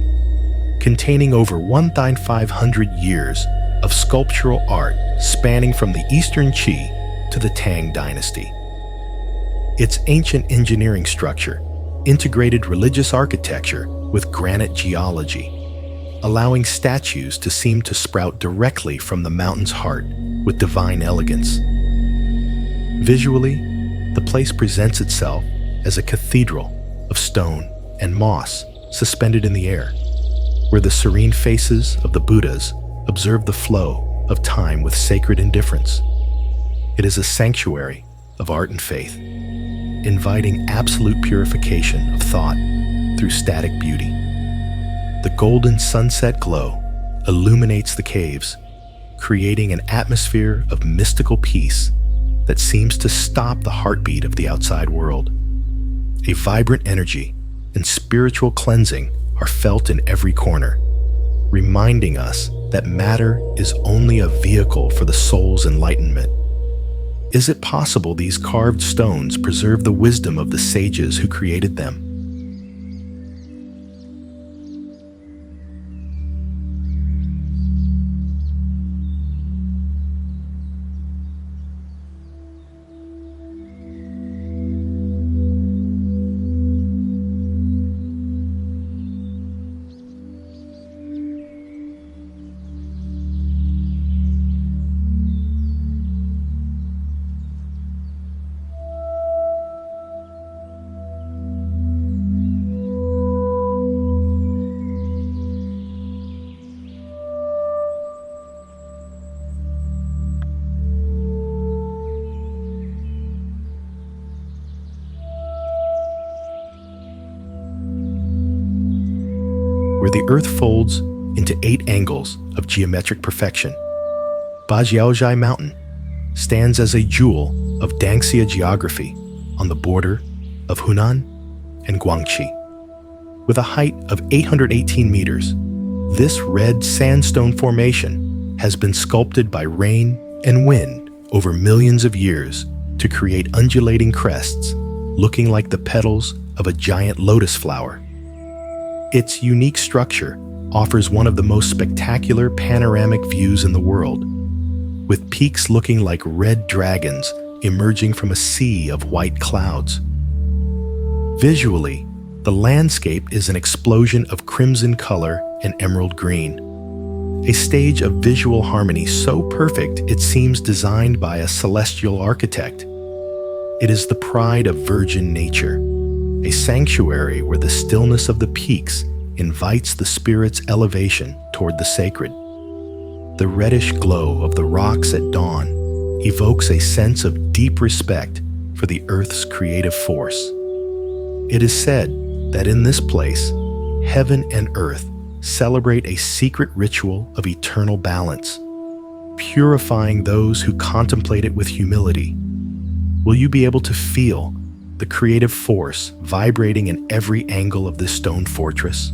containing over 1,500 years of sculptural art spanning from the Eastern Qi to the Tang dynasty. Its ancient engineering structure integrated religious architecture with granite geology, allowing statues to seem to sprout directly from the mountain's heart with divine elegance. Visually, the place presents itself as a cathedral of stone and moss suspended in the air, where the serene faces of the Buddhas observe the flow of time with sacred indifference. It is a sanctuary of art and faith, inviting absolute purification of thought through static beauty. The golden sunset glow illuminates the caves, creating an atmosphere of mystical peace that seems to stop the heartbeat of the outside world. A vibrant energy and spiritual cleansing are felt in every corner, reminding us that matter is only a vehicle for the soul's enlightenment. Is it possible these carved stones preserve the wisdom of the sages who created them? Where the earth folds into 8 angles of geometric perfection, Bajiaozhai Mountain stands as a jewel of Dangxia geography on the border of Hunan and Guangxi. With a height of 818 meters, this red sandstone formation has been sculpted by rain and wind over millions of years to create undulating crests looking like the petals of a giant lotus flower. Its unique structure offers one of the most spectacular panoramic views in the world, with peaks looking like red dragons emerging from a sea of white clouds. Visually, the landscape is an explosion of crimson color and emerald green, a stage of visual harmony so perfect it seems designed by a celestial architect. It is the pride of virgin nature, a sanctuary where the stillness of the peaks invites the spirit's elevation toward the sacred. The reddish glow of the rocks at dawn evokes a sense of deep respect for the Earth's creative force. It is said that in this place, heaven and earth celebrate a secret ritual of eternal balance, purifying those who contemplate it with humility. Will you be able to feel the creative force vibrating in every angle of this stone fortress?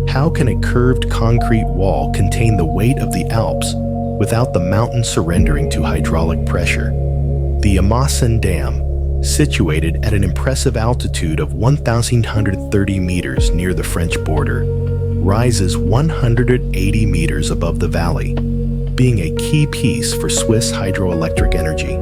How can a curved concrete wall contain the weight of the Alps without the mountain surrendering to hydraulic pressure? The Amasen Dam, situated at an impressive altitude of 1,130 meters near the French border, rises 180 meters above the valley, being a key piece for Swiss hydroelectric energy.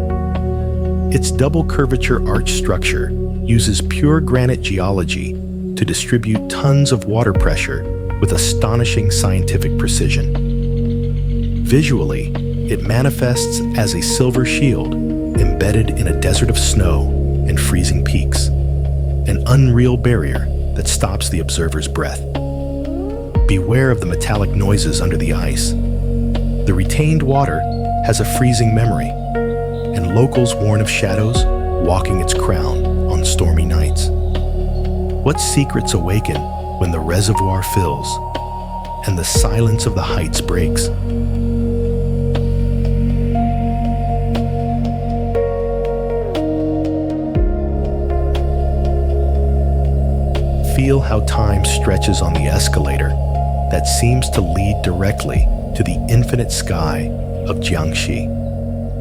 Its double curvature arch structure uses pure granite geology to distribute tons of water pressure with astonishing scientific precision. Visually, it manifests as a silver shield embedded in a desert of snow and freezing peaks, an unreal barrier that stops the observer's breath. Beware of the metallic noises under the ice. The retained water has a freezing memory, and locals warn of shadows walking its crown on stormy nights. What secrets awaken when the reservoir fills and the silence of the heights breaks? Feel how time stretches on the escalator that seems to lead directly to the infinite sky of Jiangxi.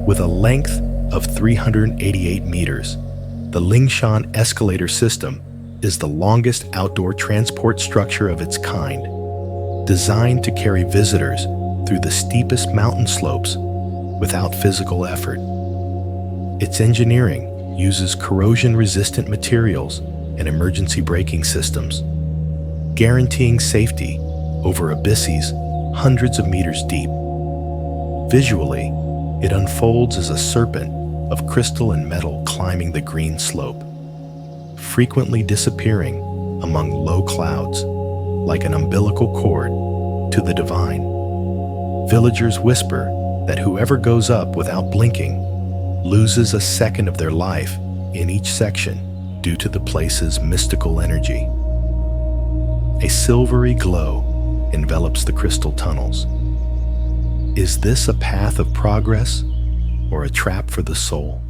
With a length of 388 meters, the Lingshan escalator system is the longest outdoor transport structure of its kind, designed to carry visitors through the steepest mountain slopes without physical effort. Its engineering uses corrosion-resistant materials and emergency braking systems, guaranteeing safety over abysses hundreds of meters deep. Visually, it unfolds as a serpent of crystal and metal climbing the green slope, frequently disappearing among low clouds like an umbilical cord to the divine. Villagers whisper that whoever goes up without blinking loses a second of their life in each section due to the place's mystical energy. A silvery glow envelops the crystal tunnels. Is this a path of progress or a trap for the soul?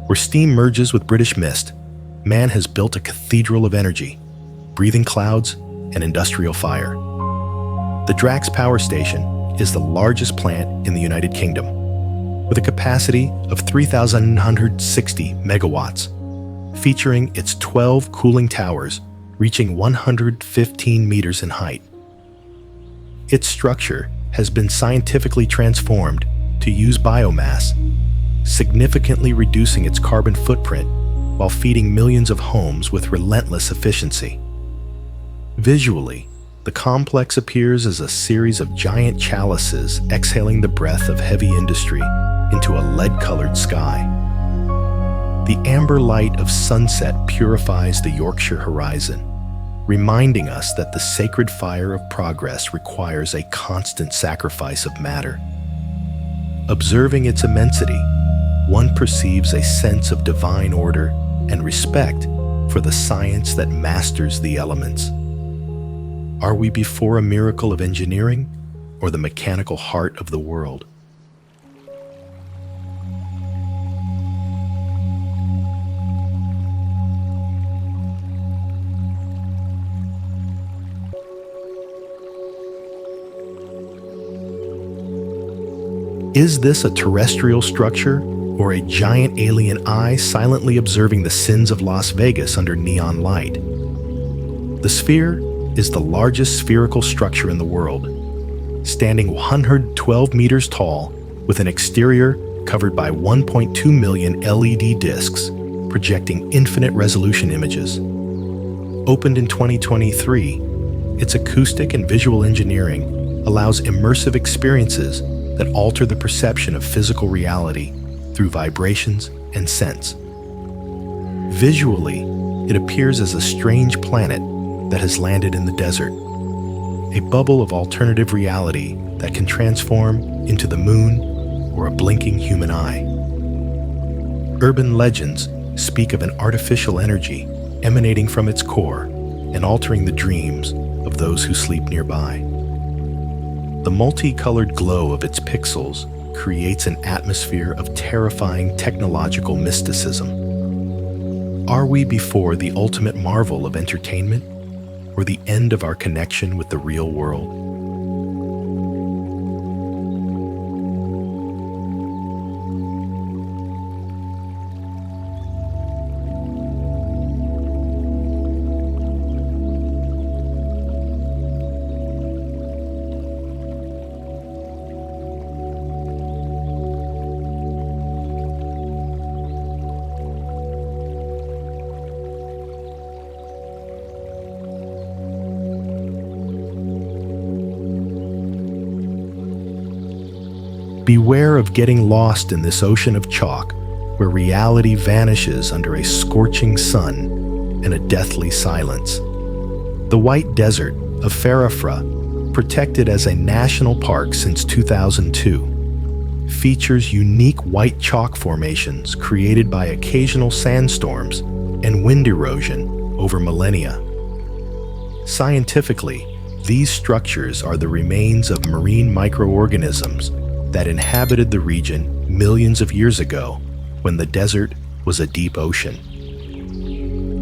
Where steam merges with British mist, man has built a cathedral of energy, breathing clouds and industrial fire. The Drax Power Station is the largest plant in the United Kingdom, with a capacity of 3,160 megawatts, featuring its 12 cooling towers reaching 115 meters in height. Its structure has been scientifically transformed to use biomass, significantly reducing its carbon footprint while feeding millions of homes with relentless efficiency. Visually, the complex appears as a series of giant chalices exhaling the breath of heavy industry into a lead-colored sky. The amber light of sunset purifies the Yorkshire horizon, reminding us that the sacred fire of progress requires a constant sacrifice of matter. Observing its immensity, one perceives a sense of divine order and respect for the science that masters the elements. Are we before a miracle of engineering or the mechanical heart of the world? Is this a terrestrial structure or a giant alien eye silently observing the sins of Las Vegas under neon light? The sphere is the largest spherical structure in the world, standing 112 meters tall with an exterior covered by 1.2 million LED discs projecting infinite resolution images. Opened in 2023, its acoustic and visual engineering allows immersive experiences that alter the perception of physical reality through vibrations and sense. Visually, it appears as a strange planet that has landed in the desert, a bubble of alternative reality that can transform into the moon or a blinking human eye. Urban legends speak of an artificial energy emanating from its core and altering the dreams of those who sleep nearby. The multicolored glow of its pixels creates an atmosphere of terrifying technological mysticism. Are we before the ultimate marvel of entertainment or the end of our connection with the real world? Beware of getting lost in this ocean of chalk where reality vanishes under a scorching sun and a deathly silence. The White Desert of Farafra, protected as a national park since 2002, features unique white chalk formations created by occasional sandstorms and wind erosion over millennia. Scientifically, these structures are the remains of marine microorganisms that inhabited the region millions of years ago when the desert was a deep ocean.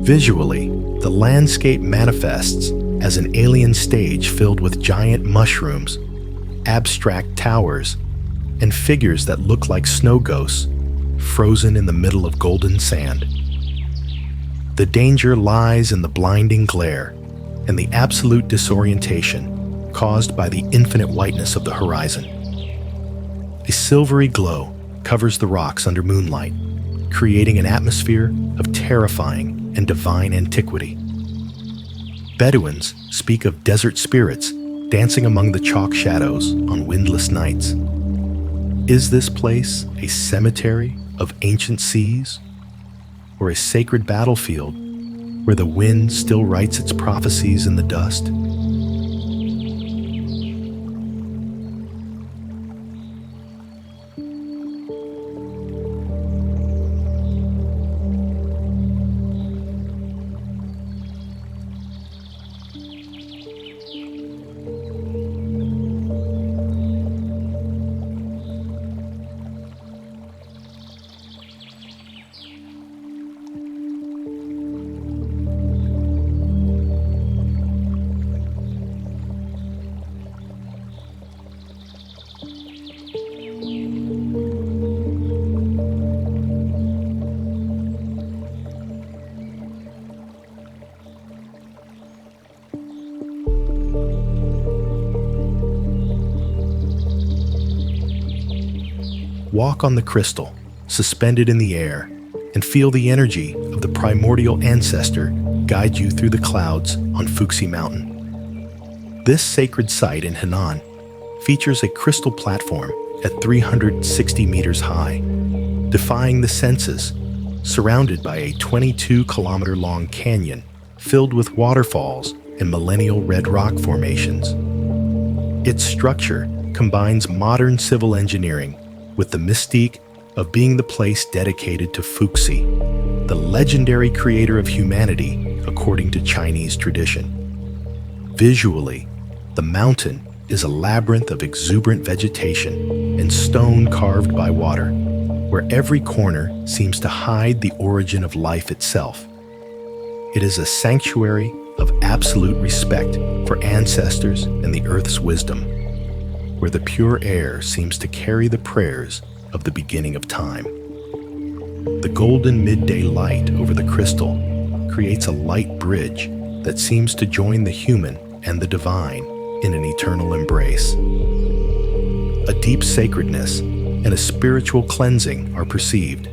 Visually, the landscape manifests as an alien stage filled with giant mushrooms, abstract towers, and figures that look like snow ghosts frozen in the middle of golden sand. The danger lies in the blinding glare and the absolute disorientation caused by the infinite whiteness of the horizon. A silvery glow covers the rocks under moonlight, creating an atmosphere of terrifying and divine antiquity. Bedouins speak of desert spirits dancing among the chalk shadows on windless nights. Is this place a cemetery of ancient seas, or a sacred battlefield where the wind still writes its prophecies in the dust? Walk on the crystal, suspended in the air, and feel the energy of the primordial ancestor guide you through the clouds on Fuxi Mountain. This sacred site in Henan features a crystal platform at 360 meters high, defying the senses, surrounded by a 22-kilometer-long canyon filled with waterfalls and millennial red rock formations. Its structure combines modern civil engineering with the mystique of being the place dedicated to Fuxi, the legendary creator of humanity according to Chinese tradition. Visually, the mountain is a labyrinth of exuberant vegetation and stone carved by water, where every corner seems to hide the origin of life itself. It is a sanctuary of absolute respect for ancestors and the earth's wisdom, where the pure air seems to carry the prayers of the beginning of time. The golden midday light over the crystal creates a light bridge that seems to join the human and the divine in an eternal embrace. A deep sacredness and a spiritual cleansing are perceived,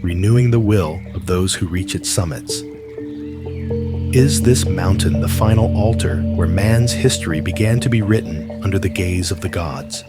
renewing the will of those who reach its summits. Is this mountain the final altar where man's history began to be written under the gaze of the gods?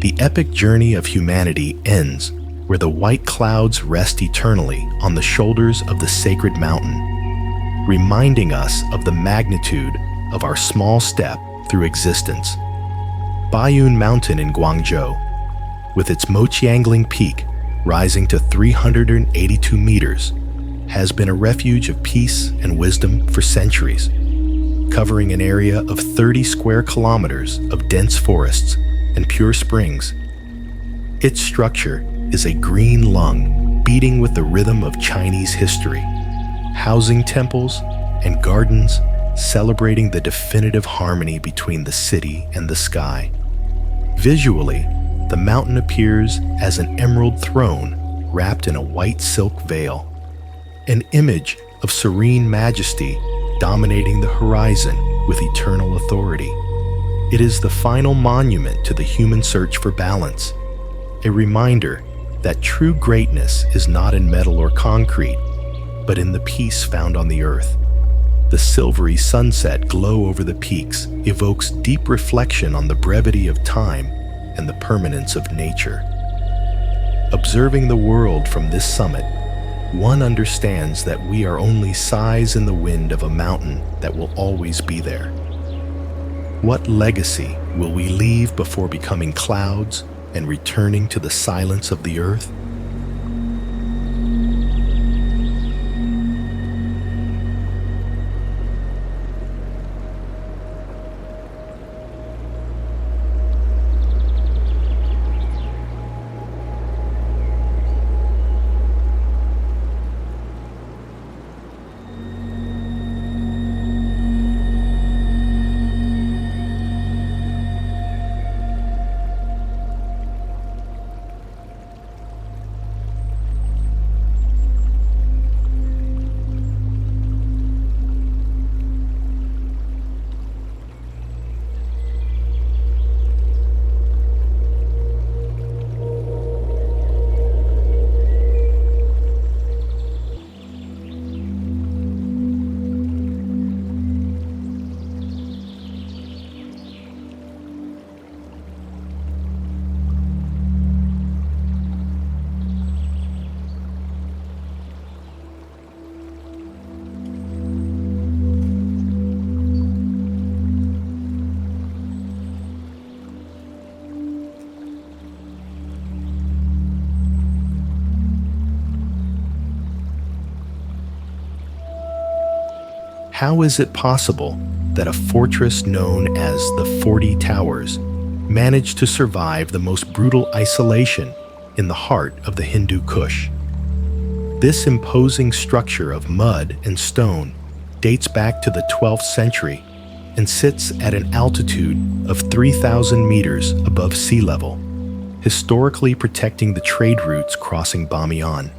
The epic journey of humanity ends where the white clouds rest eternally on the shoulders of the sacred mountain, reminding us of the magnitude of our small step through existence. Baiyun Mountain in Guangzhou, with its Moqiangling Peak rising to 382 meters, has been a refuge of peace and wisdom for centuries, covering an area of 30 square kilometers of dense forests and pure springs. Its structure is a green lung beating with the rhythm of Chinese history, housing temples and gardens celebrating the definitive harmony between the city and the sky. Visually, the mountain appears as an emerald throne wrapped in a white silk veil, an image of serene majesty dominating the horizon with eternal authority. It is the final monument to the human search for balance, a reminder that true greatness is not in metal or concrete, but in the peace found on the earth. The silvery sunset glow over the peaks evokes deep reflection on the brevity of time and the permanence of nature. Observing the world from this summit, one understands that we are only sighs in the wind of a mountain that will always be there. What legacy will we leave before becoming clouds and returning to the silence of the earth? how is it possible that a fortress known as the 40 Towers managed to survive the most brutal isolation in the heart of the Hindu Kush? This imposing structure of mud and stone dates back to the 12th century and sits at an altitude of 3,000 meters above sea level, historically protecting the trade routes crossing Bamiyan.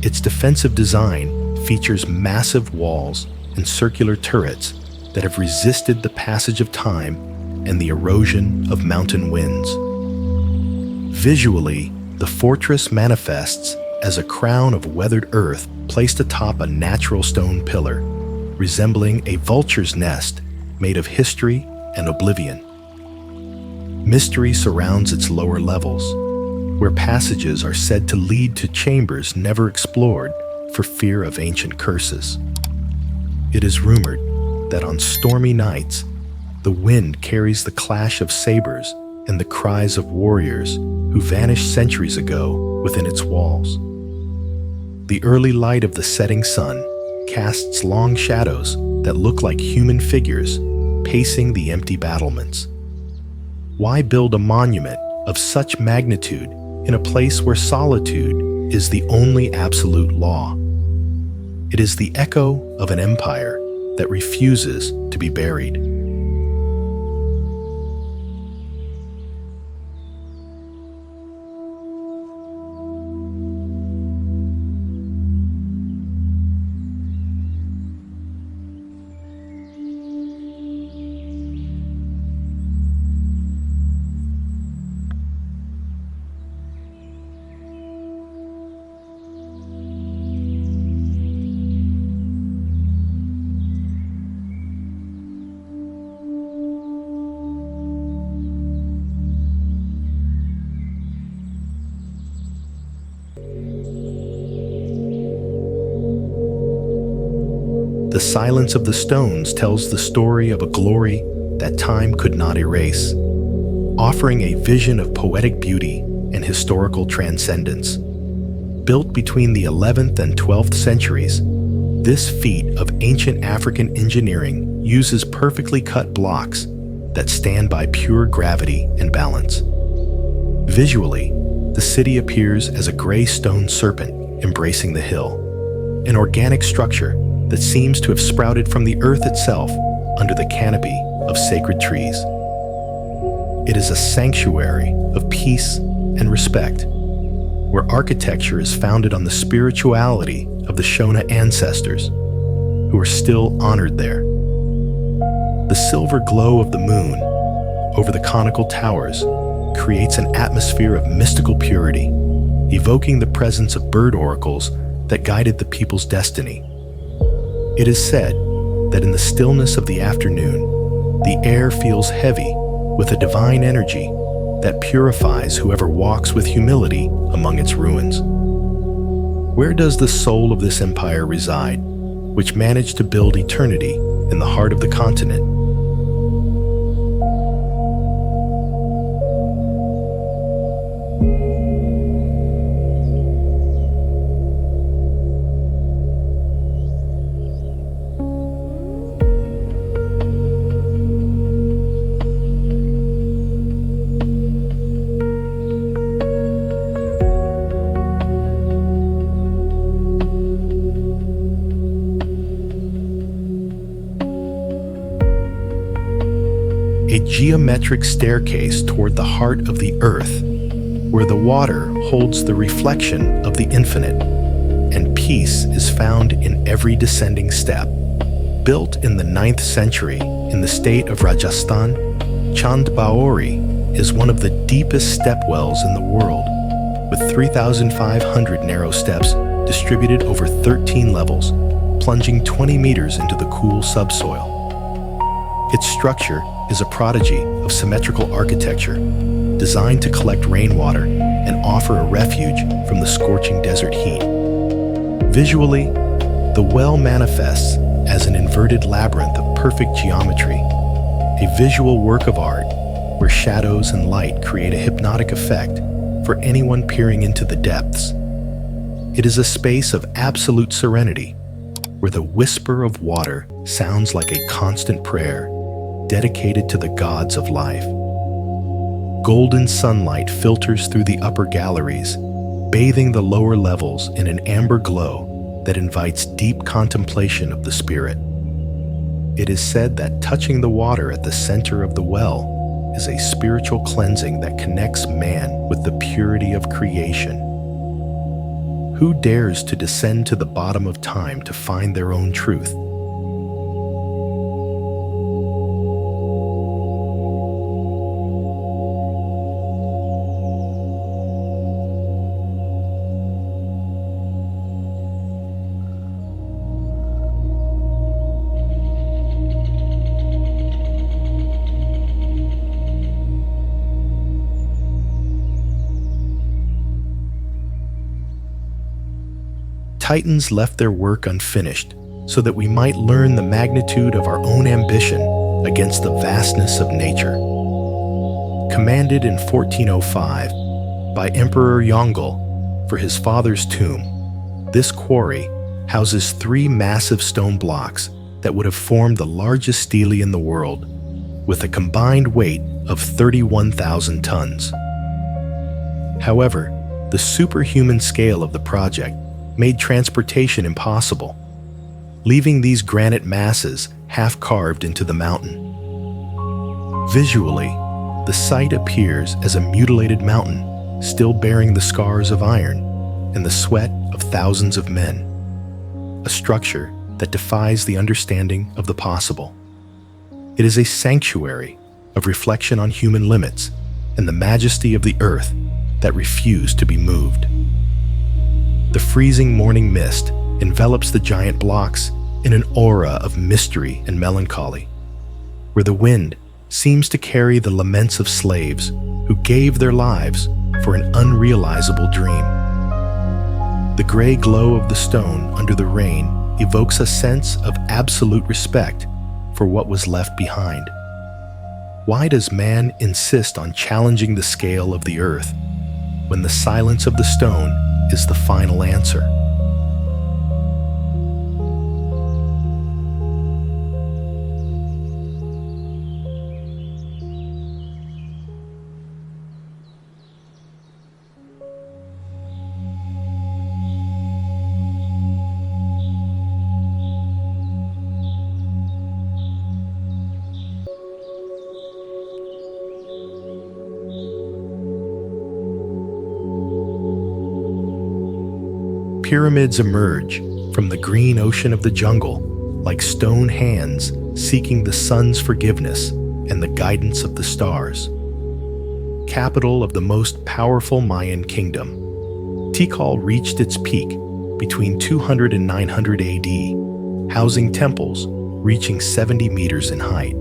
Its defensive design features massive walls and circular turrets that have resisted the passage of time and the erosion of mountain winds. Visually, the fortress manifests as a crown of weathered earth placed atop a natural stone pillar, resembling a vulture's nest made of history and oblivion. Mystery surrounds its lower levels, where passages are said to lead to chambers never explored for fear of ancient curses. It is rumored that on stormy nights, the wind carries the clash of sabers and the cries of warriors who vanished centuries ago within its walls. The early light of the setting sun casts long shadows that look like human figures pacing the empty battlements. Why build a monument of such magnitude in a place where solitude is the only absolute law? It is the echo of an empire that refuses to be buried. The silence of the stones tells the story of a glory that time could not erase, offering a vision of poetic beauty and historical transcendence. Built between the 11th and 12th centuries, this feat of ancient African engineering uses perfectly cut blocks that stand by pure gravity and balance. Visually, the city appears as a gray stone serpent embracing the hill, an organic structure that seems to have sprouted from the earth itself under the canopy of sacred trees. It is a sanctuary of peace and respect, where architecture is founded on the spirituality of the Shona ancestors, who are still honored there. The silver glow of the moon over the conical towers creates an atmosphere of mystical purity, evoking the presence of bird oracles that guided the people's destiny. It is said that in the stillness of the afternoon, the air feels heavy with a divine energy that purifies whoever walks with humility among its ruins. Where does the soul of this empire reside, which managed to build eternity in the heart of the continent? A geometric staircase toward the heart of the earth, where the water holds the reflection of the infinite, and peace is found in every descending step. Built in the 9th century in the state of Rajasthan, Chand Baori is one of the deepest stepwells in the world, with 3,500 narrow steps distributed over 13 levels, plunging 20 meters into the cool subsoil. Its structure is a prodigy of symmetrical architecture, designed to collect rainwater and offer a refuge from the scorching desert heat. Visually, the well manifests as an inverted labyrinth of perfect geometry, a visual work of art where shadows and light create a hypnotic effect for anyone peering into the depths. It is a space of absolute serenity, where the whisper of water sounds like a constant prayer dedicated to the gods of life. Golden sunlight filters through the upper galleries, bathing the lower levels in an amber glow that invites deep contemplation of the spirit. It is said that touching the water at the center of the well is a spiritual cleansing that connects man with the purity of creation. Who dares to descend to the bottom of time to find their own truth? Titans left their work unfinished so that we might learn the magnitude of our own ambition against the vastness of nature. Commanded in 1405 by Emperor Yongle for his father's tomb, this quarry houses 3 massive stone blocks that would have formed the largest stele in the world, with a combined weight of 31,000 tons. However, the superhuman scale of the project made transportation impossible, leaving these granite masses half carved into the mountain. Visually, the site appears as a mutilated mountain, still bearing the scars of iron and the sweat of thousands of men, a structure that defies the understanding of the possible. It is a sanctuary of reflection on human limits and the majesty of the earth that refuse to be moved. The freezing morning mist envelops the giant blocks in an aura of mystery and melancholy, where the wind seems to carry the laments of slaves who gave their lives for an unrealizable dream. The gray glow of the stone under the rain evokes a sense of absolute respect for what was left behind. Why does man insist on challenging the scale of the earth when the silence of the stone is the final answer? Pyramids emerge from the green ocean of the jungle like stone hands seeking the sun's forgiveness and the guidance of the stars. Capital of the most powerful Mayan kingdom, Tikal reached its peak between 200 and 900 AD, housing temples reaching 70 meters in height,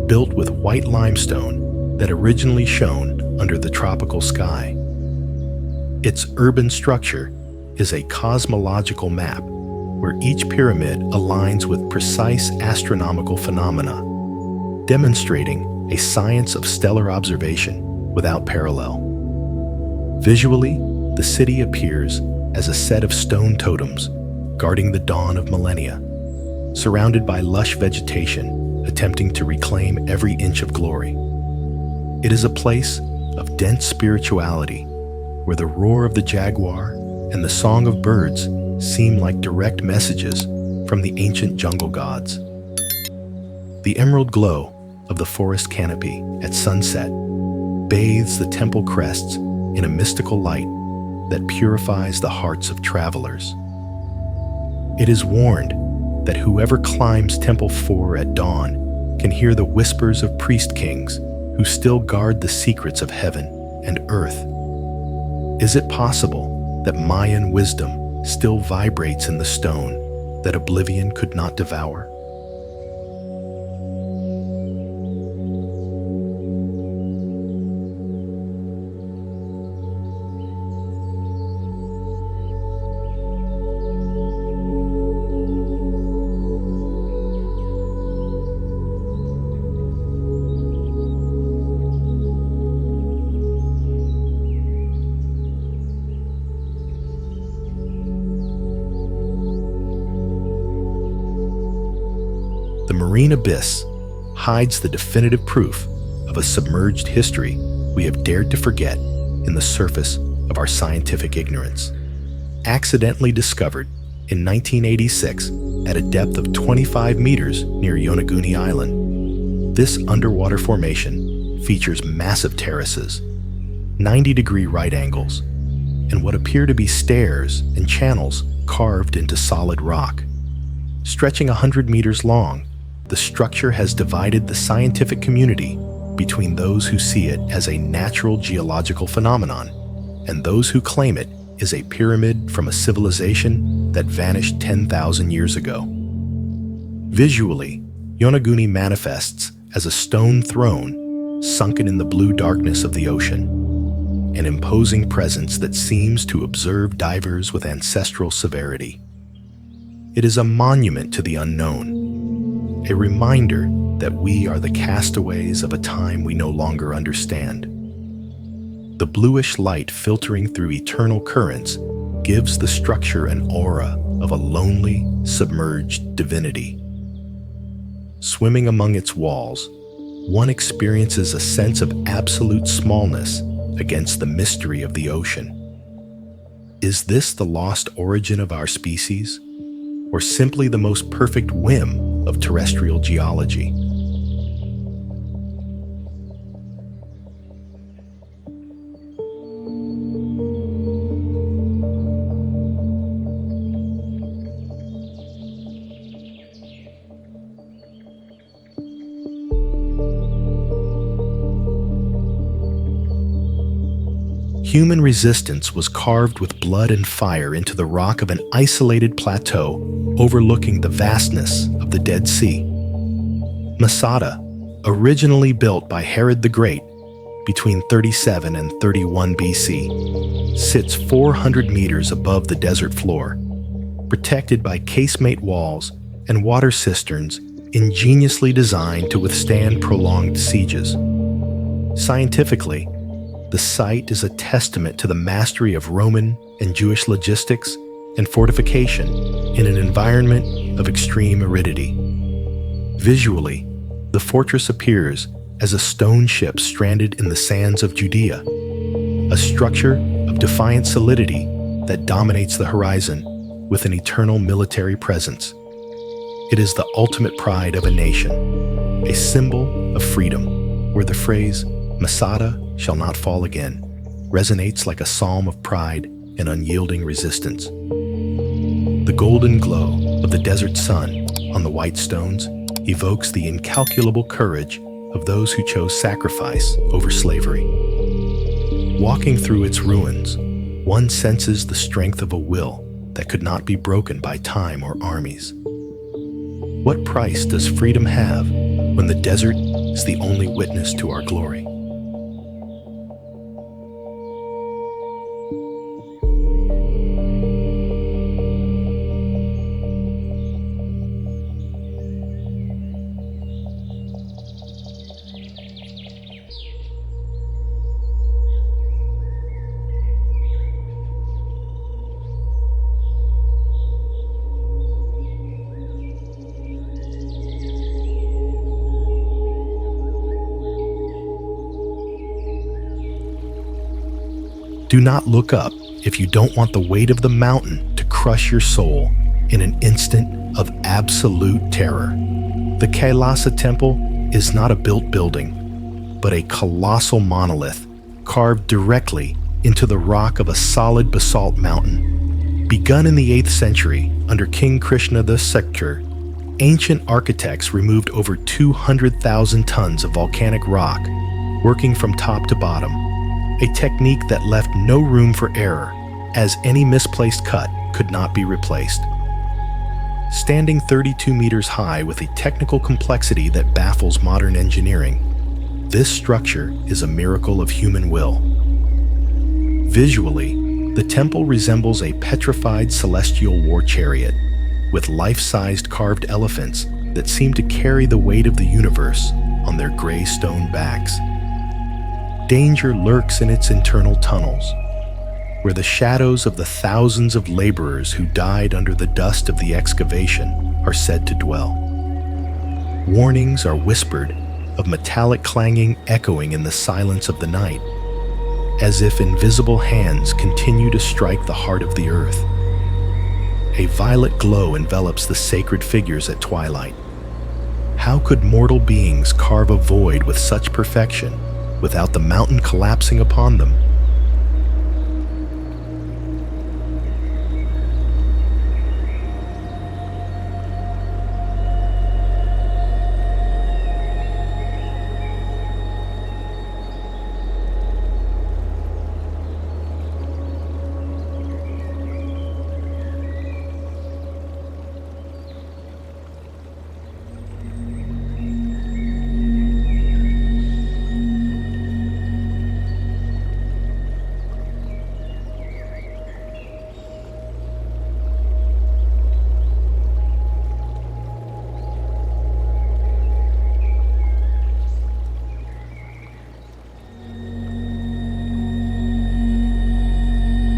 built with white limestone that originally shone under the tropical sky. Its urban structure is a cosmological map where each pyramid aligns with precise astronomical phenomena, demonstrating a science of stellar observation without parallel. Visually, the city appears as a set of stone totems guarding the dawn of millennia, surrounded by lush vegetation attempting to reclaim every inch of glory. It is a place of dense spirituality where the roar of the jaguar and the song of birds seem like direct messages from the ancient jungle gods. The emerald glow of the forest canopy at sunset bathes the temple crests in a mystical light that purifies the hearts of travelers. It is warned that whoever climbs Temple 4 at dawn can hear the whispers of priest kings who still guard the secrets of heaven and earth. Is it possible that Mayan wisdom still vibrates in the stone that oblivion could not devour? marine abyss hides the definitive proof of a submerged history we have dared to forget in the surface of our scientific ignorance. Accidentally discovered in 1986 at a depth of 25 meters near Yonaguni Island, this underwater formation features massive terraces, 90-degree right angles, and what appear to be stairs and channels carved into solid rock. Stretching 100 meters long, the structure has divided the scientific community between those who see it as a natural geological phenomenon and those who claim it is a pyramid from a civilization that vanished 10,000 years ago. Visually, Yonaguni manifests as a stone throne sunken in the blue darkness of the ocean, an imposing presence that seems to observe divers with ancestral severity. It is a monument to the unknown, a reminder that we are the castaways of a time we no longer understand. The bluish light filtering through eternal currents gives the structure an aura of a lonely, submerged divinity. Swimming among its walls, one experiences a sense of absolute smallness against the mystery of the ocean. Is this the lost origin of our species, or simply the most perfect whim of terrestrial geology? Human resistance was carved with blood and fire into the rock of an isolated plateau overlooking the vastness of the Dead Sea. Masada, originally built by Herod the Great between 37 and 31 BC, sits 400 meters above the desert floor, protected by casemate walls and water cisterns ingeniously designed to withstand prolonged sieges. Scientifically, the site is a testament to the mastery of Roman and Jewish logistics and fortification in an environment of extreme aridity. Visually, the fortress appears as a stone ship stranded in the sands of Judea, a structure of defiant solidity that dominates the horizon with an eternal military presence. It is the ultimate pride of a nation, a symbol of freedom, where the phrase, "Masada shall not fall again," resonates like a psalm of pride and unyielding resistance. The golden glow of the desert sun on the white stones evokes the incalculable courage of those who chose sacrifice over slavery. Walking through its ruins, one senses the strength of a will that could not be broken by time or armies. What price does freedom have when the desert is the only witness to our glory? Do not look up if you don't want the weight of the mountain to crush your soul in an instant of absolute terror. The Kailasa Temple is not a built building, but a colossal monolith carved directly into the rock of a solid basalt mountain. Begun in the 8th century under King Krishna II, ancient architects removed over 200,000 tons of volcanic rock, working from top to bottom, a technique that left no room for error, as any misplaced cut could not be replaced. Standing 32 meters high with a technical complexity that baffles modern engineering, this structure is a miracle of human will. Visually, the temple resembles a petrified celestial war chariot, with life-sized carved elephants that seem to carry the weight of the universe on their gray stone backs. Danger lurks in its internal tunnels, where the shadows of the thousands of laborers who died under the dust of the excavation are said to dwell. Warnings are whispered, of metallic clanging echoing in the silence of the night, as if invisible hands continue to strike the heart of the earth. A violet glow envelops the sacred figures at twilight. How could mortal beings carve a void with such perfection without the mountain collapsing upon them?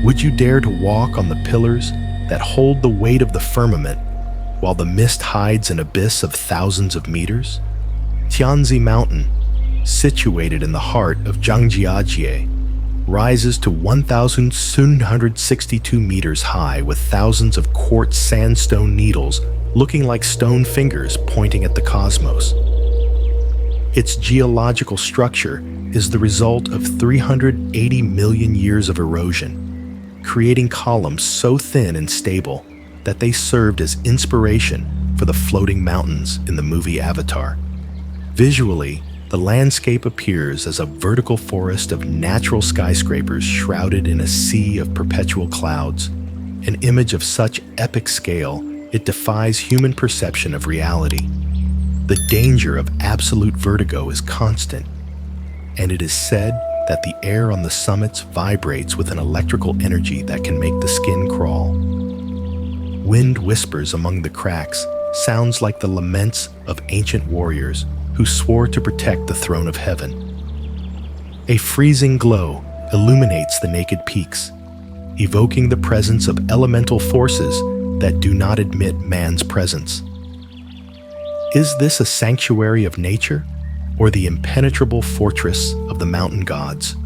Would you dare to walk on the pillars that hold the weight of the firmament while the mist hides an abyss of thousands of meters? Tianzi Mountain, situated in the heart of Zhangjiajie, rises to 1,762 meters high with thousands of quartz sandstone needles looking like stone fingers pointing at the cosmos. Its geological structure is the result of 380 million years of erosion, creating columns so thin and stable that they served as inspiration for the floating mountains in the movie Avatar. Visually, the landscape appears as a vertical forest of natural skyscrapers shrouded in a sea of perpetual clouds, an image of such epic scale it defies human perception of reality. The danger of absolute vertigo is constant, and it is said that the air on the summits vibrates with an electrical energy that can make the skin crawl. Wind whispers among the cracks, sounds like the laments of ancient warriors who swore to protect the throne of heaven. A freezing glow illuminates the naked peaks, evoking the presence of elemental forces that do not admit man's presence. Is this a sanctuary of nature, or the impenetrable fortress of the mountain gods?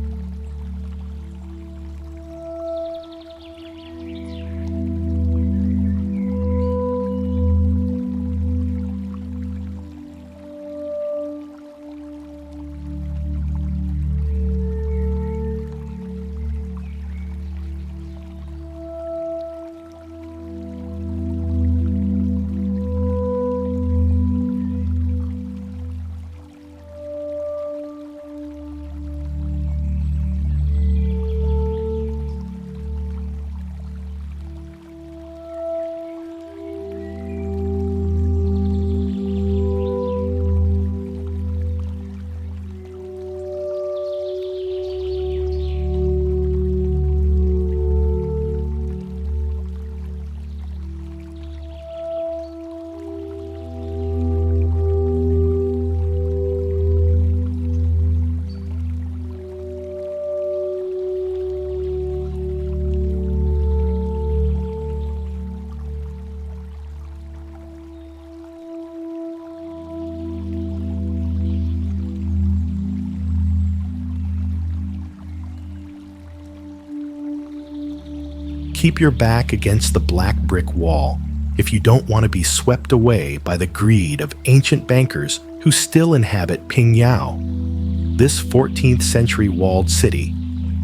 Keep your back against the black brick wall if you don't want to be swept away by the greed of ancient bankers who still inhabit Pingyao. This 14th century walled city,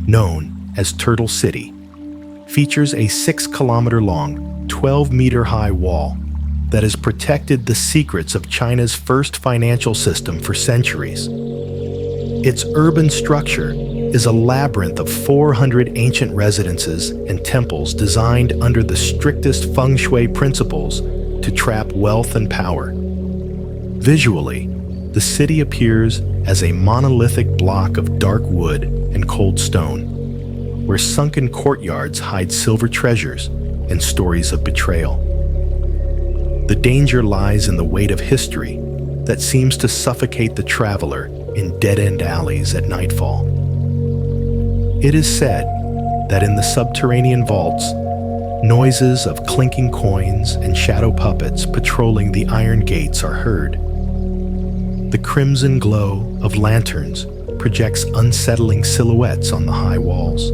known as Turtle City, features a 6-kilometer long, 12-meter high wall that has protected the secrets of China's first financial system for centuries. Its urban structure is a labyrinth of 400 ancient residences and temples designed under the strictest feng shui principles to trap wealth and power. Visually, the city appears as a monolithic block of dark wood and cold stone, where sunken courtyards hide silver treasures and stories of betrayal. The danger lies in the weight of history that seems to suffocate the traveler in dead-end alleys at nightfall. It is said that in the subterranean vaults, noises of clinking coins and shadow puppets patrolling the iron gates are heard, The crimson glow of lanterns projects unsettling silhouettes on the high walls,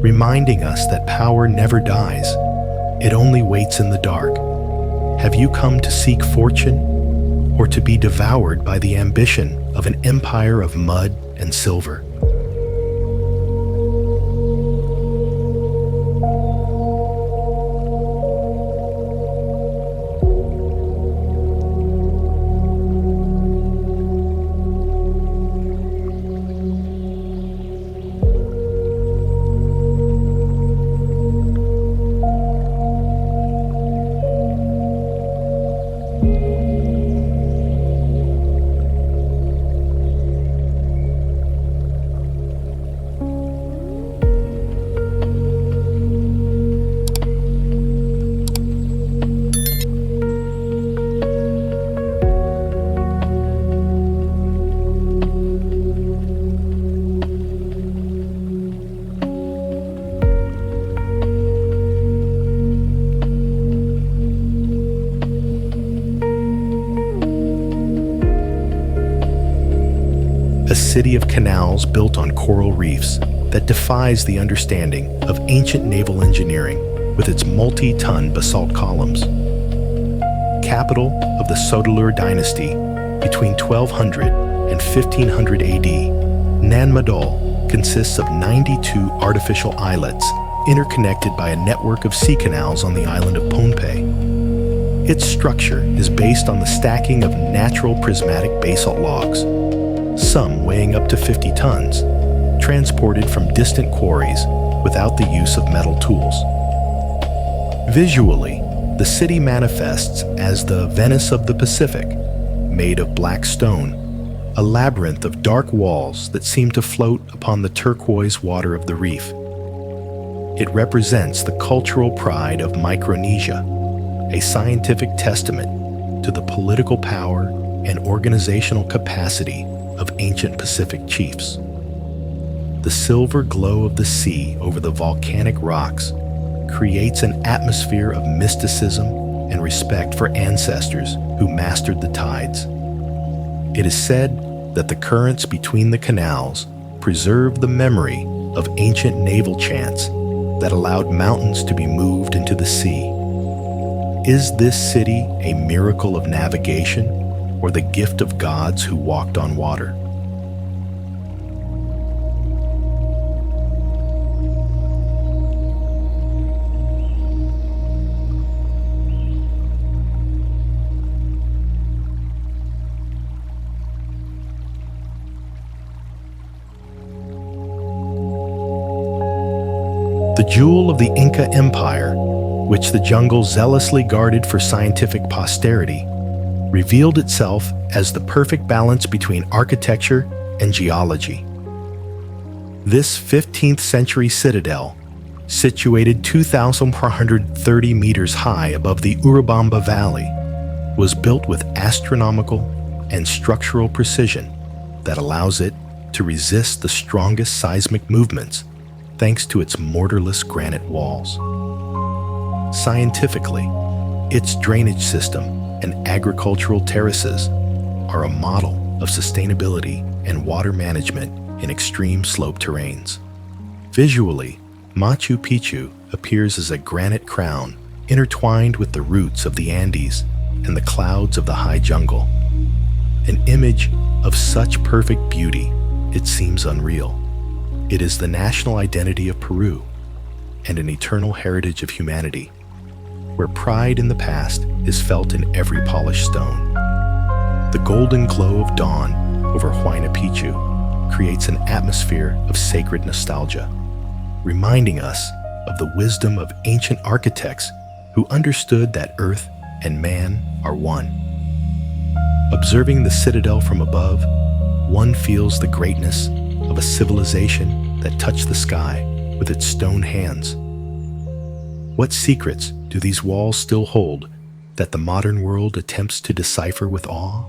reminding us that power never dies. It only waits in the dark. Have you come to seek fortune, or to be devoured by the ambition of an empire of mud and silver? A city of canals built on coral reefs that defies the understanding of ancient naval engineering with its multi-ton basalt columns. Capital of the Sodelur dynasty between 1200 and 1500 AD, Nan Madol consists of 92 artificial islets interconnected by a network of sea canals on the island of Pohnpei. Its structure is based on the stacking of natural prismatic basalt logs, some weighing up to 50 tons, transported from distant quarries without the use of metal tools. Visually, the city manifests as the Venice of the Pacific, made of black stone, a labyrinth of dark walls that seem to float upon the turquoise water of the reef. It represents the cultural pride of Micronesia, a scientific testament to the political power and organizational capacity of ancient Pacific chiefs. The silver glow of the sea over the volcanic rocks creates an atmosphere of mysticism and respect for ancestors who mastered the tides. It is said that the currents between the canals preserve the memory of ancient naval chants that allowed mountains to be moved into the sea. Is this city a miracle of navigation, or the gift of gods who walked on water? The jewel of the Inca Empire, which the jungle zealously guarded for scientific posterity, revealed itself as the perfect balance between architecture and geology. This 15th century citadel, situated 2,430 meters high above the Urubamba Valley, was built with astronomical and structural precision that allows it to resist the strongest seismic movements thanks to its mortarless granite walls. Scientifically, its drainage system and agricultural terraces are a model of sustainability and water management in extreme slope terrains. Visually, Machu Picchu appears as a granite crown intertwined with the roots of the Andes and the clouds of the high jungle. An image of such perfect beauty, it seems unreal. It is the national identity of Peru and an eternal heritage of humanity, where pride in the past is felt in every polished stone. The golden glow of dawn over Huayna Picchu creates an atmosphere of sacred nostalgia, reminding us of the wisdom of ancient architects who understood that earth and man are one. Observing the citadel from above, one feels the greatness of a civilization that touched the sky with its stone hands. What secrets do these walls still hold that the modern world attempts to decipher with awe?